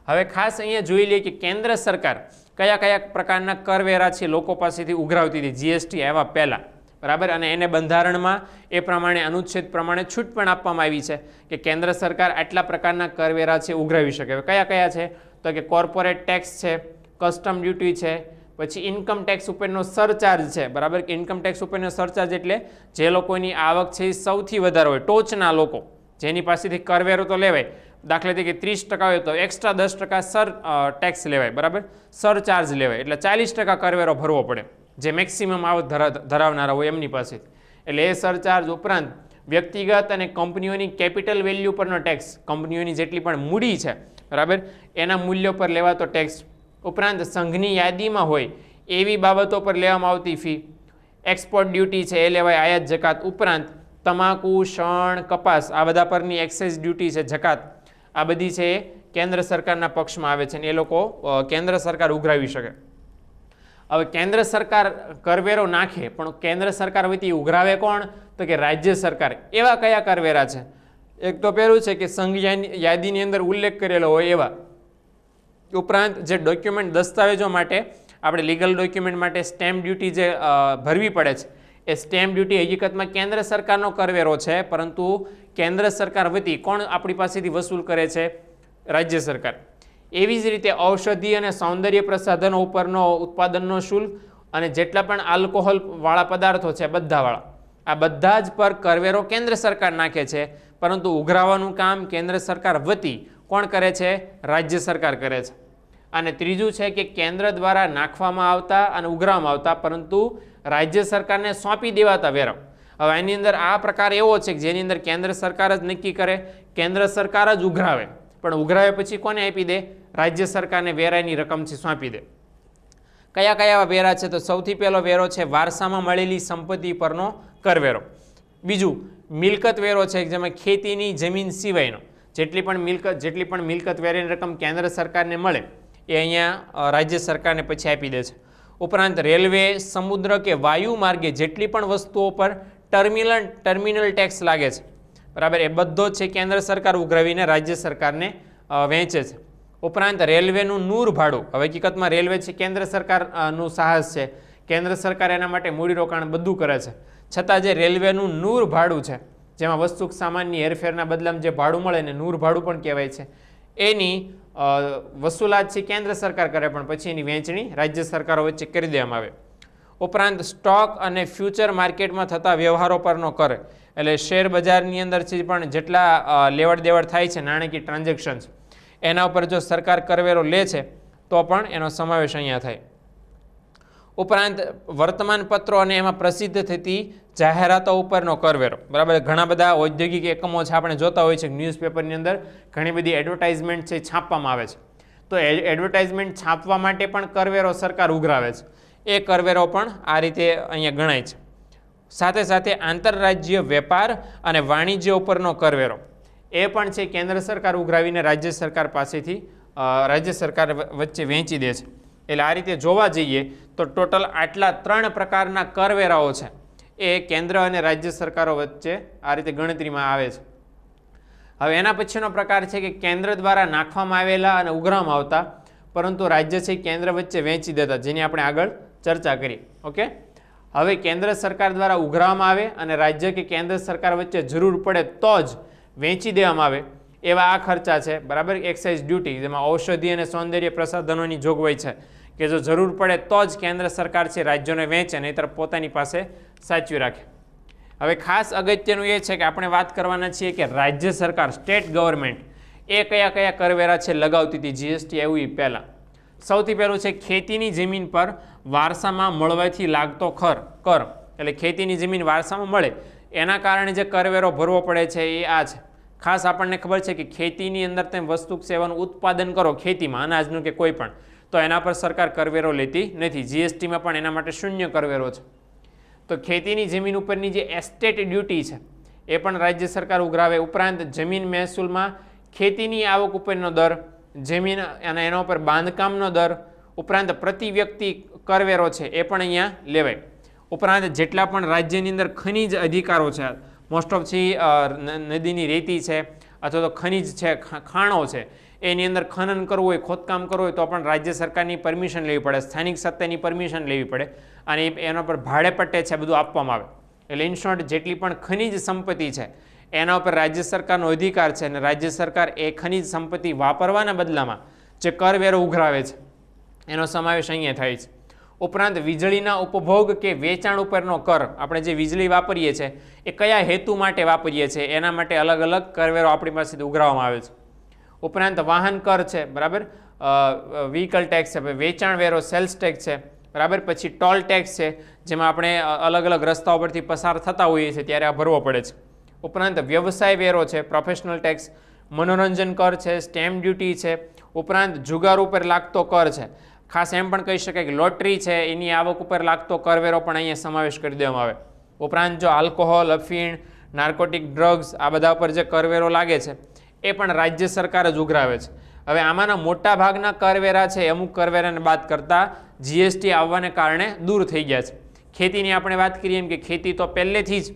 હવે ખાસ અહીંયા જોઈ લઈએ કે કેન્દ્ર સરકાર કયા કયા પ્રકારના કરવેરા છે લોકો પાસેથી ઉઘરાવતી હતી જીએસટી આવ્યા પહેલાં. બરાબર, અને એને બંધારણમાં એ પ્રમાણે અનુચ્છેદ પ્રમાણે છૂટ પણ આપવામાં આવી છે કે કેન્દ્ર સરકાર આટલા પ્રકારના કરવેરા છે ઉઘરાવી શકે. કયા કયા છે તો કે કોર્પોરેટ ટેક્સ છે, કસ્ટમ ડ્યુટી છે, પછી ઇન્કમ ટેક્સ ઉપરનો સરચાર્જ છે. બરાબર, કે ઇન્કમ ટેક્સ ઉપરનો સરચાર્જ એટલે જે લોકોની આવક છે એ સૌથી વધારે હોય, ટોચના લોકો જેની પાસેથી કરવેરો તો લેવાય, દાખલા તરીકે 30% હોય તો એક્સ્ટ્રા 10% ટેક્સ લેવાય. બરાબર, સરચાર્જ લેવાય એટલે 40% કરવેરો ભરવો પડે જે મેક્સિમમ આવક ધરાવનારા હોય એમની પાસે. એટલે એ સરચાર્જ ઉપરાંત વ્યક્તિગત અને કંપનીઓની કેપિટલ વેલ્યુ પરનો ટેક્સ, કંપનીઓની જેટલી પણ મૂડી છે બરાબર એના મૂલ્યો પર લેવાતો ટેક્સ, ઉપરાંત સંઘની યાદીમાં હોય એવી બાબતો પર લેવામાં આવતી ફી, એક્સપોર્ટ ડ્યુટી છે એ લેવાય, આયાત જકાત, ઉપરાંત તમાકુ, શણ, કપાસ આ બધા પરની એક્સાઇઝ ડ્યુટી છે, જકાત, આ બધી છે એ કેન્દ્ર સરકારના પક્ષમાં આવે છે અને એ લોકો કેન્દ્ર સરકાર ઉઘરાવી શકે. હવે કેન્દ્ર સરકાર કરવેરો નાખે પણ કેન્દ્ર સરકાર વતી ઉઘરાવે કોણ તો કે રાજ્ય સરકાર. એવા કયા કરવેરા છે? એક તો પહેલું છે કે સંઘ યાદીની અંદર ઉલ્લેખ કરેલો હોય એવા, ઉપરાંત જે ડોક્યુમેન્ટ દસ્તાવેજો માટે આપણે લીગલ ડોક્યુમેન્ટ માટે સ્ટેમ્પ ડ્યુટી જે ભરવી પડે છે એ સ્ટેમ્પ ડ્યુટી હકીકતમાં કેન્દ્ર સરકારનો કરવેરો છે, પરંતુ કેન્દ્ર સરકાર વતી કોણ આપણી પાસેથી વસૂલ કરે છે? રાજ્ય સરકાર. એવી જ રીતે ઔષધિ અને સૌંદર્ય પ્રસાધનો ઉપરનો ઉત્પાદનનો શુલ્ક અને જેટલા પણ આલ્કોહોલ વાળા પદાર્થો છે બધાવાળા, આ બધા જ પર કરવેરો કેન્દ્ર સરકાર નાખે છે, પરંતુ ઉઘરાવવાનું કામ કેન્દ્ર સરકાર વતી કોણ કરે છે? રાજ્ય સરકાર કરે છે. અને ત્રીજું છે કે કેન્દ્ર દ્વારા નાખવામાં આવતા અને ઉઘરાવવામાં આવતા પરંતુ રાજ્ય સરકારને સોંપી દેવાતા વેરા. હવે એની અંદર આ પ્રકાર એવો છે કે જેની અંદર કેન્દ્ર સરકાર જ નક્કી કરે, કેન્દ્ર સરકાર જ ઉઘરાવે, પણ ઉઘરાવે પછી કોને આપી દે? રાજ્ય સરકારને વેરાની રકમથી સોંપી દે. કયા કયા વેરા છે? તો સૌથી પહેલો વેરો છે વારસામાં મળેલી સંપત્તિ પરનો કરવેરો. બીજું મિલકત વેરો છે, જેમાં ખેતીની જમીન સિવાયનો જેટલી પણ મિલકત વેરાની રકમ કેન્દ્ર સરકારને મળે એ અહીંયા રાજ્ય સરકારને પછી આપી દે છે. ઉપરાંત રેલવે, સમુદ્ર કે વાયુ માર્ગે જેટલી પણ વસ્તુઓ પર ટર્મિનલ ટેક્સ લાગે છે બરાબર, એ બધો છે કેન્દ્ર સરકાર ઉઘરાવીને રાજ્ય સરકારને વહેંચે છે. ઉપરાંત રેલવેનું નૂર ભાડું, હવે હકીકતમાં રેલવે છે કેન્દ્ર સરકારનું સાહસ છે, કેન્દ્ર સરકાર એના માટે મૂડીરોકાણ બધું કરે છે, છતાં જે રેલવેનું નૂર ભાડું છે જેમાં વસ્તુ સામાનની હેરફેરના બદલામાં જે ભાડું મળે ને નૂર ભાડું પણ કહેવાય છે, એની વસૂલાત છે કેન્દ્ર સરકાર કરે પણ પછી એની વહેંચણી રાજ્ય સરકારો વચ્ચે કરી દેવામાં આવે. ઉપરાંત સ્ટોક અને ફ્યુચર માર્કેટમાં થતા વ્યવહારો પરનો કર, એટલે શેર બજારની અંદર પણ જેટલા લેવડ દેવડ થાય છે નાણાકીય ટ્રાન્ઝેક્શન્સ એના ઉપર જો સરકાર કરવેરો લે છે તો પણ એનો સમાવેશ અહીંયા થાય. ઉપરાંત વર્તમાનપત્રો અને એમાં પ્રસિદ્ધ થતી જાહેરાતો ઉપરનો કરવેરો, બરાબર. ઘણા બધા ઔદ્યોગિક એકમો છે આપણે જોતા હોય છે ન્યૂઝપેપરની અંદર ઘણી બધી એડવર્ટાઇઝમેન્ટ છે છાપવામાં આવે છે, તો એડવર્ટાઇઝમેન્ટ છાપવા માટે પણ કરવેરો સરકાર ઉઘરાવે છે, એ કરવેરો પણ આ રીતે અહીંયા ગણાય છે. સાથે સાથે આંતરરાજ્ય વેપાર અને વાણિજ્ય ઉપરનો કરવેરો એ પણ છે કેન્દ્ર સરકાર ઉઘરાવીને રાજ્ય સરકાર પાસેથી રાજ્ય સરકાર વચ્ચે વહેંચી દે છે. એટલે આ રીતે જોવા જઈએ તો ટોટલ આટલા 3 પ્રકારના કરવેરાઓ છે એ કેન્દ્ર અને રાજ્ય સરકારો વચ્ચે આ રીતે ગણતરીમાં આવે છે. હવે એના પછીનો પ્રકાર છે કે કેન્દ્ર દ્વારા નાખવામાં આવેલા અને ઉઘરાવવામાં આવતા પરંતુ રાજ્ય છે કેન્દ્ર વચ્ચે વહેંચી દેતા, જેની આપણે આગળ ચર્ચા કરી. ઓકે, હવે કેન્દ્ર સરકાર દ્વારા ઉઘરાવવામાં આવે અને રાજ્ય કે કેન્દ્ર સરકાર વચ્ચે જરૂર પડે તો જ વહેંચી દેવામાં આવે એવા આ ખર્ચા છે, બરાબર. એક્સાઇઝ ડ્યુટી, જેમાં ઔષધિ અને સૌંદર્ય પ્રસાધનોની જોગવાઈ છે કે જો જરૂર પડે તો જ કેન્દ્ર સરકાર છે રાજ્યોને વહેંચે, નહીંતર પોતાની પાસે સાચવી રાખે. હવે ખાસ અગત્યનું એ છે કે આપણે વાત કરવાના છીએ કે રાજ્ય સરકાર, સ્ટેટ ગવર્મેન્ટ એ કયા કયા કરવેરા છે લગાવતી હતી જીએસટી આવ્યું એ પહેલાં. સૌથી પહેલું છે ખેતીની જમીન પર વારસામાં મળવાથી લાગતો કર, એટલે ખેતીની જમીન વારસામાં મળે એના કારણે જે કરવેરો ભરવો પડે છે એ આ છે. ખાસ આપણને ખબર છે કે ખેતીની અંદર તમે વસ્તુ સેવાનું ઉત્પાદન કરો ખેતીમાં, અનાજનું કે કોઈ પણ, તો એના પર સરકાર કરવેરો લેતી નથી. જીએસટીમાં પણ એના માટે શૂન્ય કરવેરો છે. તો ખેતીની જમીન ઉપરની જે એસ્ટેટ ડ્યુટી છે એ પણ રાજ્ય સરકાર ઉઘરાવે. ઉપરાંત જમીન મહેસૂલમાં ખેતીની આવક ઉપરનો દર, જમીન અને એના ઉપર બાંધકામનો દર, ઉપરાંત પ્રતિ વ્યક્તિ કરવેરો છે એ પણ અહીંયા લેવાય. ઉપરાંત જેટલા પણ રાજ્યની અંદર ખનિજ અધિકારો છે, મોસ્ટ ઓફ નદીની રેતી છે અથવા તો ખનિજ છે, ખાણો છે, એની અંદર ખનન કરવું હોય, ખોદકામ કરવું હોય તો પણ રાજ્ય સરકારની પરમિશન લેવી પડે, સ્થાનિક સત્તાની પરમિશન લેવી પડે અને એના પર ભાડે પટ્ટે છે બધું આપવામાં આવે. એટલે ઇન શોર્ટ જેટલી પણ ખનિજ સંપત્તિ છે એના ઉપર રાજ્ય સરકારનો અધિકાર છે અને રાજ્ય સરકાર એ ખનિજ સંપત્તિ વાપરવાના બદલામાં જે કરવેરો ઉઘરાવે છે એનો સમાવેશ અહીંયા થાય છે. ઉપરાંત વીજળીના ઉપભોગ કે વેચાણ ઉપરનો કર, આપણે જે વીજળી વાપરીએ છીએ એ કયા હેતુ માટે વાપરીએ છીએ એના માટે અલગ અલગ કરવેરો આપણી પાસેથી ઉઘરાવવામાં આવે છે. ઉપરાંત વાહન કર છે, બરાબર, વ્હીકલ ટેક્સ છે, વેચાણ વેરો સેલ્સ ટેક્સ છે, બરાબર. પછી ટોલ ટેક્સ છે, જેમાં આપણે અલગ અલગ રસ્તાઓ પરથી પસાર થતા હોઈએ છીએ ત્યારે આ ભરવો પડે છે. ઉપરાંત વ્યવસાય વેરો છે, પ્રોફેશનલ ટેક્સ, મનોરંજન કર છે, સ્ટેમ્પ ડ્યુટી છે. ઉપરાંત જુગાર ઉપર લાગતો કર છે. ખાસ એમ પણ કહી શકાય કે લોટરી છે એની આવક ઉપર લાગતો કરવેરો પણ અહીંયા સમાવેશ કરી દેવામાં આવે. ઉપરાંત જો આલ્કોહોલ, અફીણ, નાર્કોટિક ડ્રગ્સ આ બધા પર જે કરવેરો લાગે છે એ પણ રાજ્ય સરકાર જ ઉઘરાવે છે. હવે આમાંના મોટા ભાગના કરવેરા છે અમુક કરવેરાને બાદ કરતાં જીએસટી આવવાને કારણે દૂર થઈ ગયા છે. ખેતીની આપણે વાત કરીએ એમ કે ખેતી તો પહેલેથી જ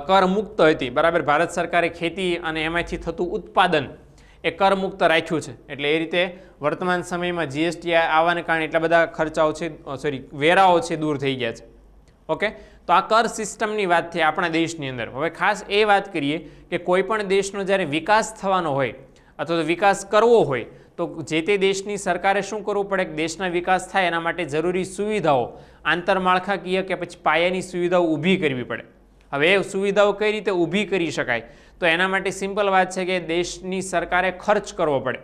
કર મુક્ત હતી, બરાબર. ભારત સરકારે ખેતી અને એમાંથી થતું ઉત્પાદન એ કરમુક્ત રાખ્યું છે. એટલે એ રીતે વર્તમાન સમયમાં જીએસટી આવવાને કારણે એટલા બધા ખર્ચાઓ છે, વેરાઓ છે દૂર થઈ ગયા છે. ઓકે, તો આ કર સિસ્ટમની વાત થઈ આપણા દેશની અંદર. હવે ખાસ એ વાત કરીએ કે કોઈ પણ દેશનો જ્યારે વિકાસ થવાનો હોય અથવા તો વિકાસ કરવો હોય તો જે તે દેશની સરકારે શું કરવું પડે કે દેશના વિકાસ થાય એના માટે જરૂરી સુવિધાઓ, આંતરમાળખાકીય કે પછી પાયાની સુવિધાઓ ઊભી કરવી પડે. હવે એ સુવિધાઓ કઈ રીતે ઊભી કરી શકાય તો એના માટે સિમ્પલ વાત છે કે દેશની સરકારે ખર્ચ કરવો પડે,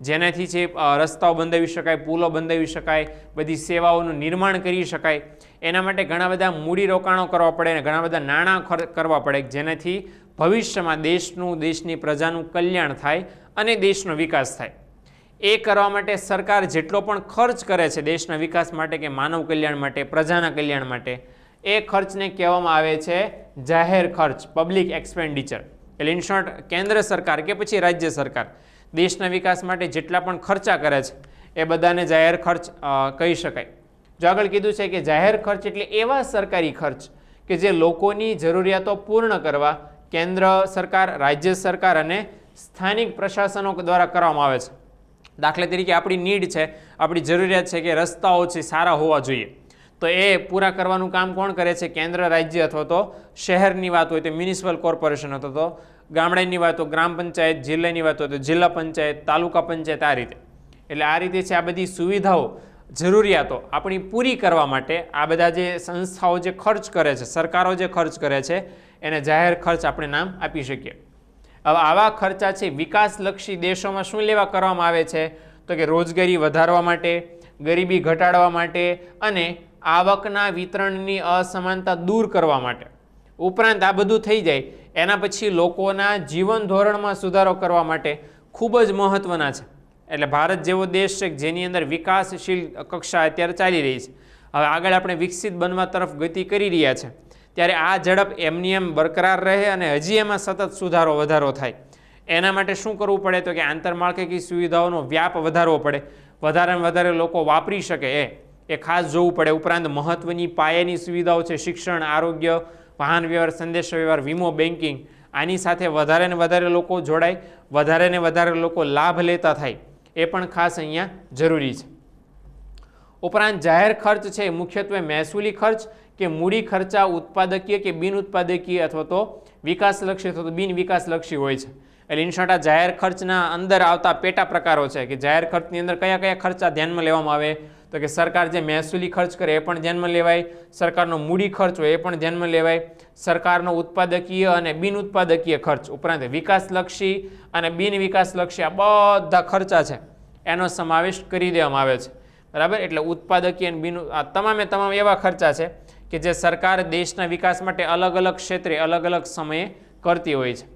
જેનાથી જે રસ્તાઓ બંધાવી શકાય, પુલો બંધાવી શકાય, બધી સેવાઓનું નિર્માણ કરી શકાય. એના માટે ઘણા બધા મૂડીરોકાણો કરવા પડે અને ઘણા બધા નાણાં કરવા પડે જેનાથી ભવિષ્યમાં દેશની પ્રજાનું કલ્યાણ થાય અને દેશનો વિકાસ થાય. એ કરવા માટે સરકાર જેટલો પણ ખર્ચ કરે છે દેશના વિકાસ માટે કે માનવ કલ્યાણ માટે, પ્રજાના કલ્યાણ માટે, એ ખર્ચને કહેવામાં આવે છે જાહેર ખર્ચ, પબ્લિક એક્સપેન્ડિચર. એટલે ઇન શોર્ટ કેન્દ્ર સરકાર કે પછી રાજ્ય સરકાર દેશના વિકાસ માટે જેટલા પણ ખર્ચા કરે છે એ બધાને જાહેર ખર્ચ કહી શકાય. જો આગળ કીધું છે કે જાહેર ખર્ચ એટલે એવા સરકારી ખર્ચ કે જે લોકોની જરૂરિયાતો પૂર્ણ કરવા કેન્દ્ર સરકાર, રાજ્ય સરકાર અને સ્થાનિક પ્રશાસનો દ્વારા કરવામાં આવે છે. દાખલા તરીકે આપણી નીડ છે, આપણી જરૂરિયાત છે કે રસ્તાઓ છે સારા હોવા જોઈએ, તો એ પૂરા કરવાનું કામ કોણ કરે છે? કેન્દ્ર, રાજ્ય અથવા તો શહેરની વાત હોય તો મ્યુનિસિપલ કોર્પોરેશન અથવા તો ગામડાની વાત હોય ગ્રામ પંચાયત, જિલ્લાની વાત હોય તો જિલ્લા પંચાયત, તાલુકા પંચાયત, આ રીતે. એટલે આ રીતે છે આ બધી સુવિધાઓ જરૂરિયાતો આપણી પૂરી કરવા માટે આ બધા જે સંસ્થાઓ જે ખર્ચ કરે છે, સરકારો જે ખર્ચ કરે છે, એને જાહેર ખર્ચ આપણે નામ આપી શકીએ. હવે આવા ખર્ચા છે વિકાસલક્ષી દેશોમાં શું લેવા કરવામાં આવે છે? તો કે રોજગારી વધારવા માટે, ગરીબી ઘટાડવા માટે અને આવકના વિતરણની અસમાનતા દૂર કરવા માટે. ઉપરાંત આ બધું થઈ જાય એના પછી લોકોના જીવન ધોરણમાં સુધારો કરવા માટે ખૂબ જ મહત્ત્વના છે. એટલે ભારત જેવો દેશ છે જેની અંદર વિકાસશીલ કક્ષા અત્યારે ચાલી રહી છે, હવે આગળ આપણે વિકસિત બનવા તરફ ગતિ કરી રહ્યા છે, ત્યારે આ ઝડપ એમની એમ બરકરાર રહે અને હજી એમાં સતત સુધારો વધારો થાય એના માટે શું કરવું પડે? તો કે આંતરમાળખાકીય સુવિધાઓનો વ્યાપ વધારવો પડે, વધારેમાં વધારે લોકો વાપરી શકે એ ખાસ જોવું પડે. ઉપરાંત મહત્ત્વની પાયાની સુવિધાઓ છે શિક્ષણ, આરોગ્ય, વાહન વ્યવહાર, સંદેશાવ્યવહાર, વીમો, બેન્કિંગ, આની સાથે વધારે ને વધારે લોકો જોડાય, વધારે ને વધારે લોકો લાભ લેતા થાય એ પણ ખાસ અહીંયા જરૂરી છે. ઉપરાંત જાહેર ખર્ચ છે મુખ્યત્વે મહેસૂલી ખર્ચ કે મૂડી ખર્ચા ઉત્પાદકીય કે બિન ઉત્પાદકીય અથવા તો વિકાસલક્ષી અથવા તો બિન વિકાસલક્ષી હોય છે. એટલે ઇન શોર્ટ આ જાહેર ખર્ચના અંદર આવતા પેટા પ્રકારો છે કે જાહેર ખર્ચની અંદર કયા કયા ખર્ચા ધ્યાનમાં લેવામાં આવે? તો કે સરકાર જે મહેસૂલી ખર્ચ કરે એ પણ ધ્યાનમાં લેવાય, સરકારનો મૂડી ખર્ચ હોય એ પણ ધ્યાનમાં લેવાય, સરકારનો ઉત્પાદકીય અને બિન ઉત્પાદકીય ખર્ચ, ઉપરાંત વિકાસલક્ષી અને બિન વિકાસલક્ષી આ બધા ખર્ચા છે એનો સમાવેશ કરી દેવામાં આવે છે. બરાબર? એટલે ઉત્પાદકીય અને બિન આ તમામે તમામ એવા ખર્ચા છે કે જે સરકાર દેશના વિકાસ માટે અલગ અલગ ક્ષેત્રે અલગ અલગ સમયે કરતી હોય છે.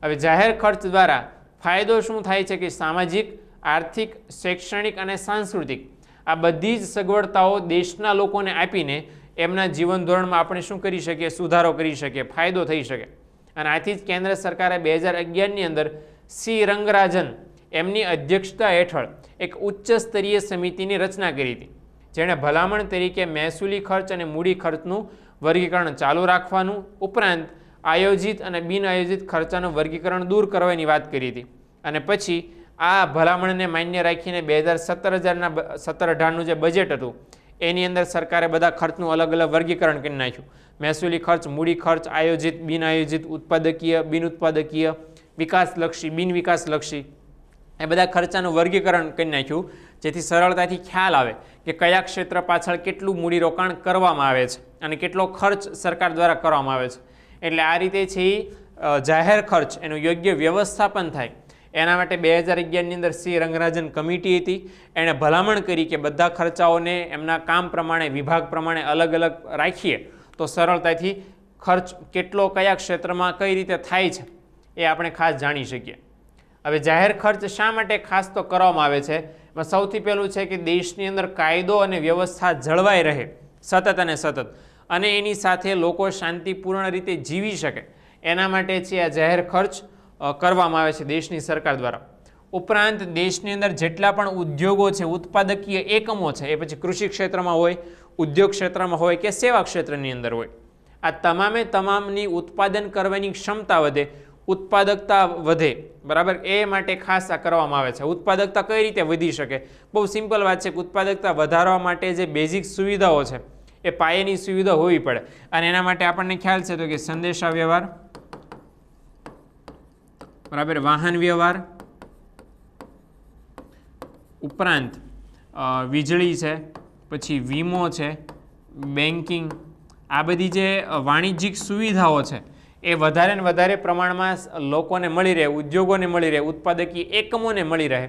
હવે જાહેર ખર્ચ દ્વારા ફાયદો શું થાય છે? કે સામાજિક, આર્થિક, શૈક્ષણિક અને સાંસ્કૃતિક આ બધી જ સગવડતાઓ દેશના લોકોને આપીને એમના જીવન ધોરણમાં આપણે શું કરી શકીએ? સુધારો કરી શકીએ, ફાયદો થઈ શકે. અને આથી જ કેન્દ્ર સરકારે 2011ની અંદર સી રંગરાજન એમની અધ્યક્ષતા હેઠળ એક ઉચ્ચ સ્તરીય સમિતિની રચના કરી હતી, જેણે ભલામણ તરીકે મહેસૂલી ખર્ચ અને મૂડી ખર્ચનું વર્ગીકરણ ચાલુ રાખવાનું, ઉપરાંત આયોજિત અને બિન આયોજિત ખર્ચાનું વર્ગીકરણ દૂર કરવાની વાત કરી હતી. અને પછી આ ભલામણને માન્ય રાખીને 2017-18નું જે બજેટ હતું એની અંદર સરકારે બધા ખર્ચનું અલગ અલગ વર્ગીકરણ કરી નાખ્યું. મહેસૂલી ખર્ચ, મૂડી ખર્ચ, આયોજિત, બિન આયોજિત, ઉત્પાદકીય, બિન ઉત્પાદકીય, વિકાસલક્ષી, બિન વિકાસલક્ષી, એ બધા ખર્ચાનું વર્ગીકરણ કરી નાખ્યું, જેથી સરળતાથી ખ્યાલ આવે કે કયા ક્ષેત્ર પાછળ કેટલું મૂડીરોકાણ કરવામાં આવે છે અને કેટલો ખર્ચ સરકાર દ્વારા કરવામાં આવે છે. એટલે આ રીતે છે જાહેર ખર્ચ એનું યોગ્ય વ્યવસ્થાપન થાય એના માટે 2011ની અંદર સી રંગરાજન કમિટી હતી, એણે ભલામણ કરી કે બધા ખર્ચાઓને એમના કામ પ્રમાણે, વિભાગ પ્રમાણે અલગ અલગ રાખીએ તો સરળતાથી ખર્ચ કેટલો કયા ક્ષેત્રમાં કઈ રીતે થાય છે એ આપણે ખાસ જાણી શકીએ. હવે જાહેર ખર્ચ શા માટે ખાસ તો કરવામાં આવે છે? એમાં સૌથી પહેલું છે કે દેશની અંદર કાયદો અને વ્યવસ્થા જળવાઈ રહે સતત અને સતત, અને એની સાથે લોકો શાંતિપૂર્ણ રીતે જીવી શકે એના માટે છે આ જાહેર ખર્ચ કરવામાં આવે છે દેશની સરકાર દ્વારા. ઉપરાંત દેશની અંદર જેટલા પણ ઉદ્યોગો છે, ઉત્પાદકીય એકમો છે, એ પછી કૃષિ ક્ષેત્રમાં હોય, ઉદ્યોગ ક્ષેત્રમાં હોય કે સેવા ક્ષેત્રની અંદર હોય, આ તમામે તમામની ઉત્પાદન કરવાની ક્ષમતા વધે, ઉત્પાદકતા વધે. બરાબર? એ માટે ખાસ આ કરવામાં આવે છે. ઉત્પાદકતા કઈ રીતે વધી શકે? બહુ સિમ્પલ વાત છે કે ઉત્પાદકતા વધારવા માટે જે બેઝિક સુવિધાઓ છે એ પાયાની સુવિધા હોવી પડે, અને એના માટે આપણને ખ્યાલ છે તો કે સંદેશા વ્યવહાર, બરાબર, વાહન વ્યવહાર, ઉપરાંત વીજળી છે, પછી વીમો છે, બેન્કિંગ, આ બધી જે વાણિજ્યિક સુવિધાઓ છે એ વધારે ને વધારે પ્રમાણમાં લોકોને મળી રહે, ઉદ્યોગોને મળી રહે, ઉત્પાદકીય એકમોને મળી રહે,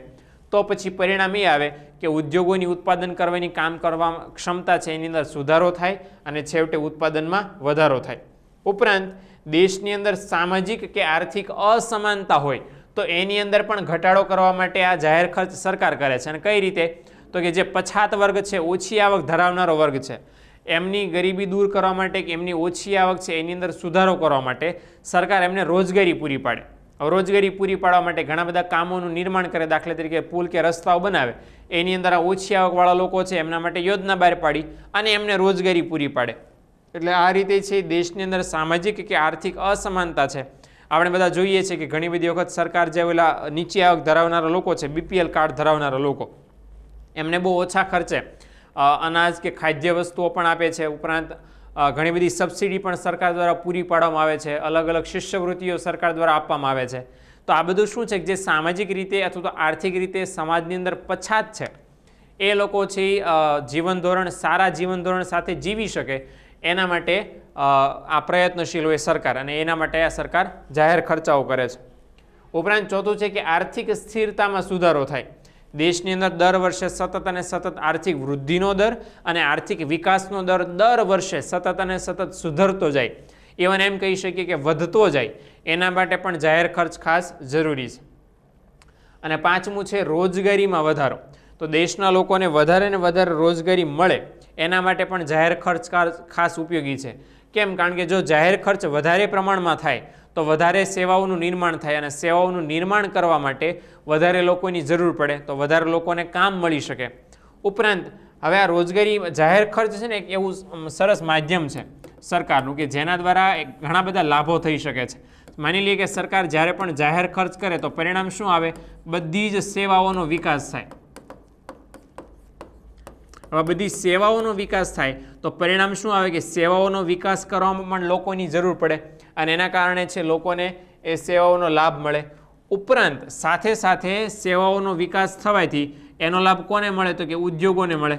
તો પછી પરિણામ એ આવે કે ઉદ્યોગોની ઉત્પાદન કરવાની કામ કરવા ક્ષમતા છે એની અંદર સુધારો થાય અને છેવટે ઉત્પાદનમાં વધારો થાય. ઉપરાંત દેશની અંદર સામાજિક કે આર્થિક અસમાનતા હોય તો એની અંદર પણ ઘટાડો કરવા માટે આ જાહેર ખર્ચ સરકાર કરે છે. અને કઈ રીતે? તો કે જે પછાત વર્ગ છે, ઓછી આવક ધરાવનારો વર્ગ છે, એમની ગરીબી દૂર કરવા માટે કે એમની ઓછી આવક છે એની અંદર સુધારો કરવા માટે સરકાર એમને રોજગારી પૂરી પાડે. રોજગારી પૂરી પાડવા માટે ઘણા બધા કામોનું નિર્માણ કરે, દાખલા તરીકે પુલ કે રસ્તાઓ બનાવે, એની અંદર આ ઓછી આવકવાળા લોકો છે એમના માટે યોજના બહાર પાડી અને એમને રોજગારી પૂરી પાડે. એટલે આ રીતે છે દેશની અંદર સામાજિક કે આર્થિક અસમાનતા છે. આપણે બધા જોઈએ છીએ કે ઘણી બધી વખત સરકાર જે ઓલા નીચી આવક ધરાવનારા લોકો છે, બીપીએલ કાર્ડ ધરાવનારા લોકો, એમને બહુ ઓછા ખર્ચે અનાજ કે ખાદ્ય વસ્તુઓ પણ આપે છે. ઉપરાંત ઘણી બધી સબસિડી પણ સરકાર દ્વારા પૂરી પાડવામાં આવે છે, અલગ અલગ શિષ્યવૃત્તિઓ સરકાર દ્વારા આપવામાં આવે છે. તો આ બધું શું છે કે જે સામાજિક રીતે અથવા તો આર્થિક રીતે સમાજની અંદર પછાત છે એ લોકો છે જીવન ધોરણ સારા જીવન ધોરણ સાથે જીવી શકે એના માટે આ પ્રયત્નશીલ હોય સરકાર, અને એના માટે આ સરકાર જાહેર ખર્ચાઓ કરે છે. ઉપરાંત ચોથું છે કે આર્થિક સ્થિરતામાં સુધારો થાય. દેશની અંદર દર વર્ષે સતત અને સતત આર્થિક વૃદ્ધિનો દર અને આર્થિક વિકાસનો દર દર વર્ષે સતત અને સતત સુધરતો જાય, ઇવન એમ કહી શકીએ કે વધતો જાય, એના માટે પણ જાહેર ખર્ચ ખાસ જરૂરી છે. અને પાંચમું છે રોજગારીમાં વધારો. તો દેશના લોકોને વધારે ને વધારે રોજગારી મળે એના માટે પણ જાહેર ખર્ચ ખાસ ઉપયોગી છે. કેમ? કારણ કે જો જાહેર ખર્ચ વધારે પ્રમાણમાં થાય તો વધારે સેવાઓનું નિર્માણ થાય, અને સેવાઓનું નિર્માણ કરવા માટે વધારે લોકોની જરૂર પડે, તો વધારે લોકોને કામ મળી શકે. ઉપરાંત હવે આ રોજગારી જાહેર ખર્ચ છે ને એક એવું સરસ માધ્યમ છે સરકારનું કે જેના દ્વારા ઘણા બધા લાભો થઈ શકે છે. માની લઈએ કે સરકાર જ્યારે પણ જાહેર ખર્ચ કરે તો પરિણામ શું આવે? બધી જ સેવાઓનો વિકાસ થાય. હવે બધી સેવાઓનો વિકાસ થાય તો પરિણામ શું આવે કે સેવાઓનો વિકાસ કરવામાં પણ લોકોની જરૂર પડે, અને એના કારણે છે લોકોને એ સેવાઓનો લાભ મળે. ઉપરાંત સાથે સાથે સેવાઓનો વિકાસ થવાથી એનો લાભ કોને મળે? તો કે ઉદ્યોગોને મળે.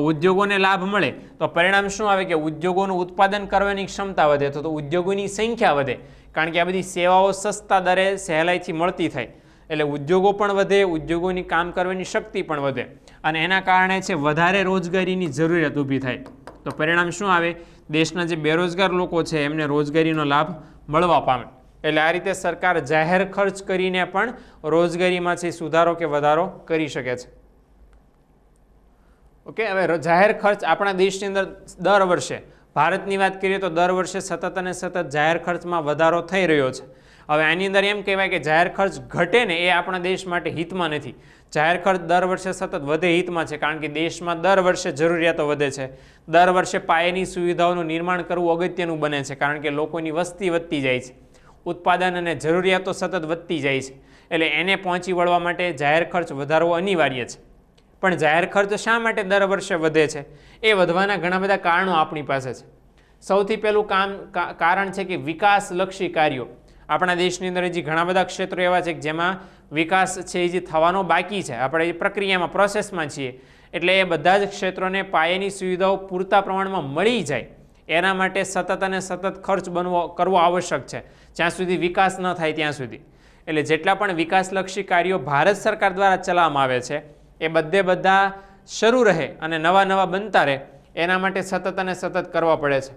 ઉદ્યોગોને લાભ મળે તો પરિણામ શું આવે કે ઉદ્યોગોનું ઉત્પાદન કરવાની ક્ષમતા વધે, તો ઉદ્યોગોની સંખ્યા વધે, કારણ કે આ બધી સેવાઓ સસ્તા દરે સહેલાઈથી મળતી થાય, એટલે ઉદ્યોગો પણ વધે, ઉદ્યોગોની કામ કરવાની શક્તિ પણ વધે, અને એના કારણે છે વધારે રોજગારીની જરૂરિયાત ઊભી થાય. તો પરિણામ શું આવે? દેશના જે બેરોજગાર લોકો છે એમને રોજગારીનો લાભ મળવા પામે. એટલે આ રીતે સરકાર જાહેર ખર્ચ કરીને પણ રોજગારીમાં છે સુધારો કે વધારો કરી શકે છે. ઓકે, હવે જાહેર ખર્ચ આપણા દેશની અંદર દર વર્ષે, ભારતની વાત કરીએ તો દર વર્ષે સતત અને સતત જાહેર ખર્ચમાં વધારો થઈ રહ્યો છે. હવે આની અંદર એમ કહેવાય કે જાહેર ખર્ચ ઘટે ને એ આપણા દેશ માટે હિતમાં નથી. જાહેર ખર્ચ દર વર્ષે સતત વધે હિતમાં છે, કારણ કે દેશમાં દર વર્ષે જરૂરિયાતો વધે છે. દર વર્ષે પાયાની સુવિધાઓનું નિર્માણ કરવું અગત્યનું બને છે, કારણ કે લોકોની વસ્તી વધતી જાય છે, ઉત્પાદન અને જરૂરિયાતો સતત વધતી જાય છે, એટલે એને પહોંચી વળવા માટે જાહેર ખર્ચ વધારવો અનિવાર્ય છે. પણ જાહેર ખર્ચ શા માટે દર વર્ષે વધે છે? એ વધવાના ઘણા બધા કારણો આપણી પાસે છે. સૌથી પહેલું કારણ છે કે વિકાસલક્ષી કાર્યો. આપણા દેશની અંદર હજી ઘણા બધા ક્ષેત્રો એવા છે કે જેમાં વિકાસ છે એ જે થવાનો બાકી છે, આપણે એ પ્રક્રિયામાં, પ્રોસેસમાં છીએ, એટલે એ બધા જ ક્ષેત્રોને પાયાની સુવિધાઓ પૂરતા પ્રમાણમાં મળી જાય એના માટે સતત અને સતત ખર્ચ કરવો આવશ્યક છે, જ્યાં સુધી વિકાસ ન થાય ત્યાં સુધી. એટલે જેટલા પણ વિકાસલક્ષી કાર્યો ભારત સરકાર દ્વારા ચલાવવામાં આવે છે એ બધા શરૂ રહે અને નવા નવા બનતા રહે એના માટે સતત અને સતત કરવા પડે છે.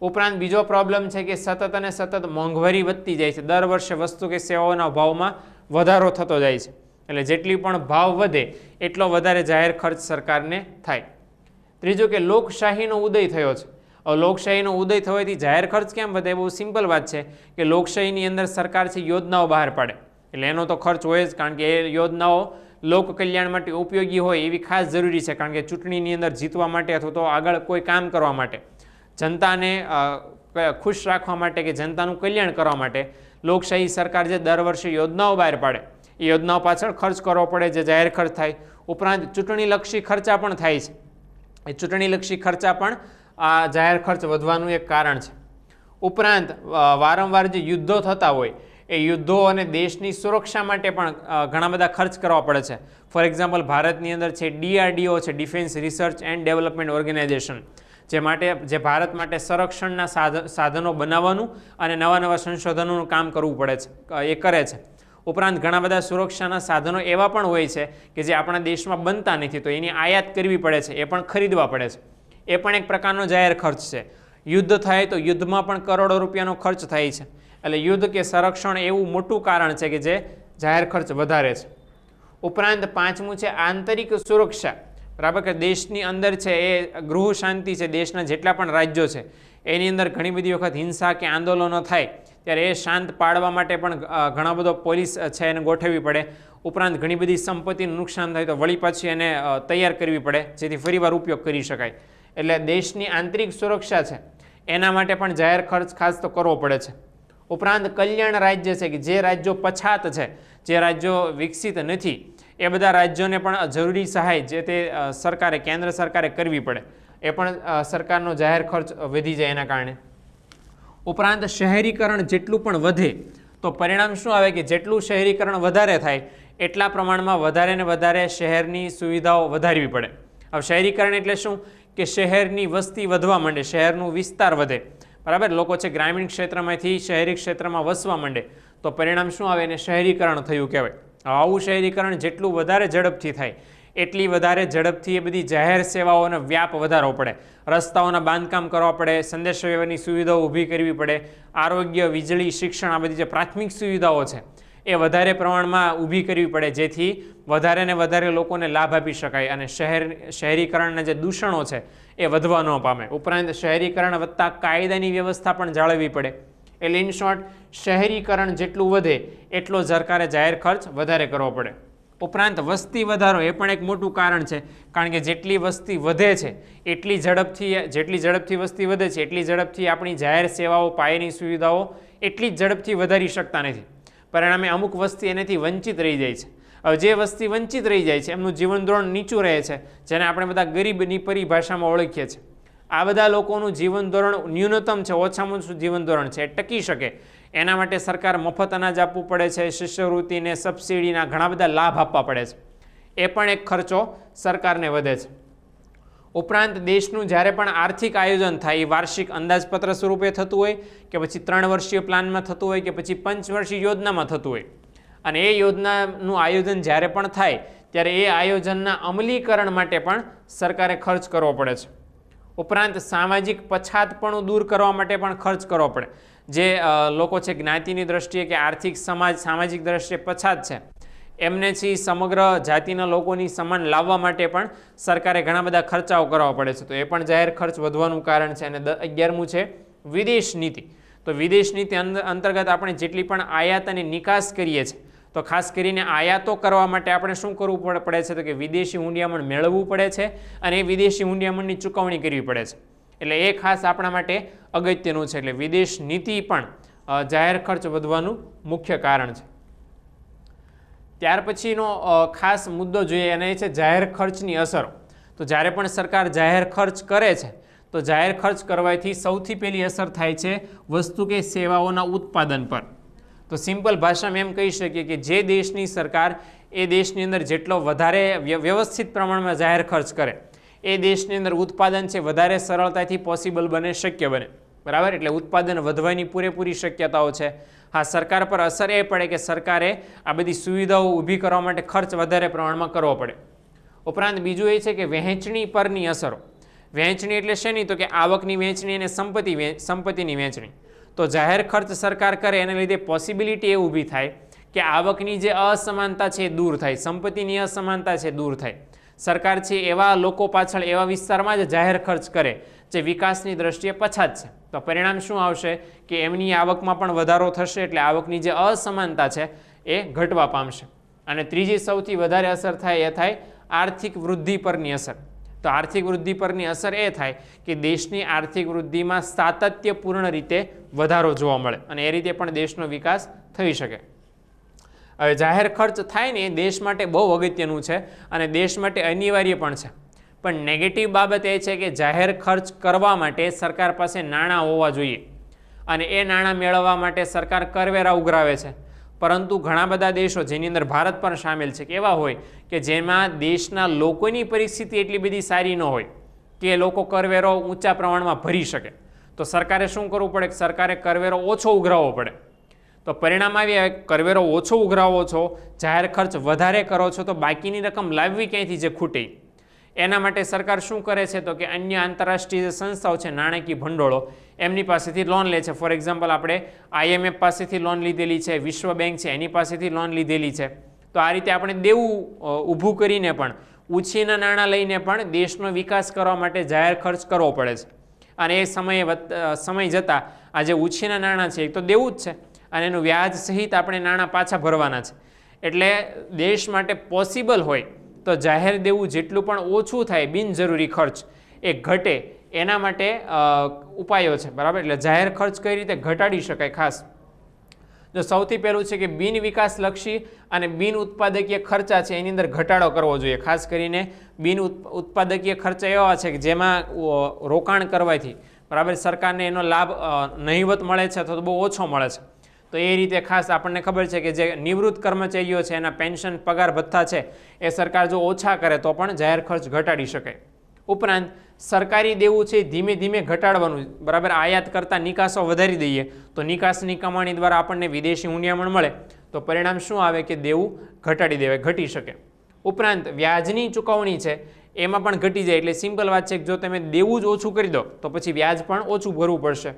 ઉપરાંત બીજો પ્રોબ્લેમ છે કે સતત અને સતત મોંઘવારી વધતી જાય છે. દર વર્ષે વસ્તુ કે સેવાઓના ભાવમાં વધારો થતો જાય છે, એટલે જેટલી પણ ભાવ વધે એટલો વધારે જાહેર ખર્ચ સરકારને થાય. ત્રીજું કે લોકશાહીનો ઉદય થયો છે. હવે લોકશાહીનો ઉદય થવાથી જાહેર ખર્ચ કેમ વધે? બહુ સિમ્પલ વાત છે કે લોકશાહીની અંદર સરકાર છે યોજનાઓ બહાર પાડે, એટલે એનો તો ખર્ચ હોય જ, કારણ કે એ યોજનાઓ લોક કલ્યાણ માટે ઉપયોગી હોય એવી ખાસ જરૂરી છે, કારણ કે ચૂંટણીની અંદર જીતવા માટે અથવા તો આગળ કોઈ કામ કરવા માટે, જનતાને ખુશ રાખવા માટે કે જનતાનું કલ્યાણ કરવા માટે લોકશાહી સરકાર જે દર વર્ષે યોજનાઓ બહાર પાડે એ યોજનાઓ પાછળ ખર્ચ કરવો પડે, જે જાહેર ખર્ચ થાય. ઉપરાંત ચૂંટણીલક્ષી ખર્ચા પણ થાય છે. એ ચૂંટણીલક્ષી ખર્ચા પણ આ જાહેર ખર્ચ વધવાનું એક કારણ છે. ઉપરાંત વારંવાર જે યુદ્ધો થતા હોય એ યુદ્ધો અને દેશની સુરક્ષા માટે પણ ઘણા બધા ખર્ચ કરવા પડે છે. ફોર એક્ઝામ્પલ, ભારતની અંદર છે DRDO છે, defence research and development organisation, જે ભારત માટે સંરક્ષણના સાધનો બનાવવાનું અને નવા નવા સંશોધનોનું કામ કરવું પડે છે, એ કરે છે. ઉપરાંત ઘણા બધા સુરક્ષાના સાધનો એવા પણ હોય છે કે જે આપણા દેશમાં બનતા નથી, તો એની આયાત કરવી પડે છે, એ પણ ખરીદવા પડે છે. એ પણ એક પ્રકારનો જાહેર ખર્ચ છે. યુદ્ધ થાય તો યુદ્ધમાં પણ કરોડો રૂપિયાનો ખર્ચ થાય છે. એટલે યુદ્ધ કે સંરક્ષણ એવું મોટું કારણ છે કે જે જાહેર ખર્ચ વધારે છે. ઉપરાંત પાંચમું છે આંતરિક સુરક્ષા. બરાબર, કે દેશની અંદર છે એ ગૃહ શાંતિ છે, દેશના જેટલા પણ રાજ્યો છે એની અંદર ઘણી બધી વખત હિંસા કે આંદોલનો થાય ત્યારે એ શાંત પાડવા માટે પણ ઘણા બધો પોલીસ છે એને ગોઠવવી પડે. ઉપરાંત ઘણી બધી સંપત્તિનું નુકસાન થાય તો વળી પાછી એને તૈયાર કરવી પડે, જેથી ફરીવાર ઉપયોગ કરી શકાય. એટલે દેશની આંતરિક સુરક્ષા છે એના માટે પણ જાહેર ખર્ચ ખાસ તો કરવો પડે છે. ઉપરાંત કલ્યાણ રાજ્ય છે કે જે રાજ્યો પછાત છે, જે રાજ્યો વિકસિત નથી, એ બધા રાજ્યોને પણ જરૂરી સહાય જે તે સરકારે, કેન્દ્ર સરકારે કરવી પડે, એ પણ સરકારનો જાહેર ખર્ચ વધી જાય એના કારણે. ઉપરાંત શહેરીકરણ જેટલું પણ વધે તો પરિણામ શું આવે કે જેટલું શહેરીકરણ વધારે થાય એટલા પ્રમાણમાં વધારે ને વધારે શહેરની સુવિધાઓ વધારવી પડે. હવે શહેરીકરણ એટલે શું કે શહેરની વસ્તી વધવા માંડે, શહેરનું વિસ્તાર વધે, બરાબર. લોકો છે ગ્રામીણ ક્ષેત્રમાંથી શહેરી ક્ષેત્રમાં વસવા માંડે તો પરિણામ શું આવે? એને શહેરીકરણ થયું કહેવાય. આવું શહેરીકરણ જેટલું વધારે ઝડપથી થાય એટલી વધારે ઝડપથી એ બધી જાહેર સેવાઓનો વ્યાપ વધારવો પડે. રસ્તાઓના બાંધકામ કરવા પડે, સંદેશાવ્યવહારની સુવિધાઓ ઊભી કરવી પડે, આરોગ્ય, વીજળી, શિક્ષણ, આ બધી જે પ્રાથમિક સુવિધાઓ છે એ વધારે પ્રમાણમાં ઊભી કરવી પડે, જેથી વધારે ને વધારે લોકોને લાભ આપી શકાય અને શહેરીકરણના જે દૂષણો છે એ વધવા ન પામે. ઉપરાંત શહેરીકરણ વધતા કાયદાની વ્યવસ્થા પણ જાળવવી પડે. એટલે ઇન શોર્ટ, શહેરીકરણ જેટલું વધે એટલો સરકારે જાહેર ખર્ચ વધારે કરવો પડે. ઉપરાંત વસ્તી વધારો એ પણ એક મોટું કારણ છે, કારણ કે જેટલી વસ્તી વધે છે જેટલી ઝડપથી વસ્તી વધે છે એટલી ઝડપથી આપણી જાહેર સેવાઓ, પાયાની સુવિધાઓ એટલી જ ઝડપથી વધારી શકતા નથી. પરિણામે અમુક વસ્તી એનાથી વંચિત રહી જાય છે. હવે જે વસ્તી વંચિત રહી જાય છે એમનું જીવન ધોરણ નીચું રહે છે, જેને આપણે બધા ગરીબની પરિભાષામાં ઓળખીએ છીએ. આ બધા લોકોનું જીવન ધોરણ ન્યૂનતમ છે, ઓછામાં ઓછું જીવન ધોરણ છે, એ ટકી શકે એના માટે સરકાર મફત અનાજ આપવું પડે છે, શિષ્યવૃત્તિને, સબસિડીના ઘણા બધા લાભ આપવા પડે છે. એ પણ એક ખર્ચો સરકારને વધે છે. ઉપરાંત દેશનું જ્યારે પણ આર્થિક આયોજન થાય એ વાર્ષિક અંદાજપત્ર સ્વરૂપે થતું હોય કે પછી 3 વર્ષીય પ્લાનમાં થતું હોય કે પછી પંચવર્ષીય યોજનામાં થતું હોય, અને એ યોજનાનું આયોજન જ્યારે પણ થાય ત્યારે એ આયોજનના અમલીકરણ માટે પણ સરકારે ખર્ચ કરવો પડે છે. ઉપરાંત સામાજિક પછાતપણું દૂર કરવા માટે પણ ખર્ચ કરવો પડે. જે લોકો છે જ્ઞાતિની દ્રષ્ટિએ કે આર્થિક સામાજિક દ્રષ્ટિએ પછાત છે એમને સમગ્ર જાતિના લોકોની સમાન લાવવા માટે પણ સરકારે ઘણા બધા ખર્ચાઓ કરવા પડે છે. તો એ પણ જાહેર ખર્ચ વધવાનું કારણ છે. અને 11મું છે વિદેશ નીતિ. તો વિદેશ નીતિ અંતર્ગત આપણે જેટલી પણ આયાત અને નિકાસ કરીએ છીએ તો ખાસ કરીને આયાતો કરવા માટે આપણે શું કરવું પડે છે? તો કે વિદેશી હુંડિયામણ મેળવવું પડે છે અને એ વિદેશી હુંડિયામણની ચૂકવણી કરવી પડે છે. એટલે એ ખાસ આપણા માટે અગત્યનું છે. એટલે વિદેશ નીતિ પણ જાહેર ખર્ચ વધવાનું મુખ્ય કારણ છે. ત્યાર પછીનો ખાસ મુદ્દો જોઈએ અને એ છે જાહેર ખર્ચની અસરો. તો જ્યારે પણ સરકાર જાહેર ખર્ચ કરે છે તો જાહેર ખર્ચ કરવાથી સૌથી પહેલી અસર થાય છે વસ્તુ કે સેવાઓના ઉત્પાદન પર. તો સિમ્પલ ભાષામાં એમ કહી શકીએ કે જે દેશની સરકાર એ દેશની અંદર જેટલો વધારે વ્યવસ્થિત પ્રમાણમાં જાહેર ખર્ચ કરે એ દેશની અંદર ઉત્પાદન છે વધારે સરળતાથી પોસિબલ બને, શક્ય બને, બરાબર. એટલે ઉત્પાદન વધવાની પૂરેપૂરી શક્યતાઓ છે. હા, સરકાર પર અસર એ પડે કે સરકારે આ બધી સુવિધાઓ ઊભી કરવા માટે ખર્ચ વધારે પ્રમાણમાં કરવો પડે. ઉપરાંત બીજું એ છે કે વહેંચણી પરની અસરો. વહેંચણી એટલે શેની? તો કે આવકની વહેંચણી અને સંપત્તિની વહેંચણી. તો જાહેર ખર્ચ સરકાર કરે એને લીધે પોસિબિલિટી એ ઊભી થાય કે આવકની જે અસમાનતા છે એ દૂર થાય, સંપત્તિની અસમાનતા છે દૂર થાય. સરકાર છે એવા લોકો પાછળ, એવા વિસ્તારમાં જ જાહેર ખર્ચ કરે જે વિકાસની દ્રષ્ટિએ પછાત છે. તો પરિણામ શું આવશે કે એમની આવકમાં પણ વધારો થશે, એટલે આવકની જે અસમાનતા છે એ ઘટવા પામશે. અને ત્રીજી સૌથી વધારે અસર થાય એ થાય આર્થિક વૃદ્ધિ પરની અસર. તો આર્થિક વૃદ્ધિ પરની અસર એ થાય કે દેશની આર્થિક વૃદ્ધિમાં સાતત્યપૂર્ણ રીતે વધારો જોવા મળે અને એ રીતે પણ દેશનો વિકાસ થઈ શકે. હવે જાહેર ખર્ચ થાય ને એ દેશ માટે બહુ અગત્યનું છે અને દેશ માટે અનિવાર્ય પણ છે. પણ નેગેટિવ બાબત એ છે કે જાહેર ખર્ચ કરવા માટે સરકાર પાસે નાણાં હોવા જોઈએ અને એ નાણાં મેળવવા માટે સરકાર કરવેરા ઉઘરાવે છે. પરંતુ ઘણા બધા દેશો, જેની અંદર ભારત પણ સામેલ છે, એવા હોય કે જેમાં દેશના લોકોની પરિસ્થિતિ એટલી બધી સારી ન હોય કે લોકો કરવેરો ઊંચા પ્રમાણમાં ભરી શકે. તો સરકારે શું કરવું પડે? સરકારે કરવેરો ઓછો ઉઘરાવવો પડે. તો પરિણામ આવ્યા, કરવેરો ઓછો ઉઘરાવો છો, જાહેર ખર્ચ વધારે કરો છો, તો બાકીની રકમ લાવવી ક્યાંયથી જે ખૂટે? એના માટે સરકાર શું કરે છે? તો કે અન્ય આંતરરાષ્ટ્રીય સંસ્થાઓ છે, નાણાકીય ભંડોળો, એમની પાસેથી લોન લે છે. ફોર એક્ઝામ્પલ, આપણે IMF પાસેથી લોન લીધેલી છે, વિશ્વ બેંક છે એની પાસેથી લોન લીધેલી છે. તો આ રીતે આપણે દેવું ઊભું કરીને પણ, ઉછીના નાણાં લઈને પણ દેશનો વિકાસ કરવા માટે જાહેર ખર્ચ કરવો પડે છે. અને એ સમય જતાં આ જે ઉછીના નાણાં છે એ તો દેવું જ છે અને એનું વ્યાજ સહિત આપણે નાણાં પાછા ભરવાના છે. એટલે દેશ માટે પોસિબલ હોય તો જાહેર દેવું જેટલું પણ ઓછું થાય, બિનજરૂરી ખર્ચ એ ઘટે, એના માટે ઉપાયો છે, બરાબર. એટલે જાહેર ખર્ચ કઈ રીતે ઘટાડી શકાય? ખાસ જો સૌથી પહેલું છે કે બિન વિકાસલક્ષી અને બિન ઉત્પાદકીય ખર્ચા છે એની અંદર ઘટાડો કરવો જોઈએ. ખાસ કરીને બિન ઉત્પાદકીય ખર્ચા એવા છે કે જેમાં રોકાણ કરવાથી, બરાબર, સરકારને એનો લાભ નહિવત મળે છે અથવા તો બહુ ઓછો મળે છે. તો એ રીતે ખાસ આપણને ખબર છે કે જે નિવૃત્ત કર્મચારીઓ છે એના પેન્શન પગાર ભથ્થા છે એ સરકાર જો ઓછા કરે તો પણ જાહેર ખર્ચ ઘટાડી શકે. ઉપરાંત સરકારી દેવું છે ધીમે ધીમે ઘટાડવાનું, બરાબર. આયાત કરતાં નિકાસો વધારી દઈએ તો નિકાસની કમાણી દ્વારા આપણને વિદેશી હુંડિયામણ મળે તો પરિણામ શું આવે કે દેવું ઘટાડી દેવાય, ઘટી શકે. ઉપરાંત વ્યાજની ચૂકવણી છે એમાં પણ ઘટી જાય. એટલે સિમ્પલ વાત છે કે જો તમે દેવું જ ઓછું કરી દો તો પછી વ્યાજ પણ ઓછું ભરવું પડશે.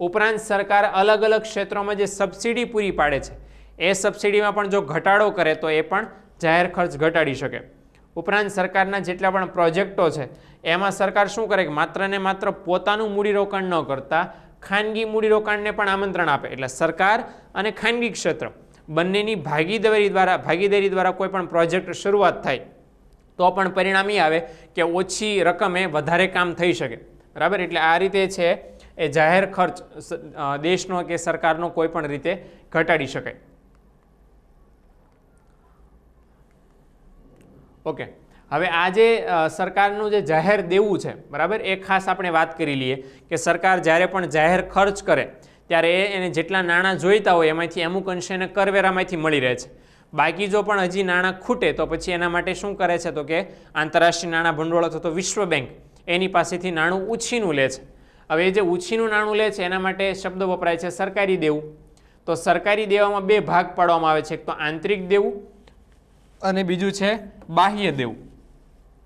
ઉપરાંત સરકાર અલગ અલગ ક્ષેત્રોમાં જે સબસિડી પૂરી પાડે છે એ સબસિડીમાં પણ જો ઘટાડો કરે તો એ પણ જાહેર ખર્ચ ઘટાડી શકે. ઉપરાંત સરકારના જેટલા પણ પ્રોજેક્ટો છે એમાં સરકાર શું કરે કે માત્ર ને માત્ર પોતાનું મૂડીરોકાણ ન કરતા ખાનગી મૂડીરોકાણને પણ આમંત્રણ આપે. એટલે સરકાર અને ખાનગી ક્ષેત્ર બંનેની ભાગીદારી દ્વારા કોઈ પણ પ્રોજેક્ટ શરૂઆત થાય તો પણ પરિણામ એ આવે કે ઓછી રકમે વધારે કામ થઈ શકે, બરાબર. એટલે આ રીતે છે એ જાહેર ખર્ચ દેશનો કે સરકારનો કોઈ પણ રીતે ઘટાડી શકાય. ઓકે, હવે આ જે સરકારનું જે જાહેર દેવું છે, બરાબર, એ ખાસ આપણે વાત કરી લઈએ કે સરકાર જ્યારે પણ જાહેર ખર્ચ કરે ત્યારે એને જેટલા નાણાં જોઈતા હોય એમાંથી અમુક અંશે એને કરવેરામાંથી મળી રહે છે. બાકી જો પણ હજી નાણાં ખૂટે તો પછી એના માટે શું કરે છે તો કે આંતરરાષ્ટ્રીય નાણાં ભંડોળ અથવા તો વિશ્વ બેંક એની પાસેથી નાણું ઉછીનું લે છે. હવે એ જે ઉછીનું નાણું લે છે એના માટે શબ્દ વપરાય છે સરકારી દેવું. તો સરકારી દેવામાં બે ભાગ પાડવામાં આવે છે, એક તો આંતરિક દેવું અને બીજું છે બાહ્ય દેવું.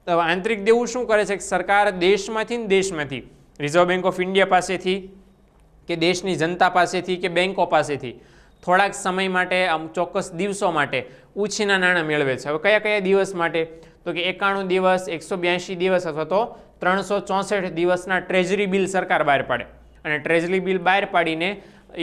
તો આંતરિક દેવું શું કરે છે કે સરકાર દેશમાંથી રિઝર્વ બેંક ઓફ ઇન્ડિયા પાસેથી કે દેશની જનતા પાસેથી કે બેંકો પાસેથી થોડાક સમય માટે ચોક્કસ દિવસો માટે ઉછીના નાણાં મેળવે છે. હવે કયા કયા દિવસ માટે તો કે 91 દિવસ, 182 દિવસ અથવા તો 364 દિવસના ટ્રેઝરી બિલ સરકાર બહાર પાડે અને ટ્રેઝરી બિલ બહાર પાડીને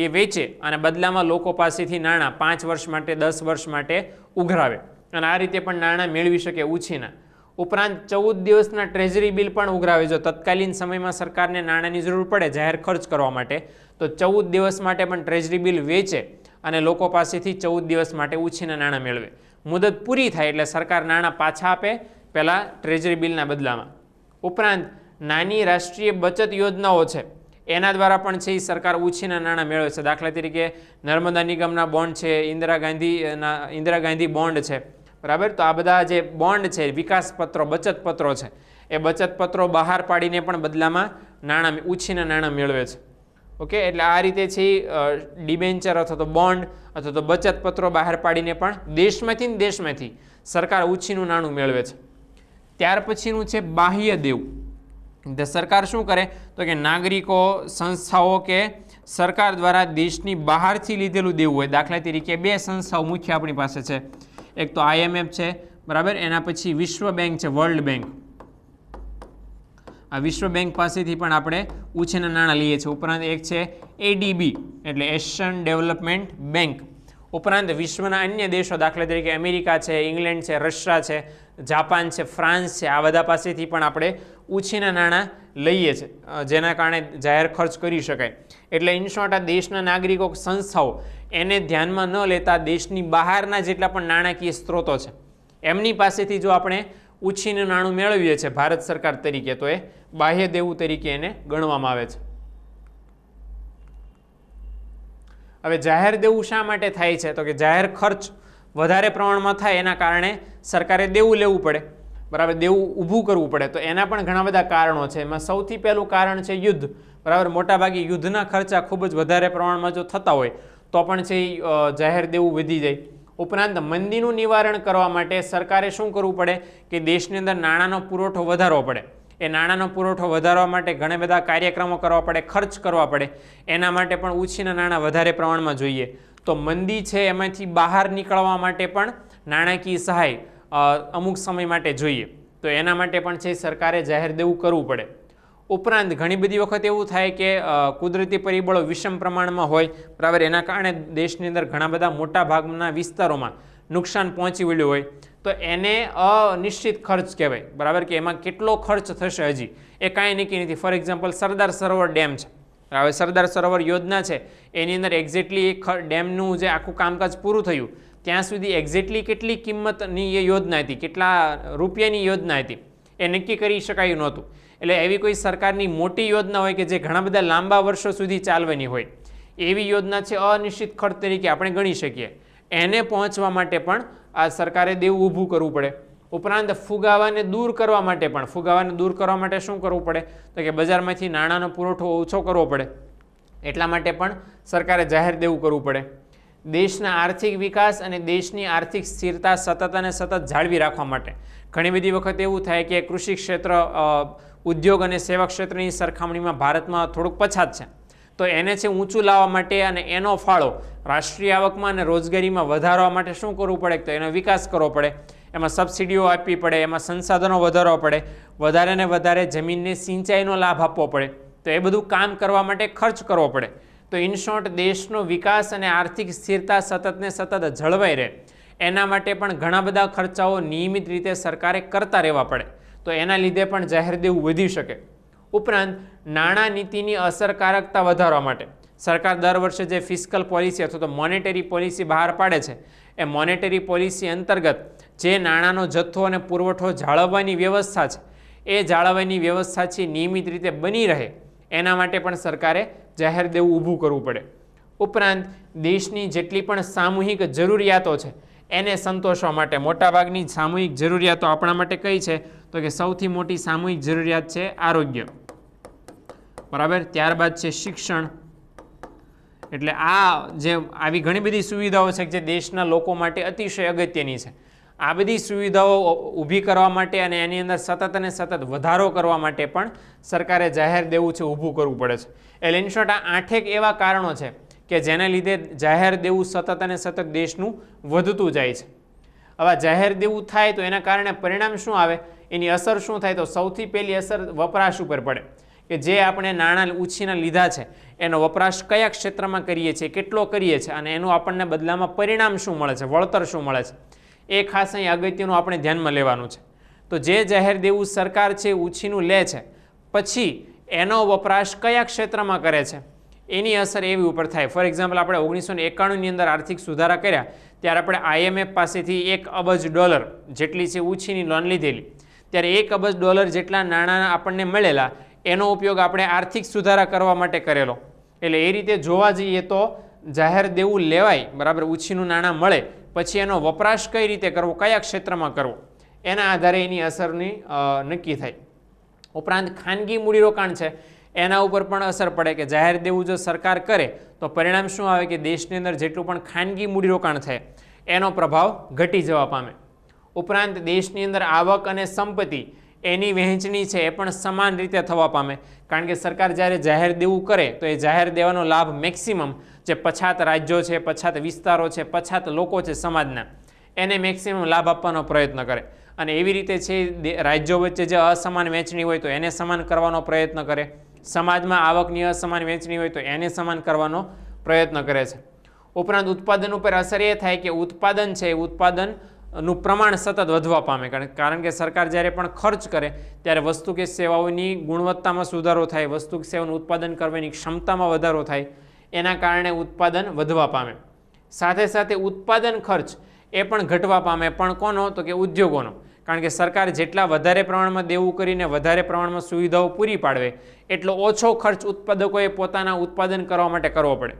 એ વેચે અને બદલામાં લોકો પાસેથી નાણાં 5 વર્ષ માટે 10 વર્ષ માટે ઉઘરાવે અને આ રીતે પણ નાણાં મેળવી શકે ઉછીના. ઉપરાંત 14 દિવસના ટ્રેઝરી બિલ પણ ઉઘરાવે. જો તત્કાલીન સમયમાં સરકારને નાણાંની જરૂર પડે જાહેર ખર્ચ કરવા માટે તો 14 દિવસ માટે પણ ટ્રેઝરી બિલ વેચે અને લોકો પાસેથી 14 દિવસ માટે ઉછીના નાણાં મેળવે. મુદત પૂરી થાય એટલે સરકાર નાણાં પાછા આપે પહેલાં ટ્રેઝરી બિલના બદલામાં. ઉપરાંત નાની રાષ્ટ્રીય બચત યોજનાઓ છે એના દ્વારા પણ છે એ સરકાર ઉછીના નાણાં મેળવે છે. દાખલા તરીકે નર્મદા નિગમના બોન્ડ છે, ઇન્દિરા ગાંધી બોન્ડ છે, બરાબર. તો આ બધા જે બોન્ડ છે, વિકાસ પત્રો, બચત પત્રો છે, એ બચત પત્રો બહાર પાડીને પણ બદલામાં નાણાં ઉછીના નાણાં મેળવે છે. ઓકે, એટલે આ રીતે છે ડિબેન્ચર અથવા તો બોન્ડ અથવા તો બચત પત્રો બહાર પાડીને પણ દેશમાંથી સરકાર ઉછીનું નાણું મેળવે છે. ત્યાર પછીનું છે બાહ્ય દેવું. સરકાર શું કરે તો કે નાગરિકો, સંસ્થાઓ કે સરકાર દ્વારા દેશની બહારથી લીધેલું દેવું હોય. દાખલા તરીકે બે સંસ્થાઓ મુખ્ય આપણી પાસે છે, એક તો IMF છે, બરાબર, એના પછી વિશ્વ બેંક છે, વર્લ્ડ બેંક. આ વિશ્વ બેંક પાસેથી પણ આપણે ઉછીના નાણાં લઈએ છીએ. ઉપરાંત એક છે ADB એટલે એશિયન ડેવલપમેન્ટ બેંક. ઉપરાંત વિશ્વના અન્ય દેશો દાખલા તરીકે અમેરિકા છે, ઇંગ્લેન્ડ છે, રશિયા છે, જાપાન છે, ફ્રાન્સ છે, આ બધા પાસેથી પણ આપણે ઉછીના નાણાં લઈએ છીએ જેના કારણે જાહેર ખર્ચ કરી શકાય. એટલે ઇન શોર્ટ આ દેશના નાગરિકો, સંસ્થાઓ એને ધ્યાનમાં ન લેતા દેશની બહારના જેટલા પણ નાણાકીય સ્ત્રોતો છે એમની પાસેથી જો આપણે ઉછીનું નાણું મેળવીએ છીએ ભારત સરકાર તરીકે તો એ બાહ્ય દેવું તરીકે એને ગણવામાં આવે છે. હવે જાહેર દેવું શા માટે થાય છે તો કે જાહેર ખર્ચ વધારે પ્રમાણમાં થાય એના કારણે સરકારે દેવું લેવું પડે, બરાબર, દેવું ઊભું કરવું પડે. તો એના પણ ઘણા બધા કારણો છે. એમાં સૌથી પહેલું કારણ છે યુદ્ધ, બરાબર. મોટાભાગે યુદ્ધના ખર્ચા ખૂબ જ વધારે પ્રમાણમાં જો થતા હોય તો પણ છે જાહેર દેવું વધી જાય. ઉપરાંત મંદીનું નિવારણ કરવા માટે સરકારે શું કરવું પડે કે દેશની અંદર નાણાંનો પુરવઠો વધારવો પડે. એ નાણાંનો પુરવઠો વધારવા માટે ઘણા બધા કાર્યક્રમો કરવા પડે, ખર્ચ કરવા પડે. એના માટે પણ ઉછીના નાણાં વધારે પ્રમાણમાં જોઈએ. તો મંદી છે એમાંથી બહાર નીકળવા માટે પણ નાણાકીય સહાય અમુક સમય માટે જોઈએ. તો એના માટે પણ છે સરકારે જાહેર દેવું કરવું પડે. ઉપરાંત ઘણી બધી વખત એવું થાય કે કુદરતી પરિબળો વિષમ પ્રમાણમાં હોય, બરાબર, એના કારણે દેશની અંદર ઘણા બધા મોટા ભાગના વિસ્તારોમાં નુકસાન પહોંચી વળ્યું હોય તો એને અનિશ્ચિત ખર્ચ કહેવાય, બરાબર, કે એમાં કેટલો ખર્ચ થશે હજી એ કાંઈ નક્કી નથી. For example Sardar Sarovar dam છે. હવે સરદાર સરોવર યોજના છે એની અંદર એક્ઝેક્ટલી ડેમનું જે આખું કામકાજ પૂરું થયું ત્યાં સુધી એક્ઝેક્ટલી કેટલી કિંમતની એ યોજના હતી, કેટલા રૂપિયાની યોજના હતી એ નક્કી કરી શકાયું નહોતું. એટલે એવી કોઈ સરકારની મોટી યોજના હોય કે જે ઘણા બધા લાંબા વર્ષો સુધી ચાલવાની હોય એવી યોજના છે અનિશ્ચિત ખર્ચ તરીકે આપણે ગણી શકીએ. એને પહોંચવા માટે પણ આ સરકારે દેવું ઊભું કરવું પડે. ઉપરાંત ફુગાવાને દૂર કરવા માટે શું કરવું પડે? તો કે બજારમાંથી નાણાંનો પુરવઠો ઓછો કરવો પડે. એટલા માટે પણ સરકારે જાહેર દેવું કરવું પડે. દેશના આર્થિક વિકાસ અને દેશની આર્થિક સ્થિરતા સતત અને સતત જાળવી રાખવા માટે ઘણી બધી વખત એવું થાય કે કૃષિ ક્ષેત્ર, ઉદ્યોગ અને સેવા ક્ષેત્રની સરખામણીમાં ભારતમાં થોડુંક પછાત છે. તો એને છે ઊંચું લાવવા માટે અને એનો ફાળો રાષ્ટ્રીય આવકમાં અને રોજગારીમાં વધારવા માટે શું કરવું પડે? તો એનો વિકાસ કરવો પડે. એમાં સબસિડીઓ આપવી પડે, એમાં સંસાધનો વધારવા પડે, વધારે ને વધારે જમીનને સિંચાઈનો લાભ આપવો પડે. તો એ બધું કામ કરવા માટે ખર્ચ કરવો પડે. તો ઇન શોર્ટ, દેશનો વિકાસ અને આર્થિક સ્થિરતા સતત ને સતત જળવાઈ રહે એના માટે પણ ઘણા બધા ખર્ચાઓ નિયમિત રીતે સરકારે કરતા રહેવા પડે. તો એના લીધે પણ જાહેર દેવું વધી શકે. ઉપરાંત નાણાં નીતિની અસરકારકતા વધારવા માટે સરકાર દર વર્ષે જે ફિસ્કલ પોલિસી અથવા તો મોનેટરી પોલિસી બહાર પાડે છે, એ મોનેટરી પોલિસી અંતર્ગત જે નાણાંનો જથ્થો અને પુરવઠો જાળવવાની વ્યવસ્થા છે, એ જાળવવાની વ્યવસ્થા છે નિયમિત રીતે બની રહે એના માટે પણ સરકારે જાહેર દેવું ઊભું કરવું પડે. ઉપરાંત દેશની જેટલી પણ સામૂહિક જરૂરિયાતો છે એને સંતોષવા માટે મોટાભાગની સામૂહિક જરૂરિયાતો આપણા માટે કઈ છે? તો કે સૌથી મોટી સામૂહિક જરૂરિયાત છે આરોગ્ય, બરાબર. ત્યારબાદ છે શિક્ષણ. એટલે આ જે આવી ઘણી બધી સુવિધાઓ છે જે દેશના લોકો માટે અતિશય અગત્યની છે. આ બધી સુવિધાઓ ઊભી કરવા માટે અને એની અંદર સતત અને સતત વધારો કરવા માટે પણ સરકારે જાહેર દેવું છે ઊભું કરવું પડે છે. એટલે ઇન શોર્ટ, આ 8 એવા કારણો છે કે જેના લીધે જાહેર દેવું સતત અને સતત દેશનું વધતું જાય છે. હવે જાહેર દેવું થાય તો એના કારણે પરિણામ શું આવે, એની અસર શું થાય? તો સૌથી પહેલી અસર વપરાશ ઉપર પડે કે જે આપણે નાણાં ઉછીના લીધા છે એનો વપરાશ કયા ક્ષેત્રમાં કરીએ છીએ, કેટલો કરીએ છીએ અને એનું આપણને બદલામાં પરિણામ શું મળે છે, વળતર શું મળે છે, એ ખાસ અહીં અગત્યનું આપણે ધ્યાનમાં લેવાનું છે. તો જે જાહેર દેવું સરકાર છે ઉછીનું લે છે, પછી એનો વપરાશ કયા ક્ષેત્રમાં કરે છે એની અસર એવી ઉપર થાય. ફોર એક્ઝામ્પલ, આપણે 1991ની અંદર આર્થિક સુધારા કર્યા ત્યારે આપણે IMF પાસેથી $1 અબજ જેટલી છે ઉછીની લોન લીધેલી. ત્યારે $1 અબજ જેટલા નાણાં આપણને મળેલા, એનો ઉપયોગ આપણે આર્થિક સુધારા કરવા માટે કરેલો. એટલે એ રીતે જોવા જઈએ તો જાહેર દેવું લેવાય, બરાબર, ઉછીનું નાણાં મળે, પછી એનો વપરાશ કઈ રીતે કરવો, કયા ક્ષેત્રમાં કરવો, એના આધારે એની અસરની નક્કી થાય. ઉપરાંત ખાનગી મૂડીરોકાણ છે એના ઉપર પણ અસર પડે કે જાહેર દેવું જો સરકાર કરે તો પરિણામ શું આવે કે દેશની અંદર જેટલું પણ ખાનગી મૂડીરોકાણ થાય એનો પ્રભાવ ઘટી જવા પામે. ઉપરાંત દેશની અંદર આવક અને સંપત્તિ એની વહેંચણી છે એ પણ સમાન રીતે થવા પામે. કારણ કે સરકાર જ્યારે જાહેર દેવું કરે તો એ જાહેર દેવાનો લાભ મેક્સિમમ જે પછાત રાજ્યો છે, પછાત વિસ્તારો છે, પછાત લોકો છે સમાજના, એને મેક્સિમમ લાભ આપવાનો પ્રયત્ન કરે. અને એવી રીતે છે રાજ્યો વચ્ચે જે અસમાન વહેંચણી હોય તો એને સમાન કરવાનો પ્રયત્ન કરે, સમાજમાં આવકની અસમાન વહેંચણી હોય તો એને સમાન કરવાનો પ્રયત્ન કરે છે. ઉપરાંત ઉત્પાદન ઉપર અસર એ થાય કે ઉત્પાદન છે, ઉત્પાદનનું પ્રમાણ સતત વધવા પામે. કારણ કે સરકાર જ્યારે પણ ખર્ચ કરે ત્યારે વસ્તુ કે સેવાઓની ગુણવત્તામાં સુધારો થાય, વસ્તુ કે સેવાનું ઉત્પાદન કરવાની ક્ષમતામાં વધારો થાય, એના કારણે ઉત્પાદન વધવા પામે. સાથે સાથે ઉત્પાદન ખર્ચ એ પણ ઘટવા પામે, પણ કોનો? તો કે ઉદ્યોગોનો. કારણ કે સરકાર જેટલા વધારે પ્રમાણમાં દેવું કરીને વધારે પ્રમાણમાં સુવિધાઓ પૂરી પાડવે એટલો ઓછો ખર્ચ ઉત્પાદકોએ પોતાના ઉત્પાદન કરવા માટે કરવો પડે.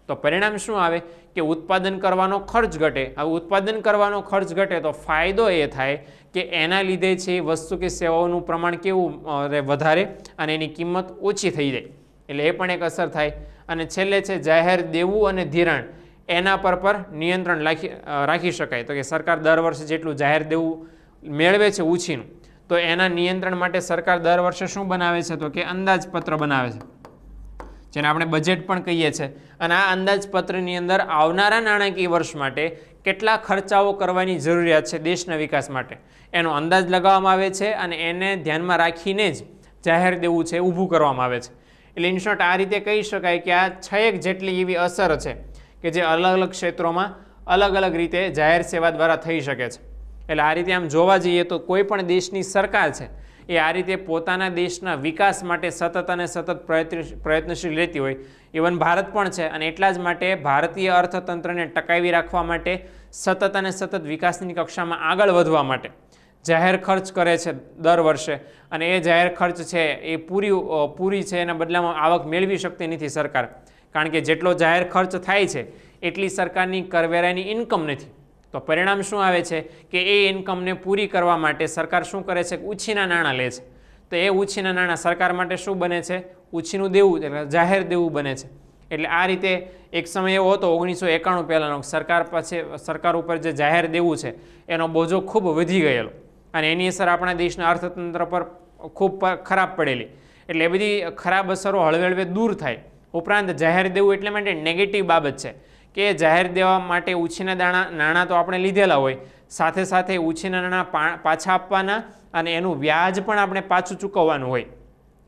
તો પરિણામ શું આવે કે ઉત્પાદન કરવાનો ખર્ચ ઘટે. આ ઉત્પાદન કરવાનો ખર્ચ ઘટે તો ફાયદો એ થાય કે એના લીધે છે વસ્તુ કે સેવાઓનું પ્રમાણ કેવું વધારે અને એની કિંમત ઓછી થઈ જાય. એટલે એ પણ એક અસર થાય. અને છેલ્લે છે જાહેર દેવું અને ધિરાણ, એના પર નિયંત્રણ રાખી શકાય. તો કે સરકાર દર વર્ષે જેટલું જાહેર દેવું મેળવે છે ઉછીનું, તો એના નિયંત્રણ માટે સરકાર દર વર્ષે શું બનાવે છે? તો કે અંદાજપત્ર બનાવે છે, જેને આપણે બજેટ પણ કહીએ છીએ. અને આ અંદાજપત્રની અંદર આવનારા નાણાકીય વર્ષ માટે કેટલા ખર્ચાઓ કરવાની જરૂરિયાત છે દેશના વિકાસ માટે એનો અંદાજ લગાવવામાં આવે છે અને એને ધ્યાનમાં રાખીને જ જાહેર દેવું છે ઊભું કરવામાં આવે છે. એટલે ઇન શોર્ટ, આ રીતે કહી શકાય કે આ 6 જેટલી એવી અસર છે કે જે અલગ અલગ ક્ષેત્રોમાં અલગ અલગ રીતે જાહેર સેવા દ્વારા થઈ શકે છે. એટલે આ રીતે આમ જોવા જઈએ તો કોઈ પણ દેશની સરકાર છે એ આ રીતે પોતાના દેશના વિકાસ માટે સતત અને સતત પ્રયત્નશીલ રહેતી હોય. ઇવન ભારત પણ છે. અને એટલા જ માટે ભારતીય અર્થતંત્રને ટકાવી રાખવા માટે સતત અને સતત વિકાસની કક્ષામાં આગળ વધવા માટે જાહેર ખર્ચ કરે છે દર વર્ષે. અને એ જાહેર ખર્ચ છે એ પૂરી છે એના બદલામાં આવક મેળવી શકતી નથી સરકાર. કારણ કે જેટલો જાહેર ખર્ચ થાય છે એટલી સરકારની કરવેરાની ઇન્કમ નથી. તો પરિણામ શું આવે છે કે એ ઇન્કમને પૂરી કરવા માટે સરકાર શું કરે છે કે ઉછીના નાણાં લે છે. તો એ ઉછીના નાણાં સરકાર માટે શું બને છે? ઉછીનું દેવું, એટલે જાહેર દેવું બને છે. એટલે આ રીતે એક સમય એવો હતો 1991 પહેલાંનો, સરકાર ઉપર જે જાહેર દેવું છે એનો બોજો ખૂબ વધી ગયેલો અને એની અસર આપણા દેશના અર્થતંત્ર પર ખૂબ ખરાબ પડેલી. એટલે એ બધી ખરાબ અસરો હળવે દૂર થાય. ઉપરાંત જાહેર દેવું એટલે માટે નેગેટિવ બાબત છે કે જાહેર દેવા માટે ઉછીના નાણાં તો આપણે લીધેલા હોય, સાથે સાથે ઉછીના નાણાં પાછા આપવાના અને એનું વ્યાજ પણ આપણે પાછું ચૂકવવાનું હોય.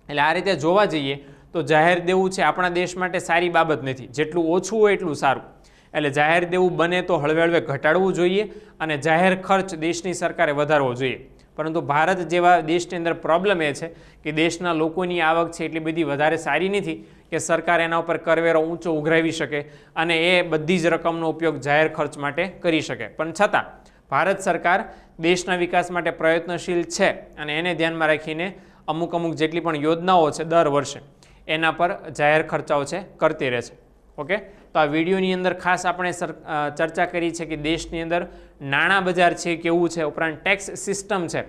એટલે આ રીતે જોવા જઈએ તો જાહેર દેવું છે આપણા દેશ માટે સારી બાબત નથી. જેટલું ઓછું હોય એટલું સારું. એટલે જાહેર દેવું બને તો હળવે ઘટાડવું જોઈએ અને જાહેર ખર્ચ દેશની સરકારે વધારવો જોઈએ. પરંતુ ભારત જેવા દેશની અંદર પ્રોબ્લેમ એ છે કે દેશના લોકોની આવક છે એટલી બધી વધારે સારી નથી કે સરકાર એના ઉપર કરવેરો ઊંચો ઉઘરાવી શકે અને એ બધી જ રકમનો ઉપયોગ જાહેર ખર્ચ માટે કરી શકે. પણ છતાં ભારત સરકાર દેશના વિકાસ માટે પ્રયત્નશીલ છે અને એને ધ્યાનમાં રાખીને અમુક જેટલી પણ યોજનાઓ છે દર વર્ષે એના પર જાહેર ખર્ચાઓ છે કરતી રહે છે. ઓકે, તો આ વિડીયોની અંદર ખાસ આપણે ચર્ચા કરી છે કે દેશની અંદર નાણાં બજાર છે કેવું છે, ઉપરાંત ટેક્સ સિસ્ટમ છે,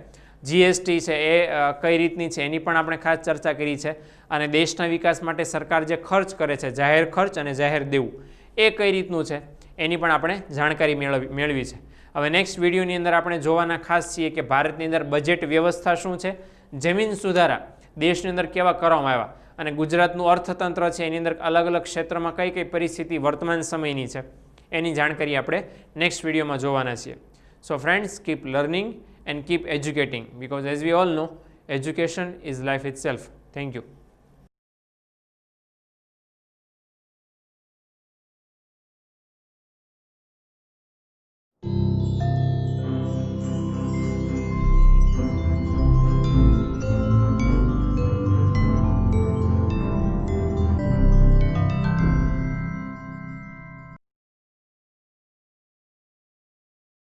જીએસટી છે એ કઈ રીતની છે એની પણ આપણે ખાસ ચર્ચા કરી છે અને દેશના વિકાસ માટે સરકાર જે ખર્ચ કરે છે, જાહેર ખર્ચ અને જાહેર દેવું, એ કઈ રીતનું છે એની પણ આપણે જાણકારી મેળવી છે. હવે નેક્સ્ટ વિડીયોની અંદર આપણે જોવાના ખાસ છીએ કે ભારતની અંદર બજેટ વ્યવસ્થા શું છે, જમીન સુધારા દેશની અંદર કેવા કરવામાં આવ્યા અને ગુજરાતનું અર્થતંત્ર છે એની અંદર અલગ ક્ષેત્રમાં કઈ પરિસ્થિતિ વર્તમાન સમયની છે એની જાણકારી આપણે નેક્સ્ટ વિડીયોમાં જોવાના છીએ. So friends, keep learning and keep educating because as we all know, education is life itself. Thank you.